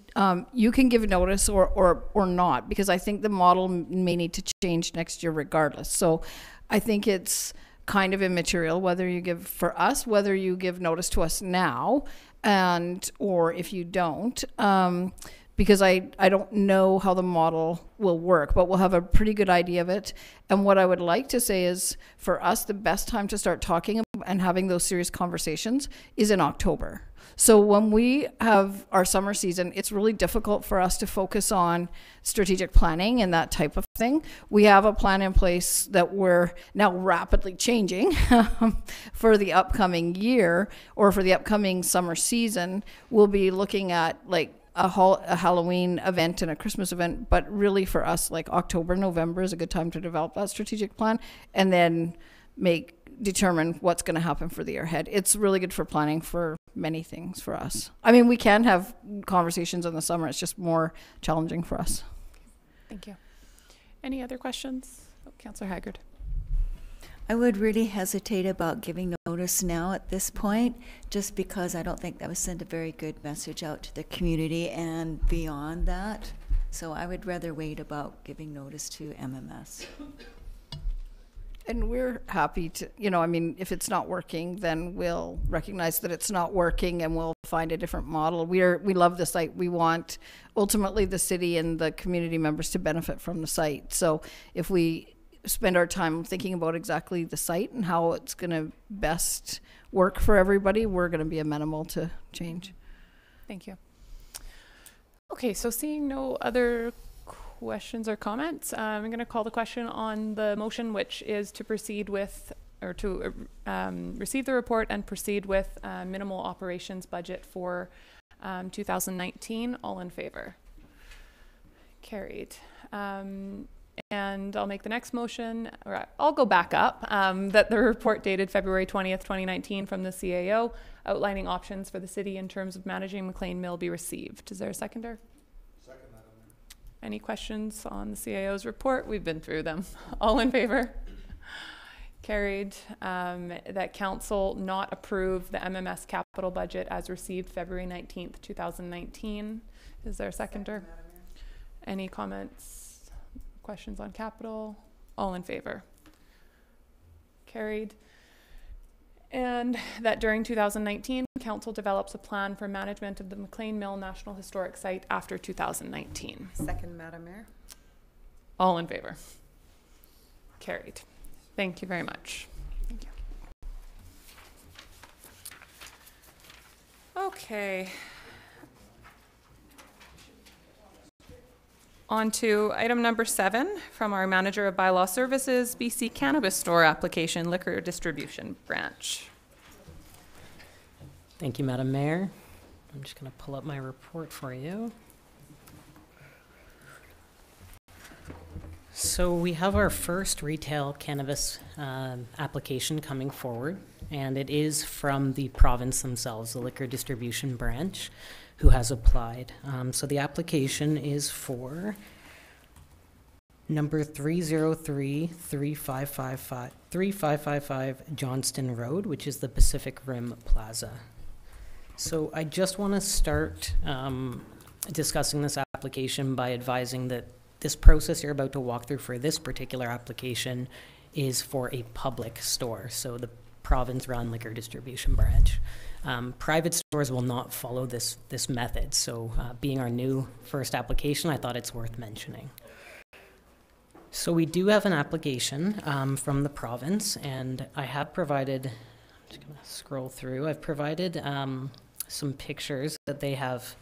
you can give notice or not, because I think the model may need to change next year regardless. So I think it's kind of immaterial whether you give for us, whether you give notice to us now, or if you don't. Because I don't know how the model will work, but we'll have a pretty good idea of it. And what I would like to say is, for us, the best time to start talking and having those serious conversations is in October. So when we have our summer season, it's really difficult for us to focus on strategic planning and that type of thing. We have a plan in place that we're now rapidly changing for the upcoming year, or for the upcoming summer season. We'll be looking at like a Halloween event and a Christmas event, but really for us, like October, November is a good time to develop that strategic plan and then determine what's going to happen for the year ahead. It's really good for planning for many things for us. I mean, we can have conversations in the summer. It's just more challenging for us. Thank you. Any other questions? Oh, Councillor Haggard. I would really hesitate about giving notice now at this point, just because I don't think that would send a very good message out to the community and beyond that. So I would rather wait about giving notice to MMS. And we're happy to, I mean, if it's not working, then we'll recognize that it's not working and we'll find a different model. We love the site. We want ultimately the city and the community members to benefit from the site. So if we spend our time thinking about exactly the site and how it's going to best work for everybody, we're going to be amenable to change. Thank you. Okay, so seeing no other questions or comments, I'm going to call the question on the motion, which is to proceed with, or to receive the report and proceed with minimal operations budget for 2019. All in favor? Carried. And I'll make the next motion, or I'll go back up, that the report dated February 20th, 2019 from the CAO outlining options for the city in terms of managing McLean Mill be received. Is there a seconder? Second, Madam Mayor. Any questions on the CAO's report? We've been through them. All in favor? Carried. That council not approve the MMS capital budget as received February 19th, 2019. Is there a seconder? Second, Madam Mayor. Any comments? Questions on capital? All in favor? Carried. And that during 2019, council develops a plan for management of the McLean Mill National Historic Site after 2019. Second, Madam Mayor. All in favor? Carried. Thank you very much. Thank you. Okay. On to item number 7 from our Manager of Bylaw Services, BC Cannabis Store Application Liquor Distribution Branch. Thank you, Madam Mayor. I'm just going to pull up my report for you. So we have our first retail cannabis application coming forward, and it is from the province themselves, the Liquor Distribution Branch, who has applied. So the application is for number 303-3555 Johnston Road, which is the Pacific Rim Plaza. So I just want to start discussing this application by advising that this process you're about to walk through for this particular application is for a public store, so the province-run Liquor Distribution Branch. Private stores will not follow this method, so being our new first application, I thought it's worth mentioning. So we do have an application from the province, and I have provided, I'm just going to scroll through, I've provided some pictures that they have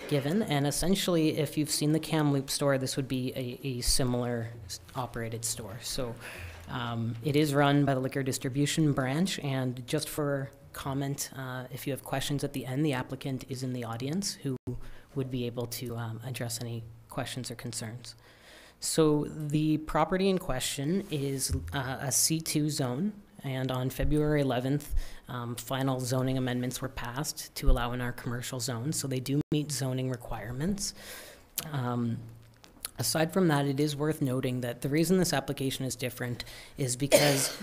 given, and essentially if you've seen the Kamloops store, this would be a similar operated store. So it is run by the Liquor Distribution Branch, and just for comment, if you have questions at the end, the applicant is in the audience who would be able to address any questions or concerns. So the property in question is a C2 zone, And on February 11th, final zoning amendments were passed to allow in our commercial zones, so they do meet zoning requirements. Aside from that, it is worth noting that the reason this application is different is because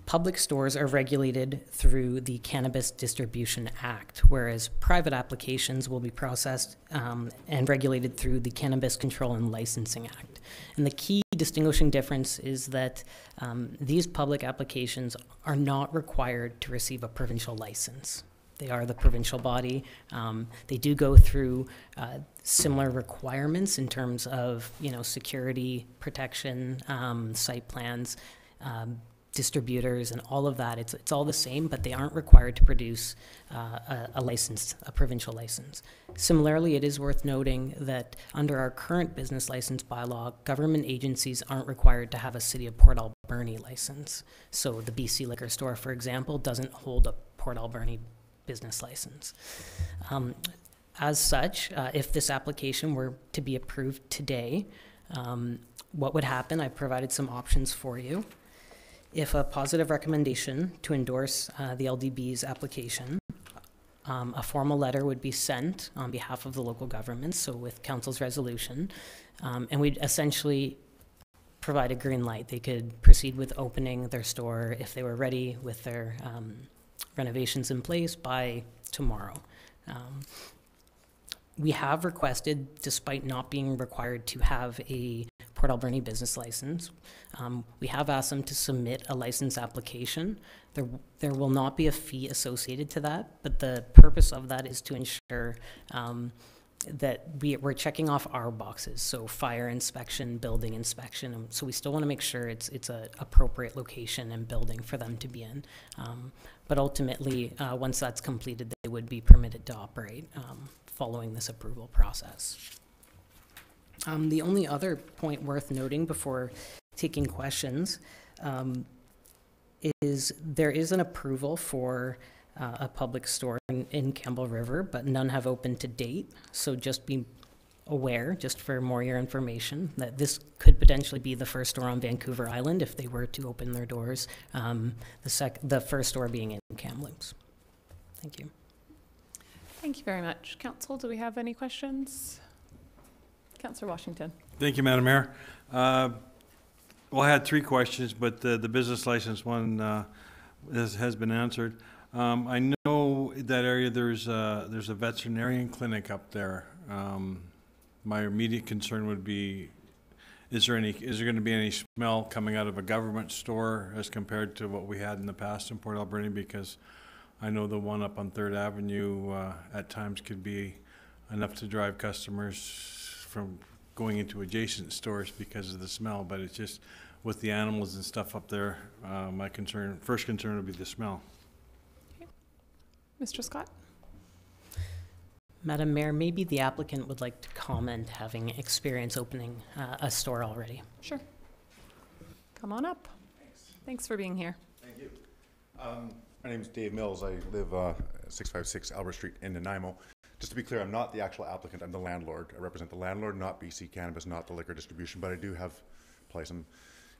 public stores are regulated through the Cannabis Distribution Act, whereas private applications will be processed and regulated through the Cannabis Control and Licensing Act. And the key distinguishing difference is that these public applications are not required to receive a provincial license. They are the provincial body. They do go through similar requirements in terms of, security, protection, site plans, distributors, and all of that. It's all the same, but they aren't required to produce a license, a provincial license. Similarly, it is worth noting that under our current business license bylaw, government agencies aren't required to have a City of Port Alberni license. So the BC Liquor Store, for example, doesn't hold a Port Alberni business license. As such, if this application were to be approved today, what would happen? I provided some options for you. If a positive recommendation to endorse the LDB's application, a formal letter would be sent on behalf of the local government, so with council's resolution, and we'd essentially provide a green light. They could proceed with opening their store if they were ready with their renovations in place by tomorrow. We have requested, despite not being required to have a Port Alberni business license, we have asked them to submit a license application. There will not be a fee associated to that, but the purpose of that is to ensure that we're checking off our boxes, so fire inspection, building inspection, so we still want to make sure it's an appropriate location and building for them to be in. But ultimately, once that's completed, they would be permitted to operate following this approval process. The only other point worth noting before taking questions is there is an approval for a public store in Campbell River, but none have opened to date. So just be aware, just for more your information, that this could potentially be the first store on Vancouver Island if they were to open their doors. The first store being in Kamloops. Thank you. Thank you very much. Council, do we have any questions? Councillor Washington. Thank you, Madam Mayor. Well, I had 3 questions, but the business license one has been answered. I know that area there's a veterinarian clinic up there. My immediate concern would be, is there going to be any smell coming out of a government store as compared to what we had in the past in Port Alberni? Because I know the one up on 3rd Avenue at times could be enough to drive customers from going into adjacent stores because of the smell, but it's just with the animals and stuff up there, my first concern would be the smell. Okay. Mr. Scott? Madam Mayor, maybe the applicant would like to comment, having experience opening a store already. Sure. Come on up. Thanks for being here. Thank you. My name is Dave Mills. I live 656 Albert Street in Nanaimo. Just to be clear, I'm not the actual applicant. I'm the landlord. I represent the landlord, not BC Cannabis, not the liquor distribution, but I do have probably some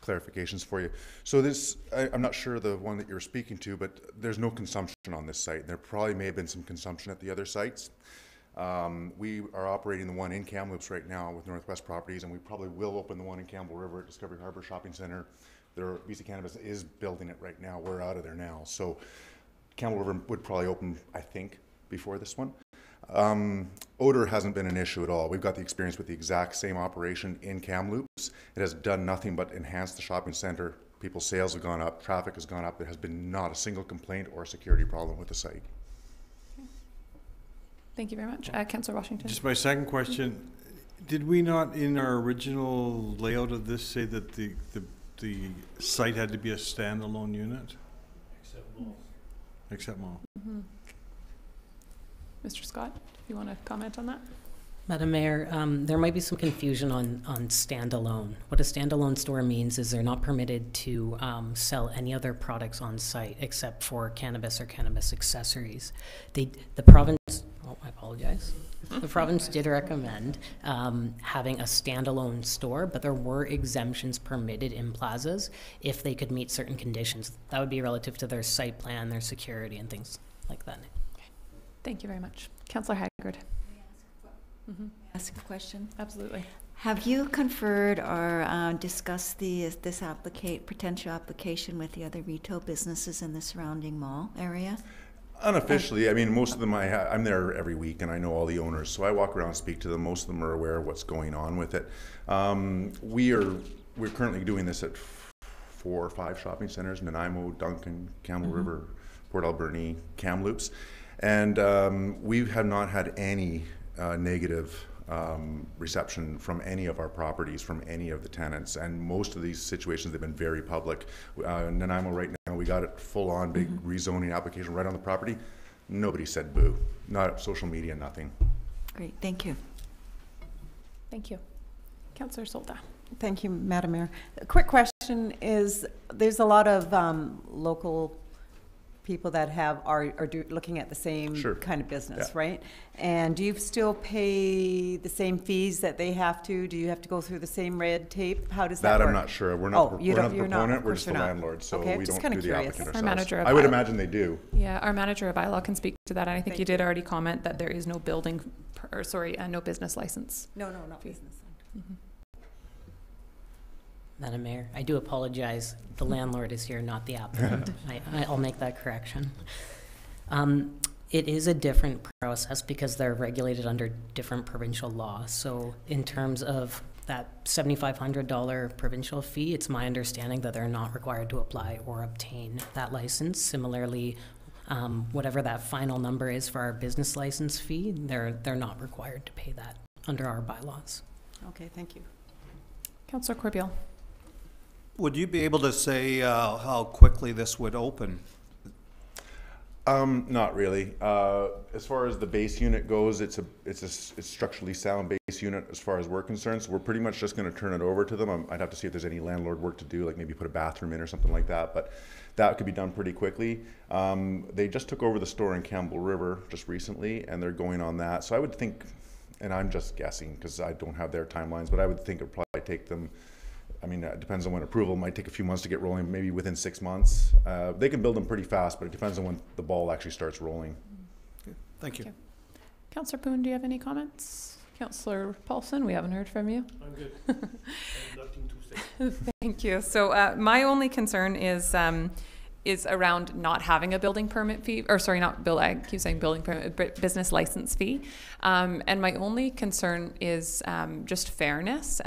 clarifications for you. So this, I'm not sure the one that you're speaking to, but there's no consumption on this site. There probably may have been some consumption at the other sites. We are operating the one in Kamloops right now with Northwest Properties, and we probably will open the one in Campbell River at Discovery Harbour Shopping Centre. BC Cannabis is building it right now. We're out of there now. So Campbell River would probably open, I think, before this one. Odor hasn't been an issue at all. We've got the experience with the exact same operation in Kamloops. It has done nothing but enhance the shopping center. People's sales have gone up, traffic has gone up. There has been not a single complaint or a security problem with the site. Thank you very much. Councillor Washington. Just my second question, did we not in our original layout of this say that the site had to be a standalone unit? Except mall. Mm-hmm. Mr. Scott, do you want to comment on that? Madam Mayor, there might be some confusion on standalone. What a standalone store means is they're not permitted to sell any other products on site except for cannabis or cannabis accessories. The province, oh, Oh, I apologize. The province did recommend having a standalone store, but there were exemptions permitted in plazas if they could meet certain conditions. That would be relative to their site plan, their security, and things like that. Okay. Thank you very much. Councillor Haggard. Ask a question? Absolutely. Have you conferred or discussed this potential application with the other retail businesses in the surrounding mall area? Unofficially, I mean, most of them I'm there every week, and I know all the owners, so I walk around and speak to them. Most of them are aware of what's going on with it. We're currently doing this at 4 or 5 shopping centers: Nanaimo, Duncan, Campbell River, Port Alberni, Kamloops, and we have not had any negative reception from any of our properties, from any of the tenants, and most of these situations they've been very public. Nanaimo right now, we got it full on big rezoning application right on the property. Nobody said boo. Not social media, nothing. Great, thank you. Thank you. Councillor Solda. Thank you, Madam Mayor. A quick question is, there's a lot of local people that are looking at the same kind of business, right? And do you still pay the same fees that they have to? Do you have to go through the same red tape? How does that work? I'm not sure. We're not, we're not the proponent, we're just the landlord, so we don't do the applicant ourselves. Our manager of I would imagine they do. Yeah, our manager of bylaw can speak to that, and I think you did already comment that there is no no business license. No, not business. Madam Mayor, I do apologize. The landlord is here, not the applicant. I'll make that correction. It is a different process because they're regulated under different provincial laws. So in terms of that $7,500 provincial fee, it's my understanding that they're not required to apply or obtain that license. Similarly, whatever that final number is for our business license fee, they're not required to pay that under our bylaws. Okay, thank you. Councillor Corbeil. Would you be able to say how quickly this would open? Not really. As far as the base unit goes, it's structurally sound base unit as far as we're concerned. So we're pretty much just going to turn it over to them. I'd have to see if there's any landlord work to do, like maybe put a bathroom in or something like that. But that could be done pretty quickly. They just took over the store in Campbell River just recently, and they're going on that. So I would think, and I'm just guessing because I don't have their timelines, but I would think it would probably take them. I mean, it depends on when approval. It might take a few months to get rolling, maybe within 6 months. They can build them pretty fast, but it depends on when the ball actually starts rolling. Okay. Thank you. Councillor Poon, do you have any comments? Councillor Paulson, we haven't heard from you. I'm good. I have nothing to say. Thank you. So my only concern is around not having a building permit fee, or sorry, I keep saying building permit, but business license fee. And my only concern is just fairness.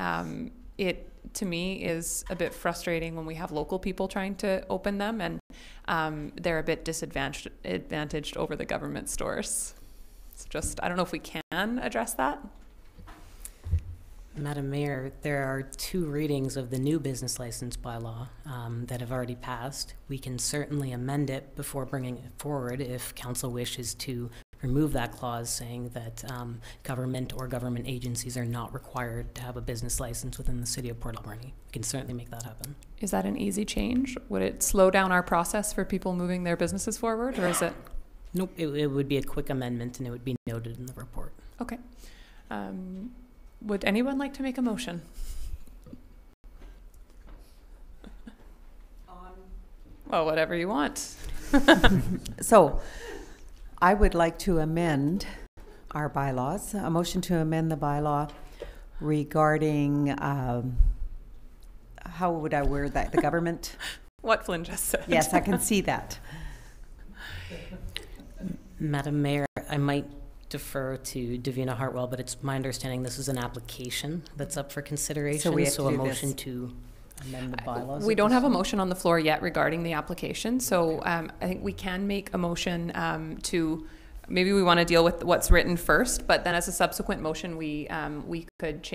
It, to me, is a bit frustrating when we have local people trying to open them, and they're a bit disadvantaged over the government stores. It's just, I don't know if we can address that. Madam Mayor, there are 2 readings of the new business license bylaw that have already passed. We can certainly amend it before bringing it forward if council wishes to remove that clause saying that government or government agencies are not required to have a business license within the city of Port Alberni. We can certainly make that happen. Is that an easy change? Would it slow down our process for people moving their businesses forward, or is it? Nope, it would be a quick amendment and it would be noted in the report. Okay. Would anyone like to make a motion? Well, whatever you want. So, I would like to amend our bylaws, a motion to amend the bylaw regarding, how would I word that, the government? What Flynn just said. Yes, I can see that. Madam Mayor, I might defer to Davina Hartwell, but it's my understanding this is an application that's up for consideration, So we have to a do motion this. to amend the bylaws. We don't have a motion on the floor yet regarding the application, so I think we can make a motion to, maybe we want to deal with what's written first, but then as a subsequent motion, we could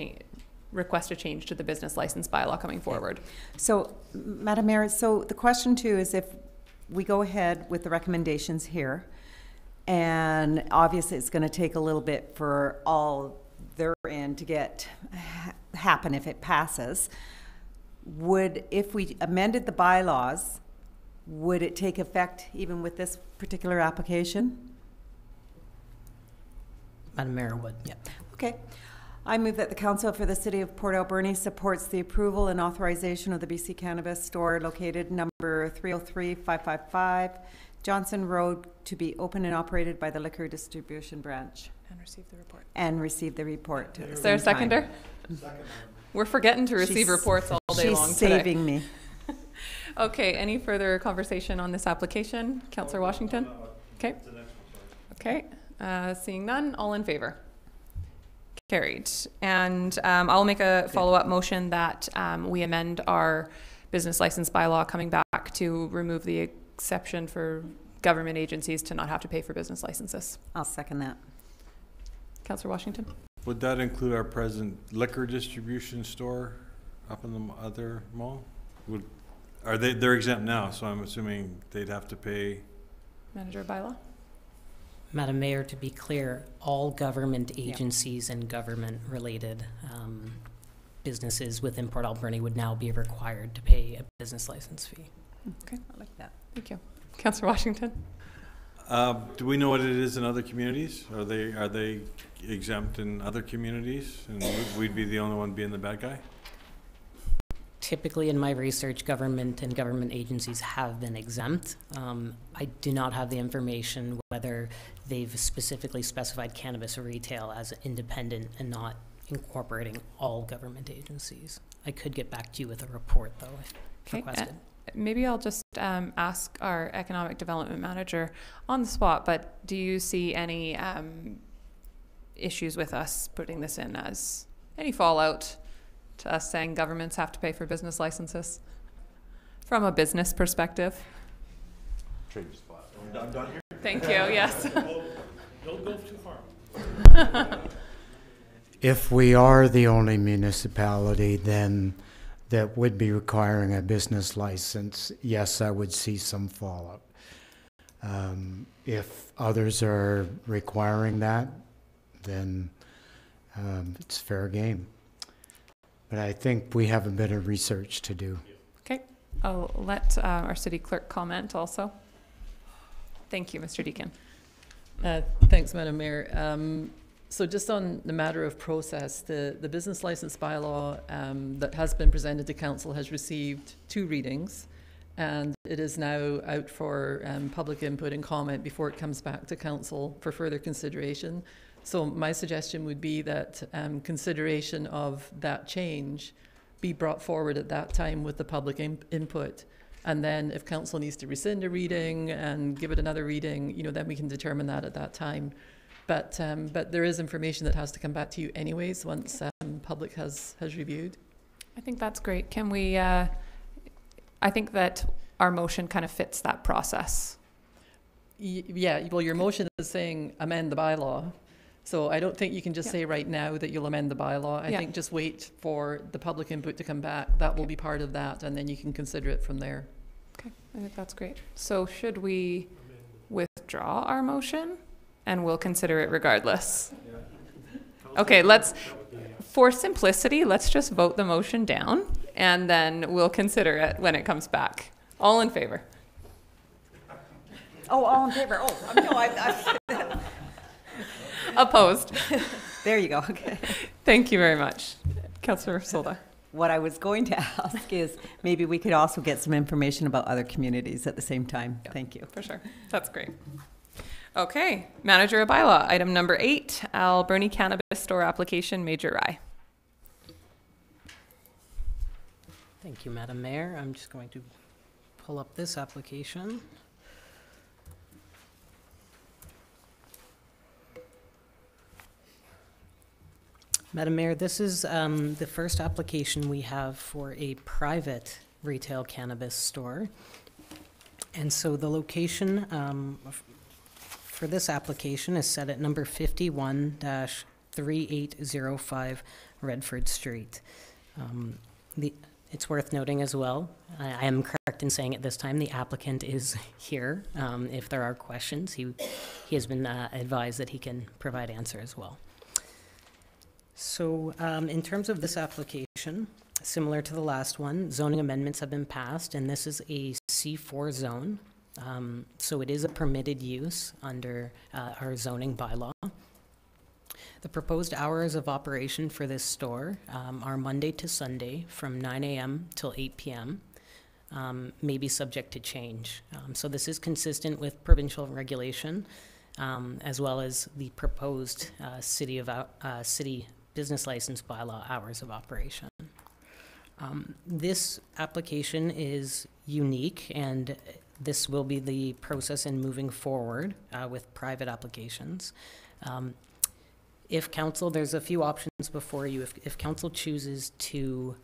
request a change to the business license bylaw coming forward. So, Madam Mayor, so the question too is if we go ahead with the recommendations here, and obviously it's going to take a little bit for all their end to happen if it passes, if we amended the bylaws, would it take effect even with this particular application? Madam Mayor would, yeah. Okay. I move that the Council for the City of Port Alberni supports the approval and authorization of the BC Cannabis Store located number 303555 Johnson Road to be open and operated by the Liquor Distribution Branch. And receive the report. And receive the report. Is there a seconder? We're forgetting to receive reports all day long today. She's saving me. Okay, any further conversation on this application? Councillor Washington? Okay. Okay, seeing none, all in favor? Carried. And I'll make a follow-up motion that we amend our business license bylaw coming back to remove the exception for government agencies to not have to pay for business licenses. I'll second that. Councillor Washington? Would that include our present liquor distribution store up in the other mall? They're exempt now, so I'm assuming they'd have to pay. Manager bylaw? Madam Mayor, to be clear, all government agencies and government-related businesses within Port Alberni would now be required to pay a business license fee. Okay, I like that. thank you. Councillor Washington? Do we know what it is in other communities? Are they exempt in other communities, and we'd be the only one being the bad guy? Typically, in my research, government and government agencies have been exempt. I do not have the information whether they've specifically specified cannabis retail as independent and not incorporating all government agencies. I could get back to you with a report, though, if requested. Maybe I'll just ask our economic development manager on the spot, but do you see any issues with us putting this in as any fallout to us saying governments have to pay for business licenses from a business perspective? Trade your spot. I'm done here. Thank you, yes. Don't go too far. If we are the only municipality then that would be requiring a business license, yes, I would see some fallout. If others are requiring that, then it's fair game. But I think we have a bit of research to do. Okay, I'll let our city clerk comment also. Thank you, Mr. Deacon. Thanks, Madam Mayor. So just on the matter of process, the business license bylaw that has been presented to council has received 2 readings, and it is now out for public input and comment before it comes back to council for further consideration. So my suggestion would be that consideration of that change be brought forward at that time with the public input. And then if council needs to rescind a reading and give it another reading, then we can determine that at that time. But there is information that has to come back to you anyways once public has reviewed. I think that's great. Can we, I think that our motion kind of fits that process. Yeah, well, your motion is saying amend the bylaw. So I don't think you can just say right now that you'll amend the bylaw. I think just wait for the public input to come back. That will be part of that, and then you can consider it from there. Okay, I think that's great. So should we withdraw our motion? And we'll consider it regardless. Okay, for simplicity, let's just vote the motion down, and then we'll consider it when it comes back. All in favor? Oh, all in favor. Oh, no, I Opposed. There you go. Okay. Thank you very much. Councillor Solda. What I was going to ask is maybe we could also get some information about other communities at the same time. Yeah, thank you. For sure. That's great. Okay, manager of bylaw, item number 8, Alberni Cannabis Store application, Major Rye. Thank you, Madam Mayor. I'm just going to pull up this application. Madam Mayor, this is the first application we have for a private retail cannabis store. And so the location for this application is set at number 51-3805 Redford Street. It's worth noting as well, I am correct in saying at this time, the applicant is here. If there are questions, he has been advised that he can provide answer as well. So in terms of this application, similar to the last one, zoning amendments have been passed, and this is a C4 zone. So it is a permitted use under our zoning bylaw. The proposed hours of operation for this store are Monday to Sunday from 9 a.m. till 8 p.m., may be subject to change. So this is consistent with provincial regulation, as well as the proposed city business license bylaw hours of operation. This application is unique, and this will be the process in moving forward with private applications. If council, there's a few options before you. If council chooses to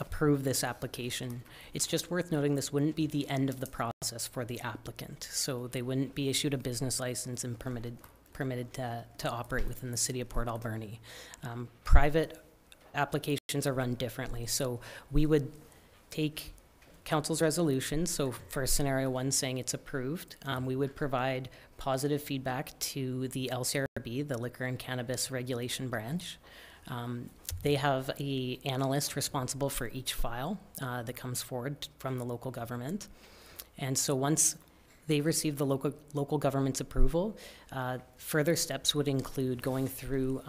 approve this application, it's just worth noting this wouldn't be the end of the process for the applicant. So they wouldn't be issued a business license and permitted to operate within the city of Port Alberni. Private applications are run differently. So we would take council's resolution. So for scenario 1 saying it's approved, we would provide positive feedback to the LCRB, the Liquor and Cannabis Regulation Branch. They have an analyst responsible for each file that comes forward from the local government. And so once they receive the local government's approval, further steps would include going through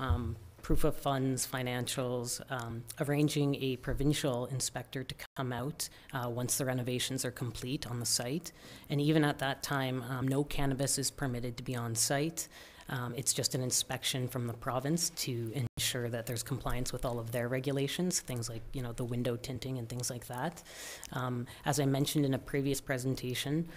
proof of funds, financials, arranging a provincial inspector to come out once the renovations are complete on the site. And even at that time, no cannabis is permitted to be on site. It's just an inspection from the province to ensure that there's compliance with all of their regulations, things like, you know, the window tinting and things like that. As I mentioned in a previous presentation,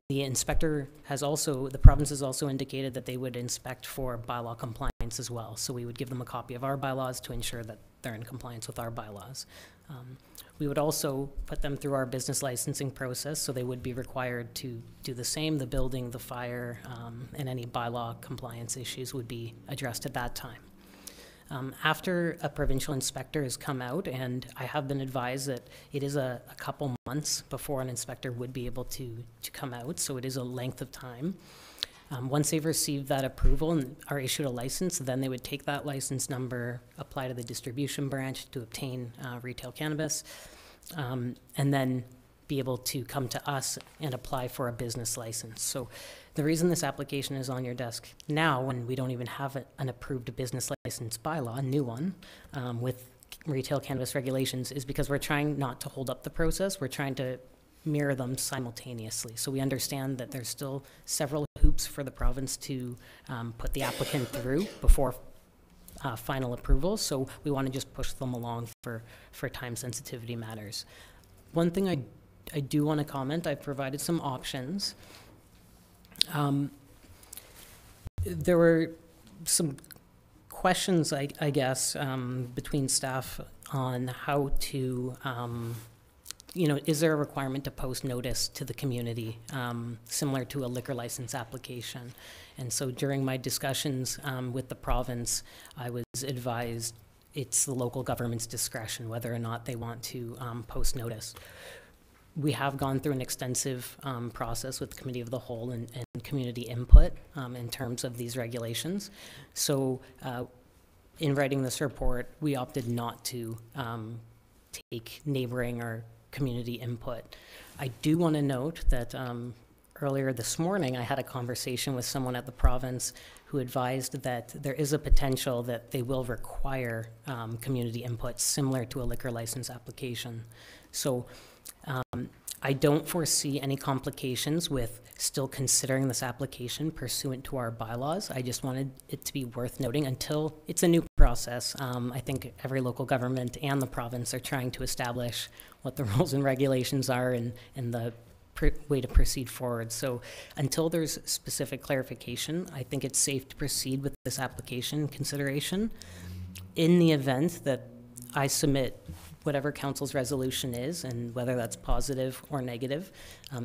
the inspector has also, the province has also indicated that they would inspect for bylaw compliance as well. So we would give them a copy of our bylaws to ensure that they're in compliance with our bylaws. We would also put them through our business licensing process, so they would be required to do the same. The building, the fire, and any bylaw compliance issues would be addressed at that time. After a provincial inspector has come out, and I have been advised that it is a couple months before an inspector would be able to come out, so it is a length of time. Once they've received that approval and are issued a license, then they would take that license number, apply to the distribution branch to obtain retail cannabis, and then be able to come to us and apply for a business license. So the reason this application is on your desk now, when we don't even have an approved business license bylaw, a new one, with retail cannabis regulations, is because we're trying not to hold up the process. We're trying to mirror them simultaneously. So we understand that there's still several hoops for the province to put the applicant through before final approval. So we want to just push them along for time sensitivity matters. One thing I do want to comment, I've provided some options. There were some questions, I guess, between staff on how to, you know, is there a requirement to post notice to the community, similar to a liquor license application? And so during my discussions with the province, I was advised it's the local government's discretion whether or not they want to post notice. We have gone through an extensive process with the Committee of the Whole and community input in terms of these regulations. So in writing this report, we opted not to take neighboring or community input. I do want to note that earlier this morning, I had a conversation with someone at the province who advised that there is a potential that they will require community input similar to a liquor license application. So I don't foresee any complications with still considering this application pursuant to our bylaws. I just wanted it to be worth noting until it's a new process. I think every local government and the province are trying to establish what the rules and regulations are and the way to proceed forward. So until there's specific clarification, I think it's safe to proceed with this application consideration. In the event that I submit whatever council's resolution is, and whether that's positive or negative.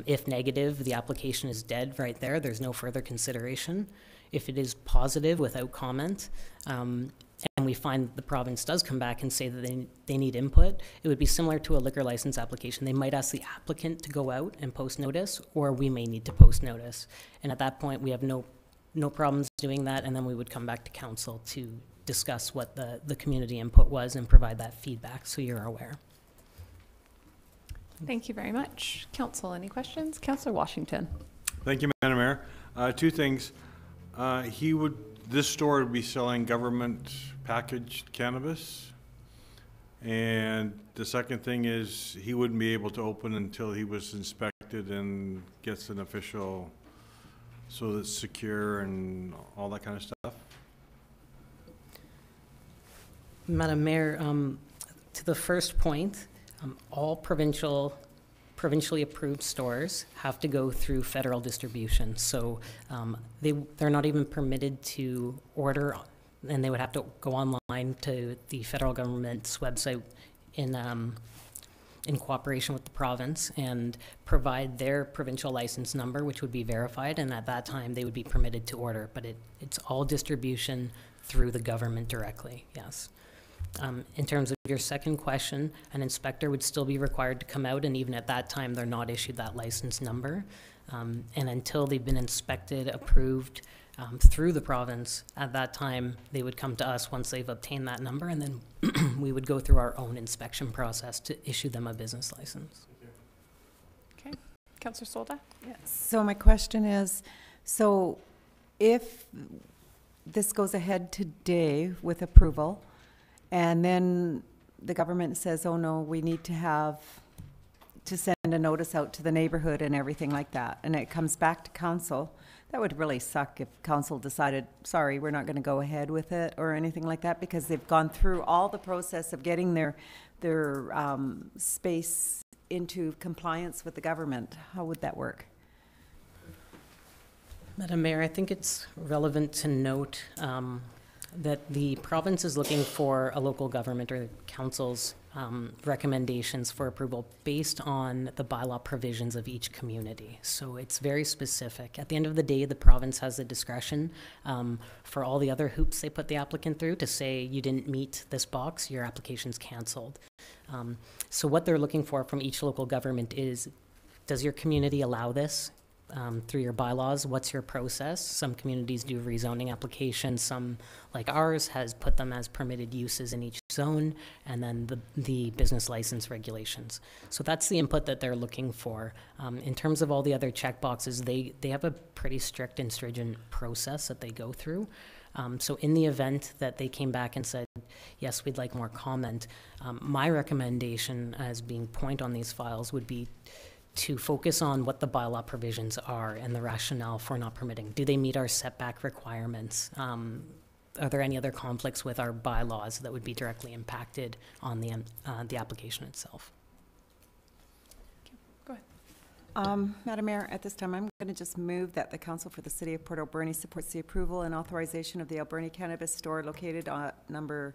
If negative, the application is dead right there. There's no further consideration. If it is positive without comment, and we find the province does come back and say that they need input, it would be similar to a liquor license application. They might ask the applicant to go out and post notice, or we may need to post notice. And at that point, we have no problems doing that, and then we would come back to council to discuss what the community input was and provide that feedback so you're aware. Thank you very much. Council, any questions? Councillor Washington. Thank you, Madam Mayor. Two things. He would this store would be selling government packaged cannabis. And the second thing is he wouldn't be able to open until he was inspected and gets an official, so that it's secure and all that kind of stuff. Madam Mayor, to the first point, all provincially approved stores have to go through federal distribution. So they're not even permitted to order, and they would have to go online to the federal government's website in cooperation with the province and provide their provincial license number, which would be verified, and at that time they would be permitted to order. But it's all distribution through the government directly, yes. In terms of your second question, an inspector would still be required to come out, and even at that time, they're not issued that license number. And until they've been inspected, approved through the province, at that time, they would come to us once they've obtained that number, and then we would go through our own inspection process to issue them a business license. Okay. Councillor Solda? Yes. So my question is, so if this goes ahead today with approval, and then the government says, oh no, we need to send a notice out to the neighborhood and everything like that, and it comes back to council, that would really suck if council decided, sorry, we're not going to go ahead with it or anything like that, because they've gone through all the process of getting their space into compliance with the government. How would that work? Madam Mayor, I think it's relevant to note that the province is looking for a local government or council's recommendations for approval based on the bylaw provisions of each community. So it's very specific. At the end of the day, the province has the discretion for all the other hoops they put the applicant through to say you didn't meet this box, your application's canceled. So what they're looking for from each local government is, does your community allow this? Through your bylaws, what's your process? Some communities do rezoning applications, some like ours has put them as permitted uses in each zone, and then the business license regulations. So that's the input that they're looking for. In terms of all the other check boxes, they have a pretty strict and stringent process that they go through. So in the event that they came back and said, yes, we'd like more comment, my recommendation as being point on these files would be to focus on what the bylaw provisions are and the rationale for not permitting. Do they meet our setback requirements? Are there any other conflicts with our bylaws that would be directly impacted on the application itself? Okay, go ahead. Madam Mayor, at this time, I'm going to just move that the Council for the City of Port Alberni supports the approval and authorization of the Alberni Cannabis Store located on number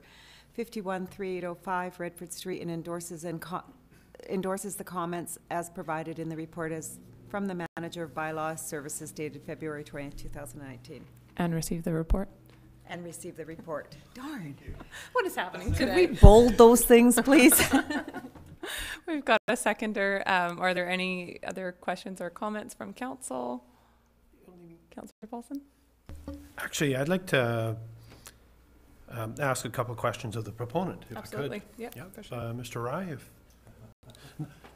513805 Redford Street, and endorses the comments as provided in the report as from the Manager of Bylaw Services dated February 20th, 2019. And receive the report. And receive the report. Darn. What is happening Could today? we bold those things, please? We've got a seconder. Are there any other questions or comments from council? Councillor Paulson? Actually, I'd like to ask a couple of questions of the proponent, if Absolutely. I could. Yep, Yep. for sure. Mr. Rye, if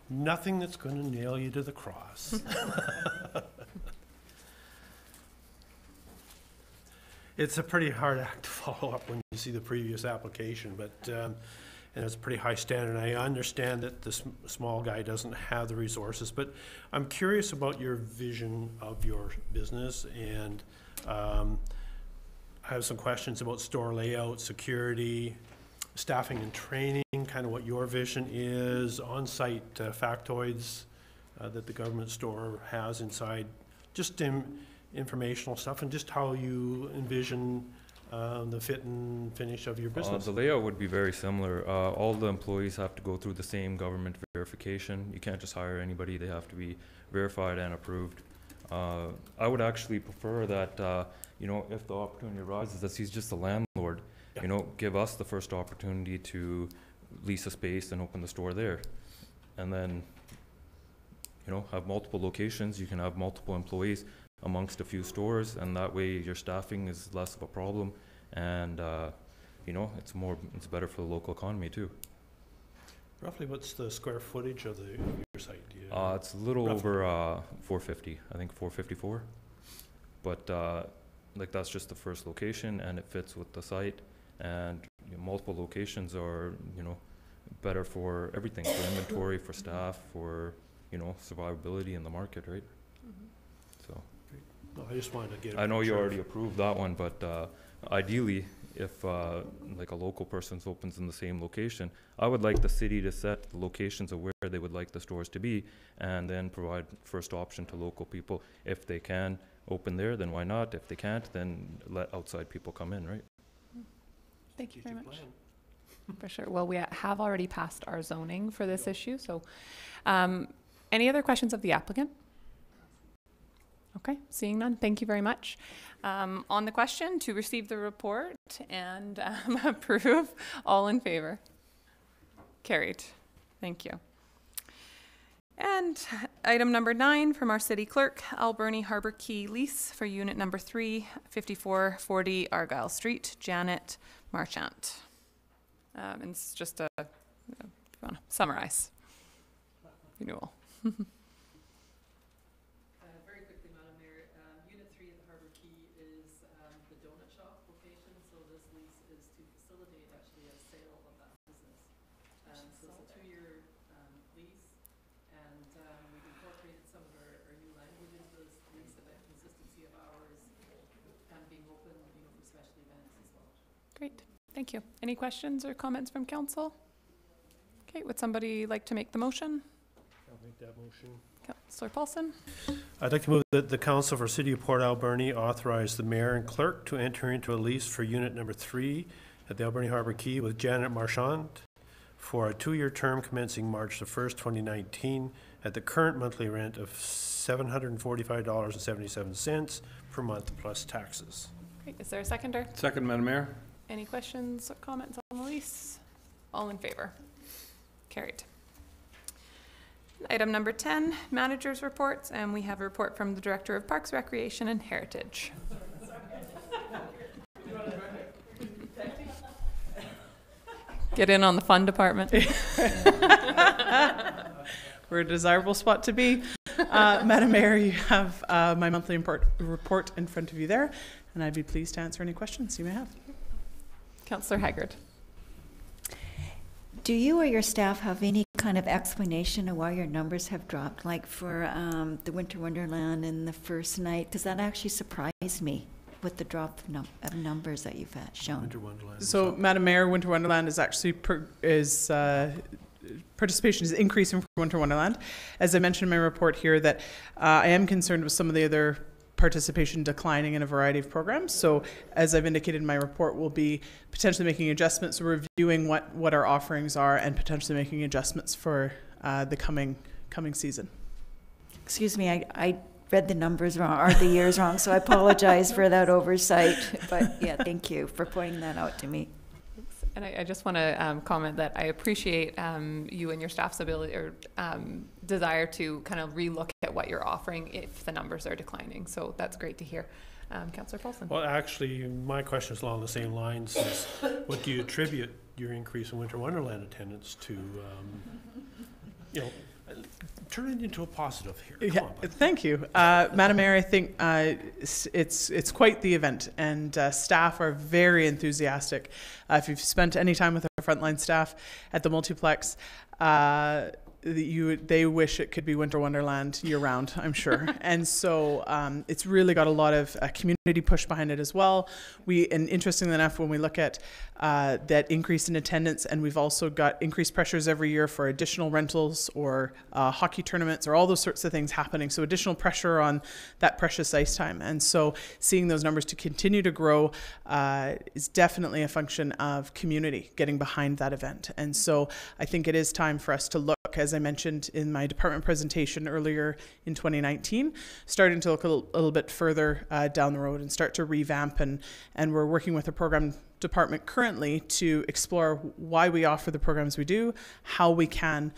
nothing that's going to nail you to the cross. It's a pretty hard act to follow up when you see the previous application, but and it's a pretty high standard. I understand that the small guy doesn't have the resources, but I'm curious about your vision of your business, and I have some questions about store layout, security, staffing and training, kind of what your vision is, on-site factoids that the government store has inside, just informational stuff, and just how you envision the fit and finish of your business. The layout would be very similar. All the employees have to go through the same government verification. You can't just hire anybody. They have to be verified and approved. I would actually prefer that, you know, if the opportunity arises, that he's just a landlord, you know, give us the first opportunity to lease a space and open the store there. And then, you know, have multiple locations. You can have multiple employees amongst a few stores, and that way your staffing is less of a problem, and you know, it's better for the local economy too. Roughly, what's the square footage of your site? It's a little over 450, I think 454. But like that's just the first location, and it fits with the site, and multiple locations are, better for everything, for inventory, for staff, for, survivability in the market, right? So. No, I just wanted to get. I know you already approved that one, but ideally, if like a local person opens in the same location, I would like the city to set the locations of where they would like the stores to be, and then provide first option to local people. If they can open there, then why not? If they can't, then let outside people come in, right? Thank you very much. For sure. Well, we have already passed our zoning for this issue, so any other questions of the applicant? Okay, seeing none, thank you very much. On the question, to receive the report and approve, all in favor? Carried. Thank you. And item number 9 from our city clerk, Alberni Harbor Key lease for unit number 3, 5440 Argyle Street, Janet Marchant. And it's just a, if you want to summarize renewal. Very quickly, Madam Mayor, Unit 3 at the Harbor Key is the donut shop location, so this lease is to facilitate actually a sale of that business. So it's a 2-year lease, and we've incorporated some of our new language into this lease about consistency of hours and being open, for special events as well. Great, thank you. Any questions or comments from council? Okay, would somebody like to make the motion? I'll make that motion. Councillor Paulson. I'd like to move that the Council for City of Port Alberni authorize the mayor and clerk to enter into a lease for unit number 3 at the Alberni Harbor Key with Janet Marchant for a 2-year term commencing March the 1st, 2019 at the current monthly rent of $745.77 per month plus taxes. Great, is there a seconder? Second, Madam Mayor. Any questions or comments on the lease? All in favor? Carried. Item number 10, managers' reports, and we have a report from the Director of Parks, Recreation and Heritage. Get in on the fun department. We're a desirable spot to be. Madam Mayor, you have my monthly report in front of you there, and I'd be pleased to answer any questions you may have. Councillor Haggard. Do you or your staff have any kind of explanation of why your numbers have dropped, like for the Winter Wonderland in the first night? Because that actually surprised me with the drop of numbers that you've shown. Winter Wonderland. So, Madam Mayor, Winter Wonderland is actually participation is increasing for Winter Wonderland. As I mentioned in my report here, that I am concerned with some of the other participation declining in a variety of programs. So as I've indicated in my report, we'll be potentially making adjustments, reviewing what our offerings are, and potentially making adjustments for the coming season. Excuse me, I read the numbers wrong, or the years wrong, so I apologize for that oversight. But yeah, thank you for pointing that out to me. And I just want to comment that I appreciate you and your staff's ability or desire to kind of relook at what you're offering if the numbers are declining. So that's great to hear. Councillor Paulson. Well, actually, my question is along the same lines as what do you attribute your increase in Winter Wonderland attendance to? Turn it into a positive here. Come on, thank you. Madam Mayor, I think it's quite the event, and staff are very enthusiastic. If you've spent any time with our frontline staff at the multiplex, they wish it could be Winter Wonderland year-round, I'm sure. And so it's really got a lot of community push behind it as well. And interestingly enough, when we look at that increase in attendance, and we've also got increased pressures every year for additional rentals or hockey tournaments or all those sorts of things happening. So additional pressure on that precious ice time. And so seeing those numbers to continue to grow is definitely a function of community getting behind that event. And so I think it is time for us to look, as I mentioned in my department presentation earlier in 2019, starting to look a little bit further down the road and start to revamp. And we're working with the program department currently to explore why we offer the programs we do, how we can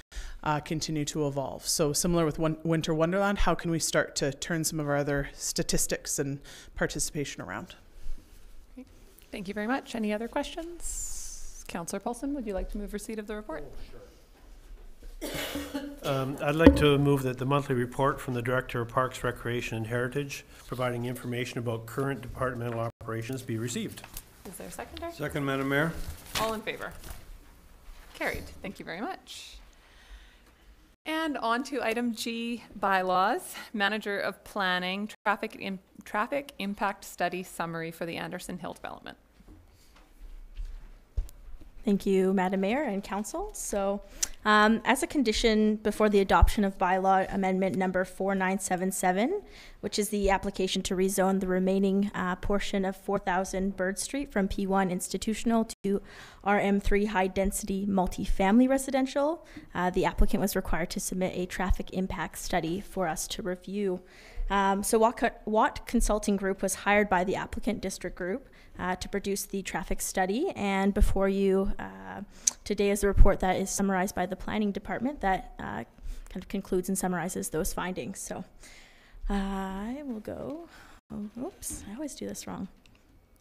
continue to evolve. So similar with Winter Wonderland, how can we start to turn some of our other statistics and participation around? Great. Thank you very much. Any other questions? Councillor Paulson, would you like to move receipt of the report? Oh, sure. I'd like to move that the monthly report from the Director of Parks, Recreation and Heritage, providing information about current departmental operations, be received. Is there a seconder? Second, Madam Mayor. All in favor? Carried. Thank you very much. And on to item G, bylaws. Manager of Planning, Traffic Impact Study Summary for the Anderson Hill development. Thank you, Madam Mayor and Council. So, as a condition before the adoption of bylaw amendment number 4977, which is the application to rezone the remaining portion of 4000 Bird Street from P1 institutional to RM3 high-density multifamily residential, the applicant was required to submit a traffic impact study for us to review. So Watt Consulting Group was hired by the applicant district group to produce the traffic study, and before you today is a report that is summarized by the planning department that kind of concludes and summarizes those findings. So I will go, oops, I always do this wrong.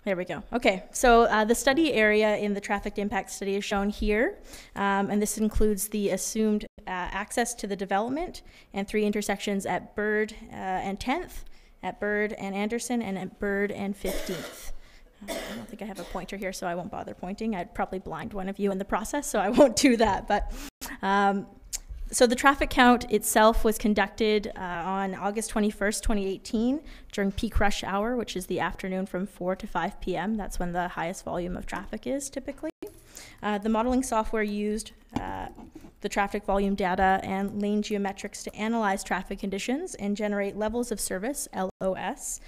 There we go. Okay, so the study area in the traffic impact study is shown here, and this includes the assumed access to the development and 3 intersections at Bird and 10th, at Bird and Anderson, and at Bird and 15th. I don't think I have a pointer here, so I won't bother pointing. I'd probably blind one of you in the process, so I won't do that. But so the traffic count itself was conducted on August 21st, 2018, during peak rush hour, which is the afternoon from 4 to 5 p.m. That's when the highest volume of traffic is typically. The modeling software used the traffic volume data and lane geometrics to analyze traffic conditions and generate levels of service, LOS,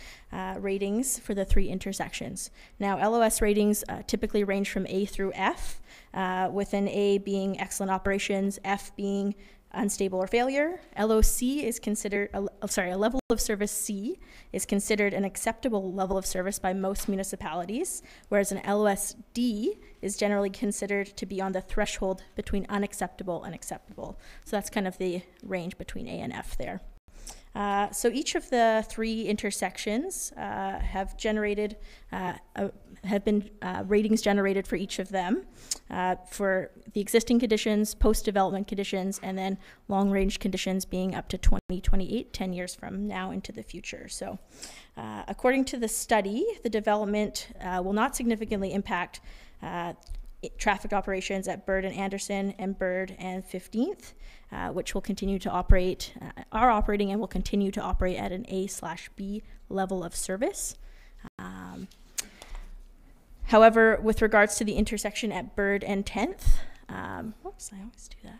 ratings for the 3 intersections. Now, LOS ratings typically range from A through F, with an A being excellent operations, F being unstable or failure. LOC is considered, a level of service C is considered an acceptable level of service by most municipalities, whereas an LOSD is generally considered to be on the threshold between unacceptable and acceptable. So that's kind of the range between A and F there. So each of the 3 intersections have generated, have been ratings generated for each of them for the existing conditions, post-development conditions, and then long-range conditions being up to 2028, 10 years from now into the future. So according to the study, the development will not significantly impact traffic operations at Bird and Anderson and Bird and 15th, which will continue to operate, are operating and will continue to operate at an A/B level of service. However, with regards to the intersection at Bird and 10th, whoops, I always do that.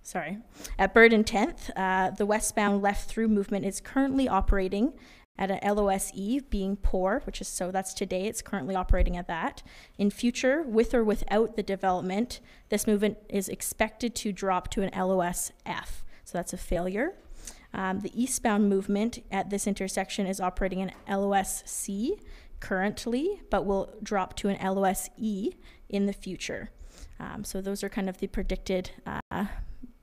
Sorry. At Bird and 10th, the westbound left through movement is currently operating at an LOSE being poor, which is, so that's today, it's currently operating at that. In future, with or without the development, this movement is expected to drop to an LOSF, so that's a failure. The eastbound movement at this intersection is operating in LOSC currently, but will drop to an LOSE in the future. So those are kind of the predicted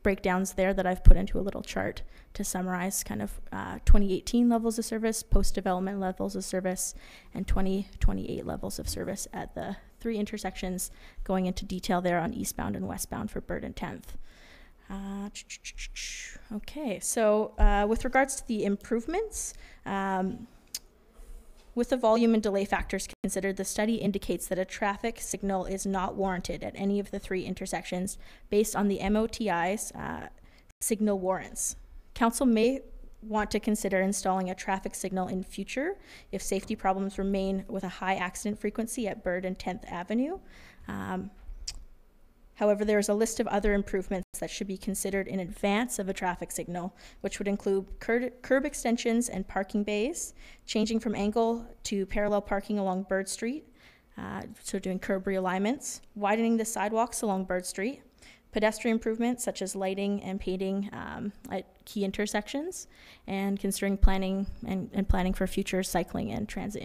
breakdowns there that I've put into a little chart to summarize kind of 2018 levels of service, post-development levels of service, and 2028 levels of service at the 3 intersections, going into detail there on eastbound and westbound for Bird and 10th. Okay, so with regards to the improvements, with the volume and delay factors considered, the study indicates that a traffic signal is not warranted at any of the 3 intersections based on the MOTI's signal warrants. Council may want to consider installing a traffic signal in future if safety problems remain with a high accident frequency at Bird and 10th Avenue. However, there is a list of other improvements that should be considered in advance of a traffic signal, which would include curb extensions and parking bays, changing from angle to parallel parking along Bird Street, so doing curb realignments, widening the sidewalks along Bird Street, pedestrian improvements such as lighting and painting at key intersections, and considering planning and planning for future cycling and transit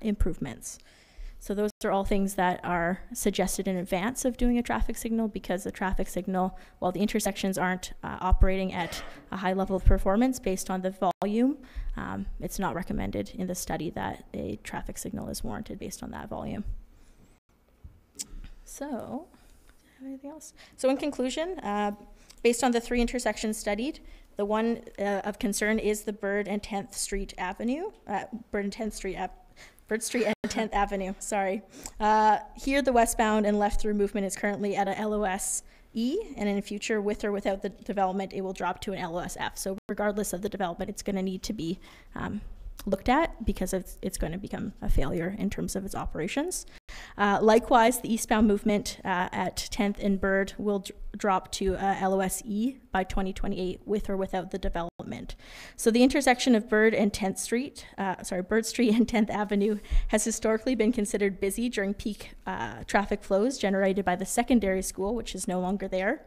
improvements. So those are all things that are suggested in advance of doing a traffic signal, because the traffic signal, while the intersections aren't operating at a high level of performance based on the volume, it's not recommended in the study that a traffic signal is warranted based on that volume. So, do I have anything else? So in conclusion, Based on the 3 intersections studied, the one of concern is the Bird and 10th Street Avenue, Bird Street and 10th Avenue, sorry. Here, the westbound and left through movement is currently at a LOS E, and in future, with or without the development, it will drop to an LOS F. So regardless of the development, it's going to need to be looked at because it's going to become a failure in terms of its operations. Likewise, the eastbound movement at 10th and Bird will drop to LOSE by 2028 with or without the development. So the intersection of Bird and 10th Street, Bird Street and 10th Avenue has historically been considered busy during peak traffic flows generated by the secondary school, which is no longer there,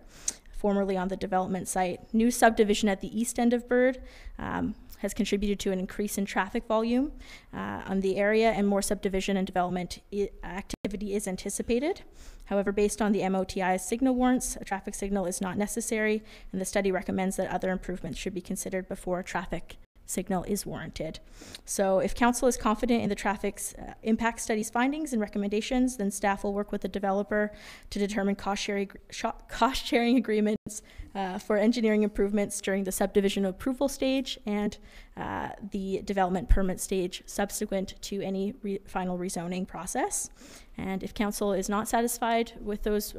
formerly on the development site. New subdivision at the east end of Bird has contributed to an increase in traffic volume on the area, and more subdivision and development activity is anticipated. However, based on the MOTI's signal warrants, a traffic signal is not necessary, and the study recommends that other improvements should be considered before a traffic signal is warranted. So if council is confident in the traffic's impact study's findings and recommendations, then staff will work with the developer to determine cost-sharing agreements for engineering improvements during the subdivision approval stage and the development permit stage subsequent to any final rezoning process. And if council is not satisfied with those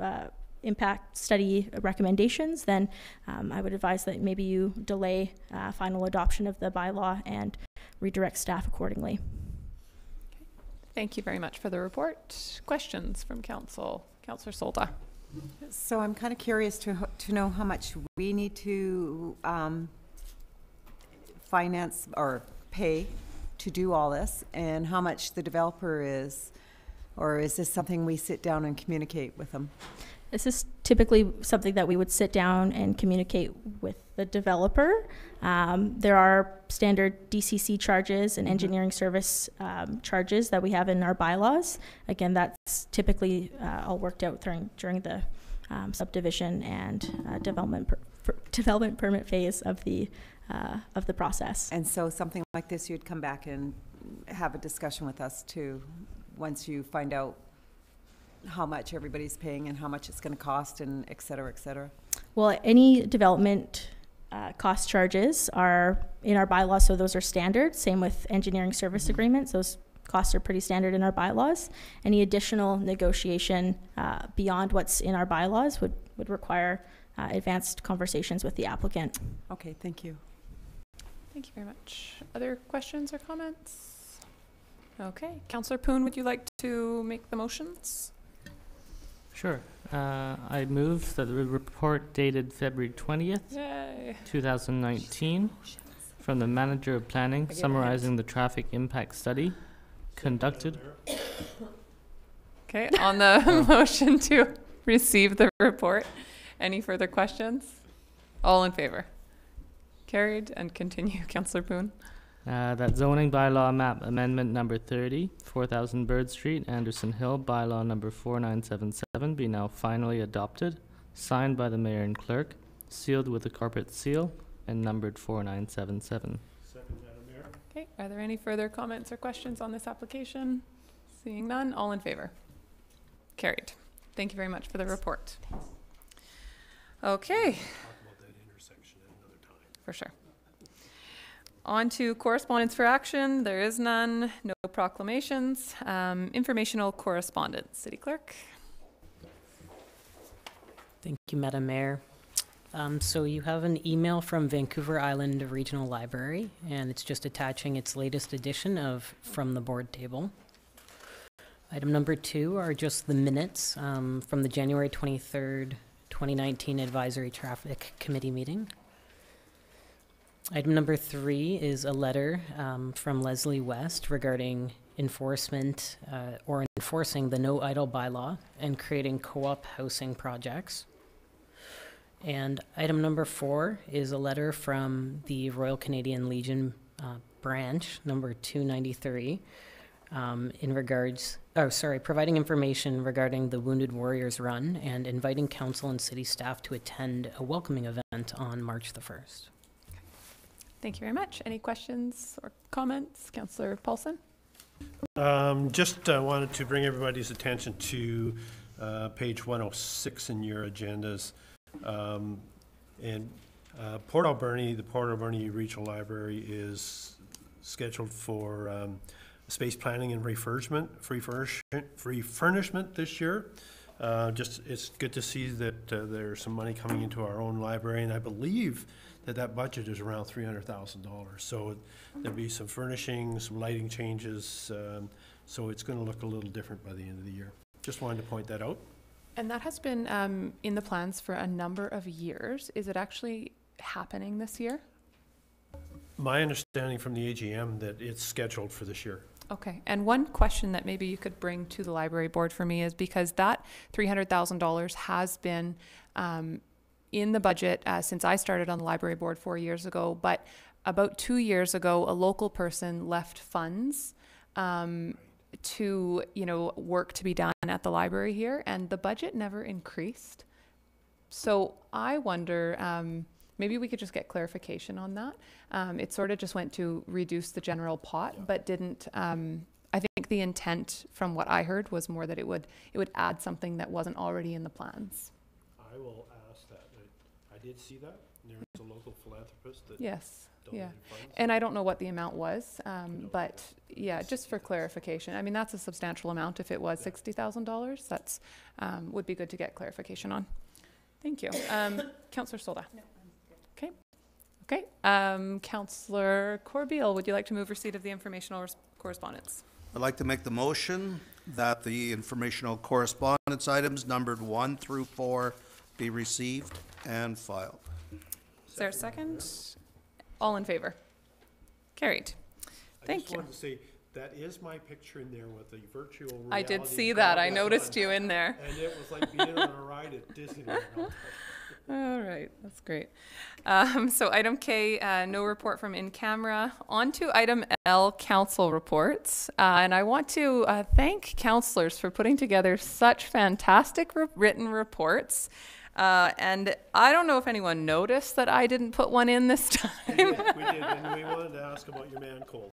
impact study recommendations, then I would advise that maybe you delay final adoption of the bylaw and redirect staff accordingly. Okay. Thank you very much for the report. Questions from council? Councillor Solda. So I'm kind of curious to know how much we need to finance or pay to do all this, and how much the developer is, or is this something we sit down and communicate with them? This is typically something that we would sit down and communicate with the developer. There are standard DCC charges and engineering service charges that we have in our bylaws. Again, that's typically all worked out during the subdivision and development permit phase of the process. And so something like this, you'd come back and have a discussion with us too, once you find out how much everybody's paying and how much it's going to cost, and et cetera, et cetera? Well, any development cost charges are in our bylaws, so those are standard. Same with engineering service agreements. Those costs are pretty standard in our bylaws. Any additional negotiation beyond what's in our bylaws would require advanced conversations with the applicant. Okay, thank you. Thank you very much. Other questions or comments? Okay. Councillor Poon, would you like to make the motions? Sure. I move that the report dated February 20th, Yay. 2019, from the Manager of Planning summarizing the traffic impact study conducted. Okay, on the motion to receive the report, any further questions? All in favor? Carried, and continue, Councillor Poon. That zoning bylaw map amendment number 30, 4000 Bird Street, Anderson Hill, bylaw number 4977 be now finally adopted, signed by the mayor and clerk, sealed with a corporate seal, and numbered 4977. Second, Madam Mayor. Okay, are there any further comments or questions on this application? Seeing none, all in favor? Carried. Thank you very much for the report. Okay. Talk about that intersection at another time. For sure. On to correspondence for action. There is none. No proclamations. Informational correspondence. City Clerk. Thank you, Madam Mayor. So you have an email from Vancouver Island Regional Library, and it's just attaching its latest edition of From the Board Table. Item number 2 are just the minutes from the January 23rd, 2019 Advisory Traffic Committee meeting. Item number 3 is a letter from Leslie West regarding enforcement or enforcing the no idle bylaw and creating co-op housing projects. And item number 4 is a letter from the Royal Canadian Legion branch number 293 in regards, providing information regarding the Wounded Warriors Run and inviting council and city staff to attend a welcoming event on March the 1st. Thank you very much. Any questions or comments? Councillor Paulson? Just wanted to bring everybody's attention to page 106 in your agendas. And Port Alberni, the Port Alberni Regional Library is scheduled for space planning and refurnishment this year. It's good to see that there's some money coming into our own library, and I believe that budget is around $300,000. So there'll be some furnishing, some lighting changes, so it's going to look a little different by the end of the year. Just wanted to point that out. And that has been in the plans for a number of years. Is it actually happening this year? My understanding from the AGM that it's scheduled for this year. Okay. And one question that maybe you could bring to the library board for me is because that $300,000 has been in the budget since I started on the library board 4 years ago, but about 2 years ago, a local person left funds to, work to be done at the library here, and the budget never increased. So I wonder, maybe we could just get clarification on that. It sort of just went to reduce the general pot, but didn't, I think the intent from what I heard was more that it would add something that wasn't already in the plans. I will ask that. I did see that. There was a local philanthropist that donated funds. And I don't know what the amount was, but yeah, just for clarification. I mean, that's a substantial amount. If it was $60,000, that's would be good to get clarification on. Thank you. Councillor Solda. No, I'm good. Okay. Councillor Corbeil, would you like to move receipt of the informational correspondence? I'd like to make the motion that the informational correspondence items numbered 1 through 4 be received and filed. Is there a second? All in favor? Carried. Thank you. I just wanted to say, that is my picture in there with the virtual reality. I did see that. I noticed you in there. And it was like being on a ride at Disneyland. All right, that's great. So item K, no report from in camera. On to item L, council reports. And I want to thank councillors for putting together such fantastic written reports. And I don't know if anyone noticed that I didn't put one in this time. We did, and we wanted to ask about your man cold.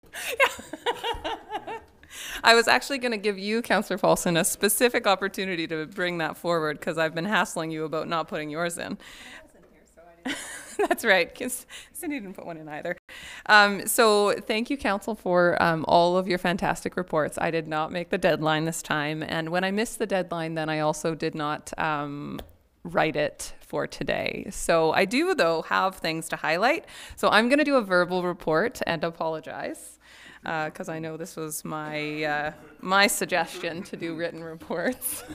I was actually going to give you, Councillor Paulson, a specific opportunity to bring that forward because I've been hassling you about not putting yours in. That's right, because Cindy didn't put one in either. So thank you, Council, for all of your fantastic reports. I did not make the deadline this time, and when I missed the deadline, then I also did not write it for today. So I do, though, have things to highlight. So I'm going to do a verbal report and apologize. Because I know this was my my suggestion to do written reports.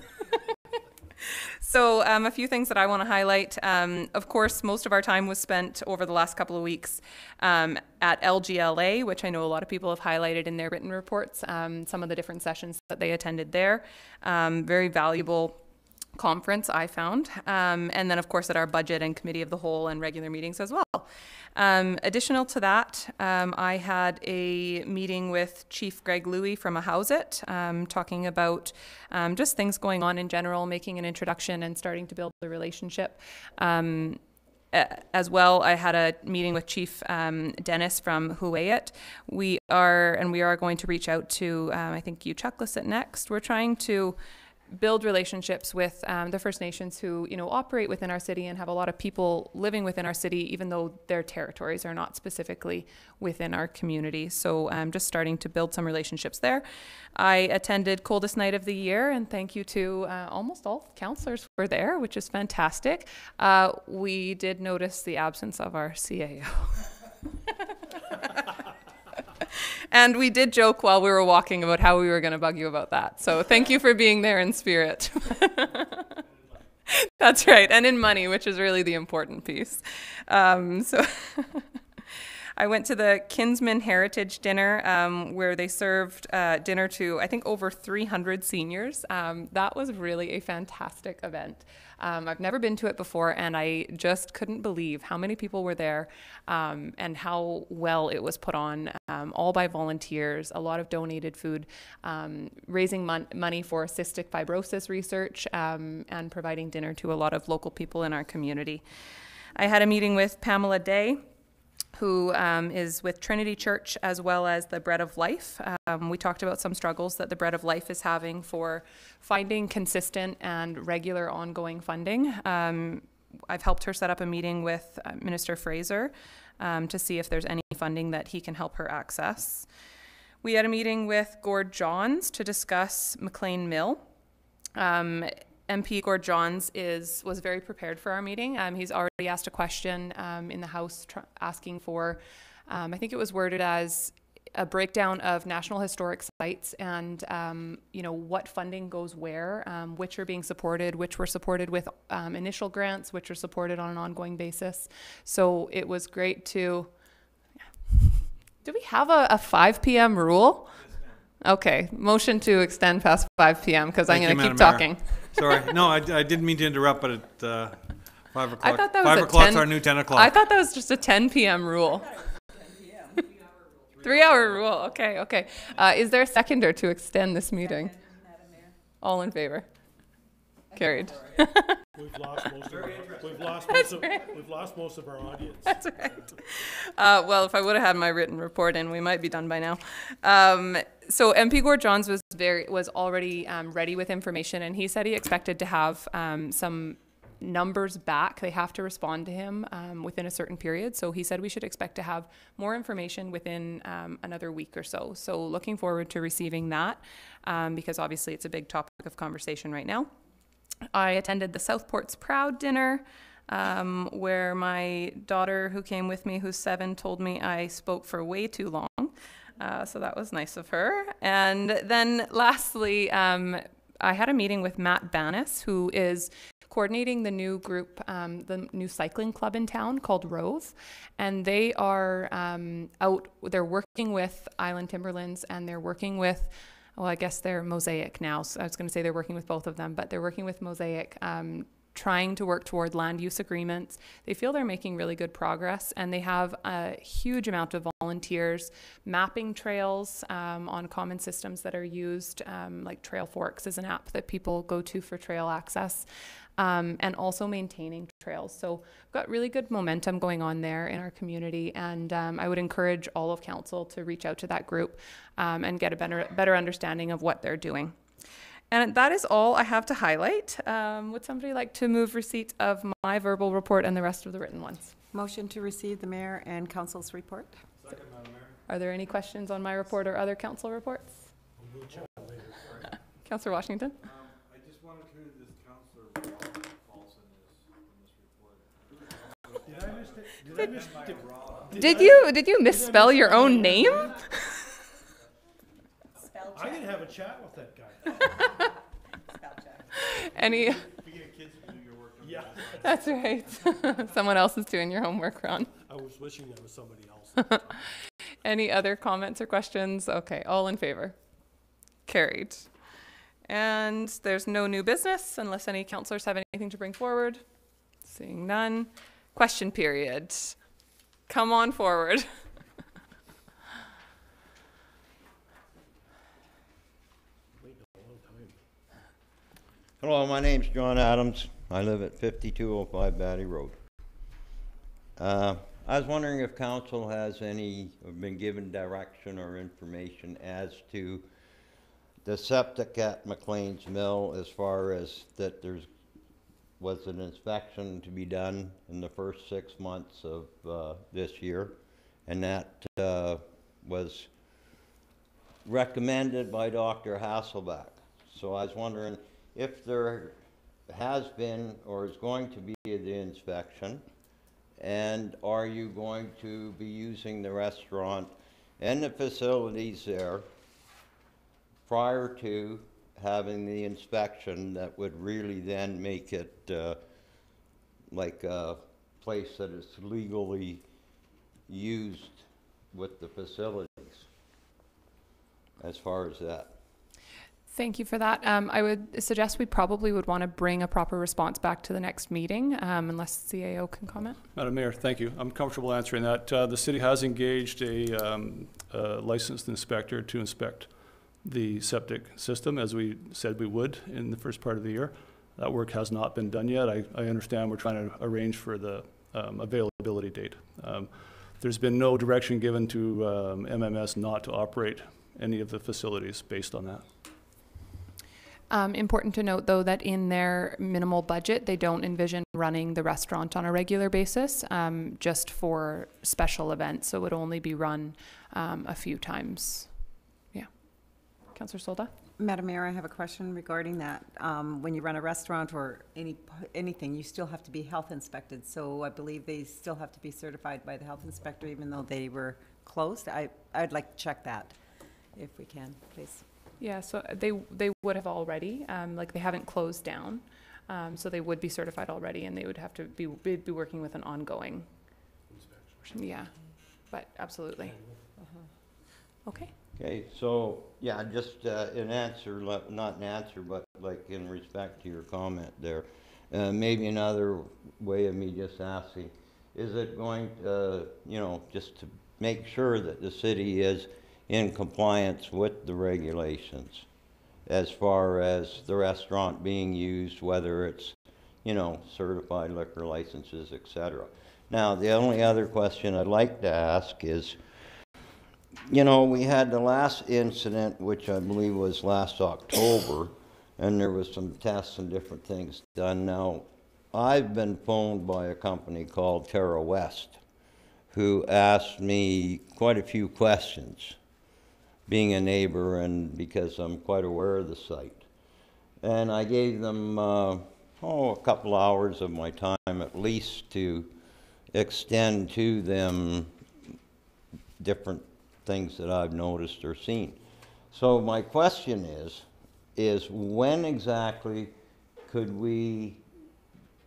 So a few things that I want to highlight. Of course, most of our time was spent over the last couple of weeks at LGLA, which I know a lot of people have highlighted in their written reports, some of the different sessions that they attended there. Very valuable conference, I found. And then, of course, at our budget and committee of the whole and regular meetings as well. Additional to that, I had a meeting with Chief Greg Louie from Ahousit, talking about just things going on in general, making an introduction and starting to build a relationship. As well, I had a meeting with Chief Dennis from Huayet. We are going to reach out to, I think you checklist it next. We're trying to build relationships with the First Nations who, operate within our city and have a lot of people living within our city, even though their territories are not specifically within our community. So I'm just starting to build some relationships there. I attended Coldest Night of the Year, and thank you to almost all councillors were there, which is fantastic. We did notice the absence of our CAO. And we did joke while we were walking about how we were going to bug you about that. So thank you for being there in spirit. That's right. And in money, which is really the important piece. So I went to the Kinsman Heritage Dinner where they served dinner to, I think, over 300 seniors. That was really a fantastic event. I've never been to it before, and I just couldn't believe how many people were there and how well it was put on, all by volunteers, a lot of donated food, raising money for cystic fibrosis research, and providing dinner to a lot of local people in our community. I had a meeting with Pamela Day, who is with Trinity Church as well as the Bread of Life. We talked about some struggles that the Bread of Life is having for finding consistent and regular ongoing funding. I've helped her set up a meeting with Minister Fraser to see if there's any funding that he can help her access. We had a meeting with Gord Johns to discuss McLean Mill. MP Gord Johns was very prepared for our meeting. He's already asked a question in the House asking for, I think it was worded as a breakdown of national historic sites and, what funding goes where, which are being supported, which were supported with initial grants, which are supported on an ongoing basis. So it was great to... Do we have a 5 p.m. rule? Okay, motion to extend past 5 p.m. because I'm going to keep talking. Sorry, no, I didn't mean to interrupt, but at 5 o'clock, I thought that was 5 o'clock's our new 10 o'clock. I thought that was just a 10 p.m. rule. 3-hour rule. Okay. Is there a seconder to extend this meeting? All in favor? Carried. We've lost most of our audience. That's right. Well, if I would have had my written report in, we might be done by now. So MP Gord Johns was already ready with information, and he said he expected to have some numbers back. They have to respond to him within a certain period. So he said we should expect to have more information within another week or so. So looking forward to receiving that because obviously it's a big topic of conversation right now. I attended the Southport's Proud dinner where my daughter who came with me, who's 7, told me I spoke for way too long. So that was nice of her. And then lastly, I had a meeting with Matt Bannis, who is coordinating the new group, the new cycling club in town called Rove. And they are they're working with Island Timberlands and they're working with, well, I guess they're Mosaic now. So I was going to say they're working with both of them, but they're working with Mosaic, trying to work toward land use agreements. They feel they're making really good progress, and they have a huge amount of volunteers mapping trails on common systems that are used, like Trail Forks is an app that people go to for trail access, and also maintaining trails. So we've got really good momentum going on there in our community, and I would encourage all of council to reach out to that group and get a better understanding of what they're doing. And that is all I have to highlight. Would somebody like to move receipt of my verbal report and the rest of the written ones? Motion to receive the mayor and council's report. Second, Madam Mayor. Are there any questions on my report or other council reports? We'll chat later. Councillor Washington? I just wanted to hear this Councillor Paulson in this report. Did you misspell your own name? I didn't have a chat with that guy. Any? Yeah. That's right. Someone else is doing your homework, Ron. I was wishing that was somebody else. Any other comments or questions? Okay, all in favor? Carried. And there's no new business unless any councillors have anything to bring forward. Seeing none. Question period. Come on forward. Hello, my name's John Adams. I live at 5205 Batty Road. I was wondering if council has been given direction or information as to the septic at McLean's Mill, as far as that was an inspection to be done in the first 6 months of this year, and that was recommended by Dr. Hasselbeck. So I was wondering if there has been or is going to be the inspection, and are you going to be using the restaurant and the facilities there prior to having the inspection that would really then make it like a place that is legally used with the facilities as far as that? Thank you for that. I would suggest we probably would want to bring a proper response back to the next meeting, unless CAO can comment. Madam Mayor, thank you. I'm comfortable answering that. The city has engaged a licensed inspector to inspect the septic system, as we said we would in the first part of the year. That work has not been done yet. I understand we're trying to arrange for the availability date. There's been no direction given to MMS not to operate any of the facilities based on that. Important to note, though, that in their minimal budget, they don't envision running the restaurant on a regular basis, just for special events. So it would only be run a few times. Yeah. Councillor Solda? Madam Mayor, I have a question regarding that. When you run a restaurant or anything, you still have to be health inspected. So I believe they still have to be certified by the health inspector, even though they were closed. I'd like to check that, if we can, please. Yeah, so they would have already, like they haven't closed down, so they would be certified already, and they would have to be working with an ongoing inspection. Yeah, but absolutely. Okay. Okay, so yeah, just an answer, not an answer, but like in respect to your comment there, maybe another way of me just asking, is it going to, you know, just to make sure that the city is in compliance with the regulations as far as the restaurant being used, whether it's, you know, certified liquor licenses, etc. Now, the only other question I'd like to ask is, you know, we had the last incident, which I believe was last October, and there was some tests and different things done. Now, I've been phoned by a company called Terra West, who asked me quite a few questions, being a neighbor and because I'm quite aware of the site. And I gave them, a couple hours of my time at least to extend to them different things that I've noticed or seen. So my question is when exactly could we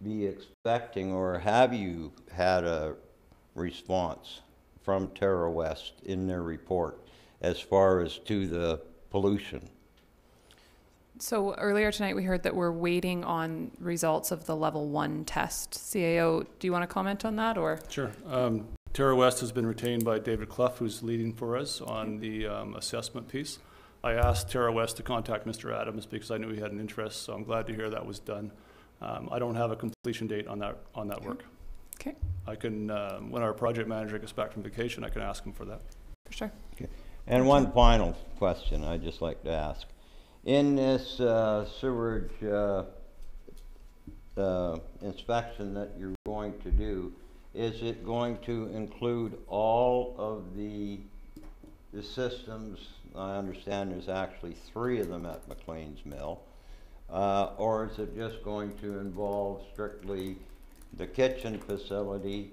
be expecting, or have you had a response from Terra West in their report as far as to the pollution? So earlier tonight we heard that we're waiting on results of the level 1 test. CAO, do you want to comment on that, or? Sure. Terra West has been retained by David Clough, who's leading for us on the assessment piece. I asked Terra West to contact Mr. Adams because I knew he had an interest, so I'm glad to hear that was done. I don't have a completion date on that work. Okay. I can, when our project manager gets back from vacation, I can ask him for that. For sure. Okay. And one final question I'd just like to ask. In this sewerage inspection that you're going to do, is it going to include all of the systems? I understand there's actually 3 of them at McLean's Mill. Or is it just going to involve strictly the kitchen facility?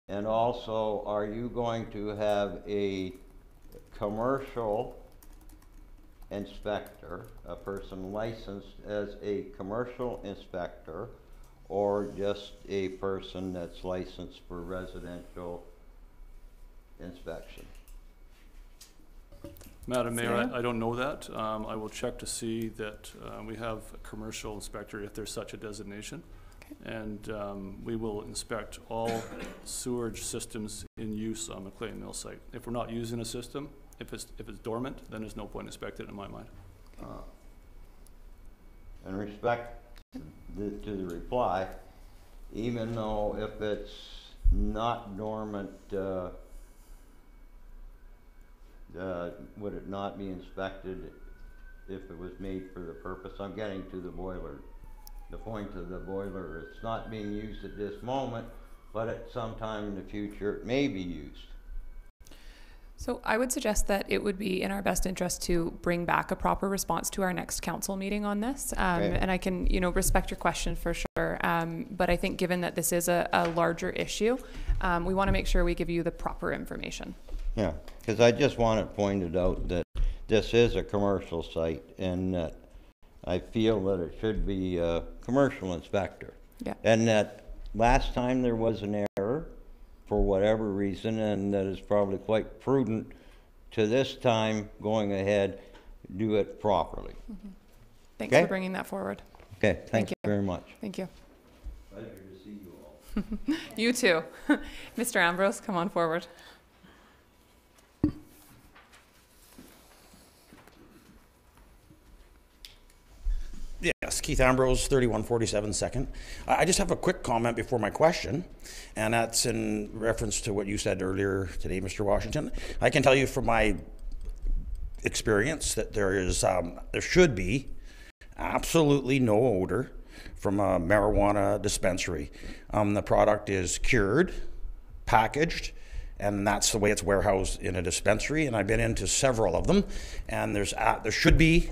And also, are you going to have a commercial inspector, a person licensed as a commercial inspector, or just a person that's licensed for residential inspection? Madam Mayor, I don't know that. I will check to see that we have a commercial inspector if there's such a designation. Okay. And we will inspect all sewerage systems in use on McLean Mill site. If we're not using a system, if it's dormant, then there's no point inspecting it in my mind. In respect to the reply, even though if it's not dormant, would it not be inspected if it was made for the purpose? I'm getting to the boiler. The point of the boiler, it's not being used at this moment, but at some time in the future it may be used. So I would suggest that it would be in our best interest to bring back a proper response to our next council meeting on this. Okay. And I can, respect your question for sure. But I think given that this is a larger issue, we want to make sure we give you the proper information. Yeah, because I just want it pointed out that this is a commercial site and that I feel that it should be a commercial inspector. Yeah. And that last time there was an error for whatever reason, and that is probably quite prudent to this time going ahead, do it properly. Mm-hmm. Thanks Okay? for bringing that forward. Okay, thank you you very much. Thank you. Pleasure to see you all. You too. Mr. Ambrose, come on forward. Yes, Keith Ambrose, 3147 Second. I just have a quick comment before my question, and that's in reference to what you said earlier today, Mr. Washington. I can tell you from my experience that there should be absolutely no odor from a marijuana dispensary. The product is cured, packaged, and that's the way it's warehoused in a dispensary. And I've been into several of them, and there should be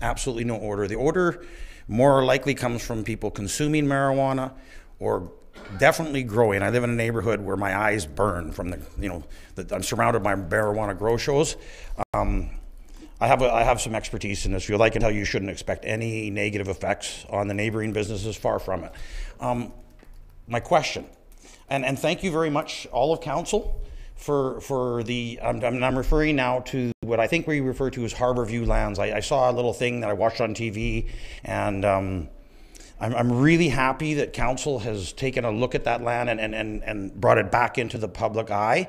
absolutely no odor. The odor more likely comes from people consuming marijuana or definitely growing. I live in a neighborhood where my eyes burn from I'm surrounded by marijuana grow shows. I have some expertise in this field. I can tell you shouldn't expect any negative effects on the neighboring businesses, far from it. My question, and thank you very much, all of council, for the, I'm referring now to what I think we refer to as Harborview lands. I saw a little thing that I watched on TV, and I'm really happy that council has taken a look at that land and brought it back into the public eye.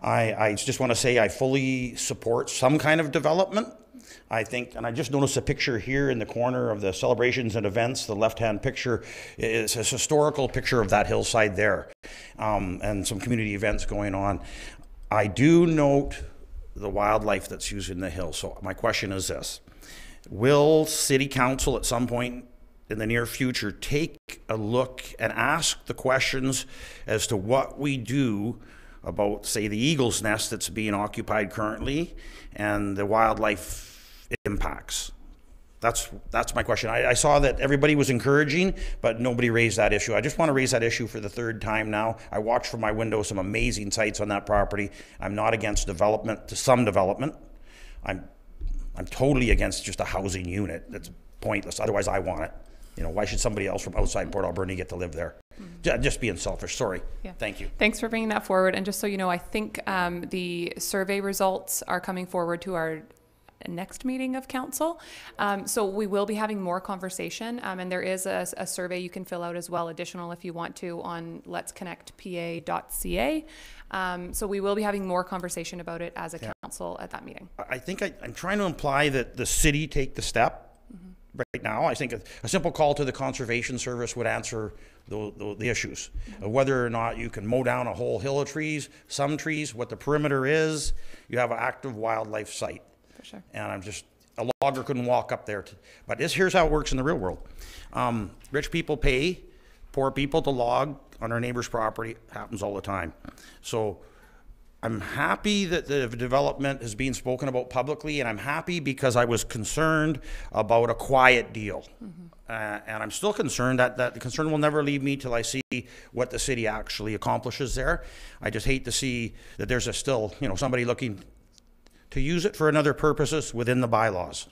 I just want to say I fully support some kind of development. I think, and I just noticed a picture here in the corner of the celebrations and events. The left-hand picture is a historical picture of that hillside there, and some community events going on. I do note the wildlife that's used in the hill. So my question is this: will City Council at some point in the near future take a look and ask the questions as to what we do about, say, the eagle's nest that's being occupied currently and the wildlife impacts? That's my question. I saw that everybody was encouraging, but nobody raised that issue. I just want to raise that issue for the third time now. I watched from my window some amazing sites on that property. I'm not against development, to some development. I'm totally against just a housing unit. That's pointless. Otherwise, I want it. Why should somebody else from outside Port Alberni get to live there? Just being selfish. Sorry. Yeah. Thank you. Thanks for bringing that forward. And just so you know, I think the survey results are coming forward to our next meeting of council. So we will be having more conversation, and there is a survey you can fill out as well, additional if you want to, on letsconnectpa.ca. So we will be having more conversation about it as a council at that meeting. I think I'm trying to imply that the city take the step. Right now, I think a simple call to the Conservation Service would answer the issues of whether or not you can mow down a whole hill of trees, some trees, what the perimeter is. You have an active wildlife site. For sure. And a logger couldn't walk up there. But here's how it works in the real world. Rich people pay poor people to log on our neighbor's property. Happens all the time. So I'm happy that the development is being spoken about publicly, and I'm happy because I was concerned about a quiet deal. And I'm still concerned that the concern will never leave me till I see what the city actually accomplishes there. I just hate to see that there's still somebody looking to use it for another purposes within the bylaws.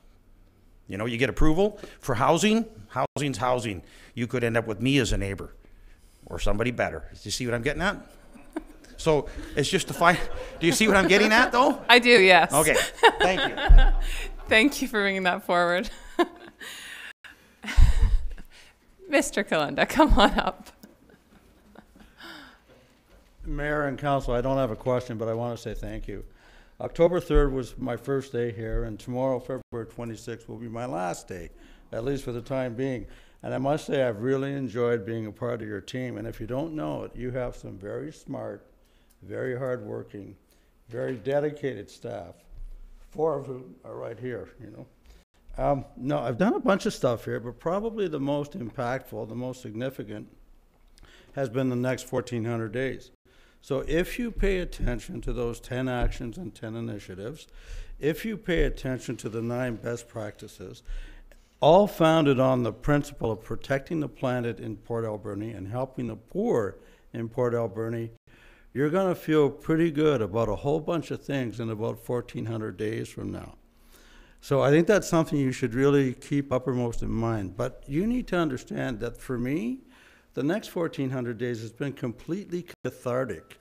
You get approval for housing. Housing's housing. You could end up with me as a neighbor or somebody better. Do you see what I'm getting at? So it's just to find. Do you see what I'm getting at, though? I do, yes. Okay, thank you. Thank you for bringing that forward. Mr. Kalenda, come on up. Mayor and Council, I don't have a question, but I want to say thank you. October 3rd was my first day here, and tomorrow, February 26th, will be my last day, at least for the time being. And I must say I've really enjoyed being a part of your team. And if you don't know it, you have some very smart, very hardworking, very dedicated staff. 4 of whom are right here, No, I've done a bunch of stuff here, but probably the most impactful, the most significant, has been the next 1,400 days. So if you pay attention to those 10 actions and 10 initiatives, if you pay attention to the 9 best practices, all founded on the principle of protecting the planet in Port Alberni and helping the poor in Port Alberni, you're going to feel pretty good about a whole bunch of things in about 1,400 days from now. So I think that's something you should really keep uppermost in mind. But you need to understand that for me, the next 1,400 days has been completely cathartic.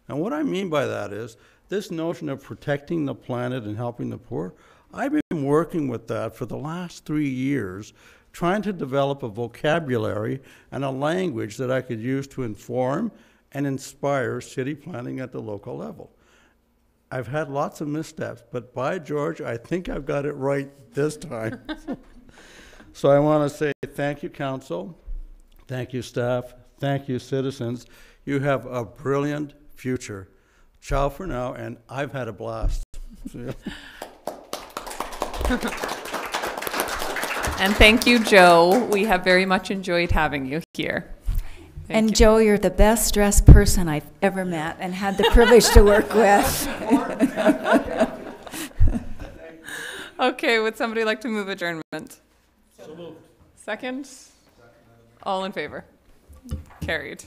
And what I mean by that is this notion of protecting the planet and helping the poor. I've been working with that for the last 3 years, trying to develop a vocabulary and a language that I could use to inform and inspire city planning at the local level. I've had lots of missteps, but by George, I think I've got it right this time. So I want to say thank you, Council. Thank you, staff. Thank you, citizens. You have a brilliant future. Ciao for now, and I've had a blast. And thank you, Joe. We have very much enjoyed having you here. And Joe, you're the best dressed person I've ever met and had the privilege to work with. Okay, would somebody like to move adjournment? So moved. Second? All in favor? Carried.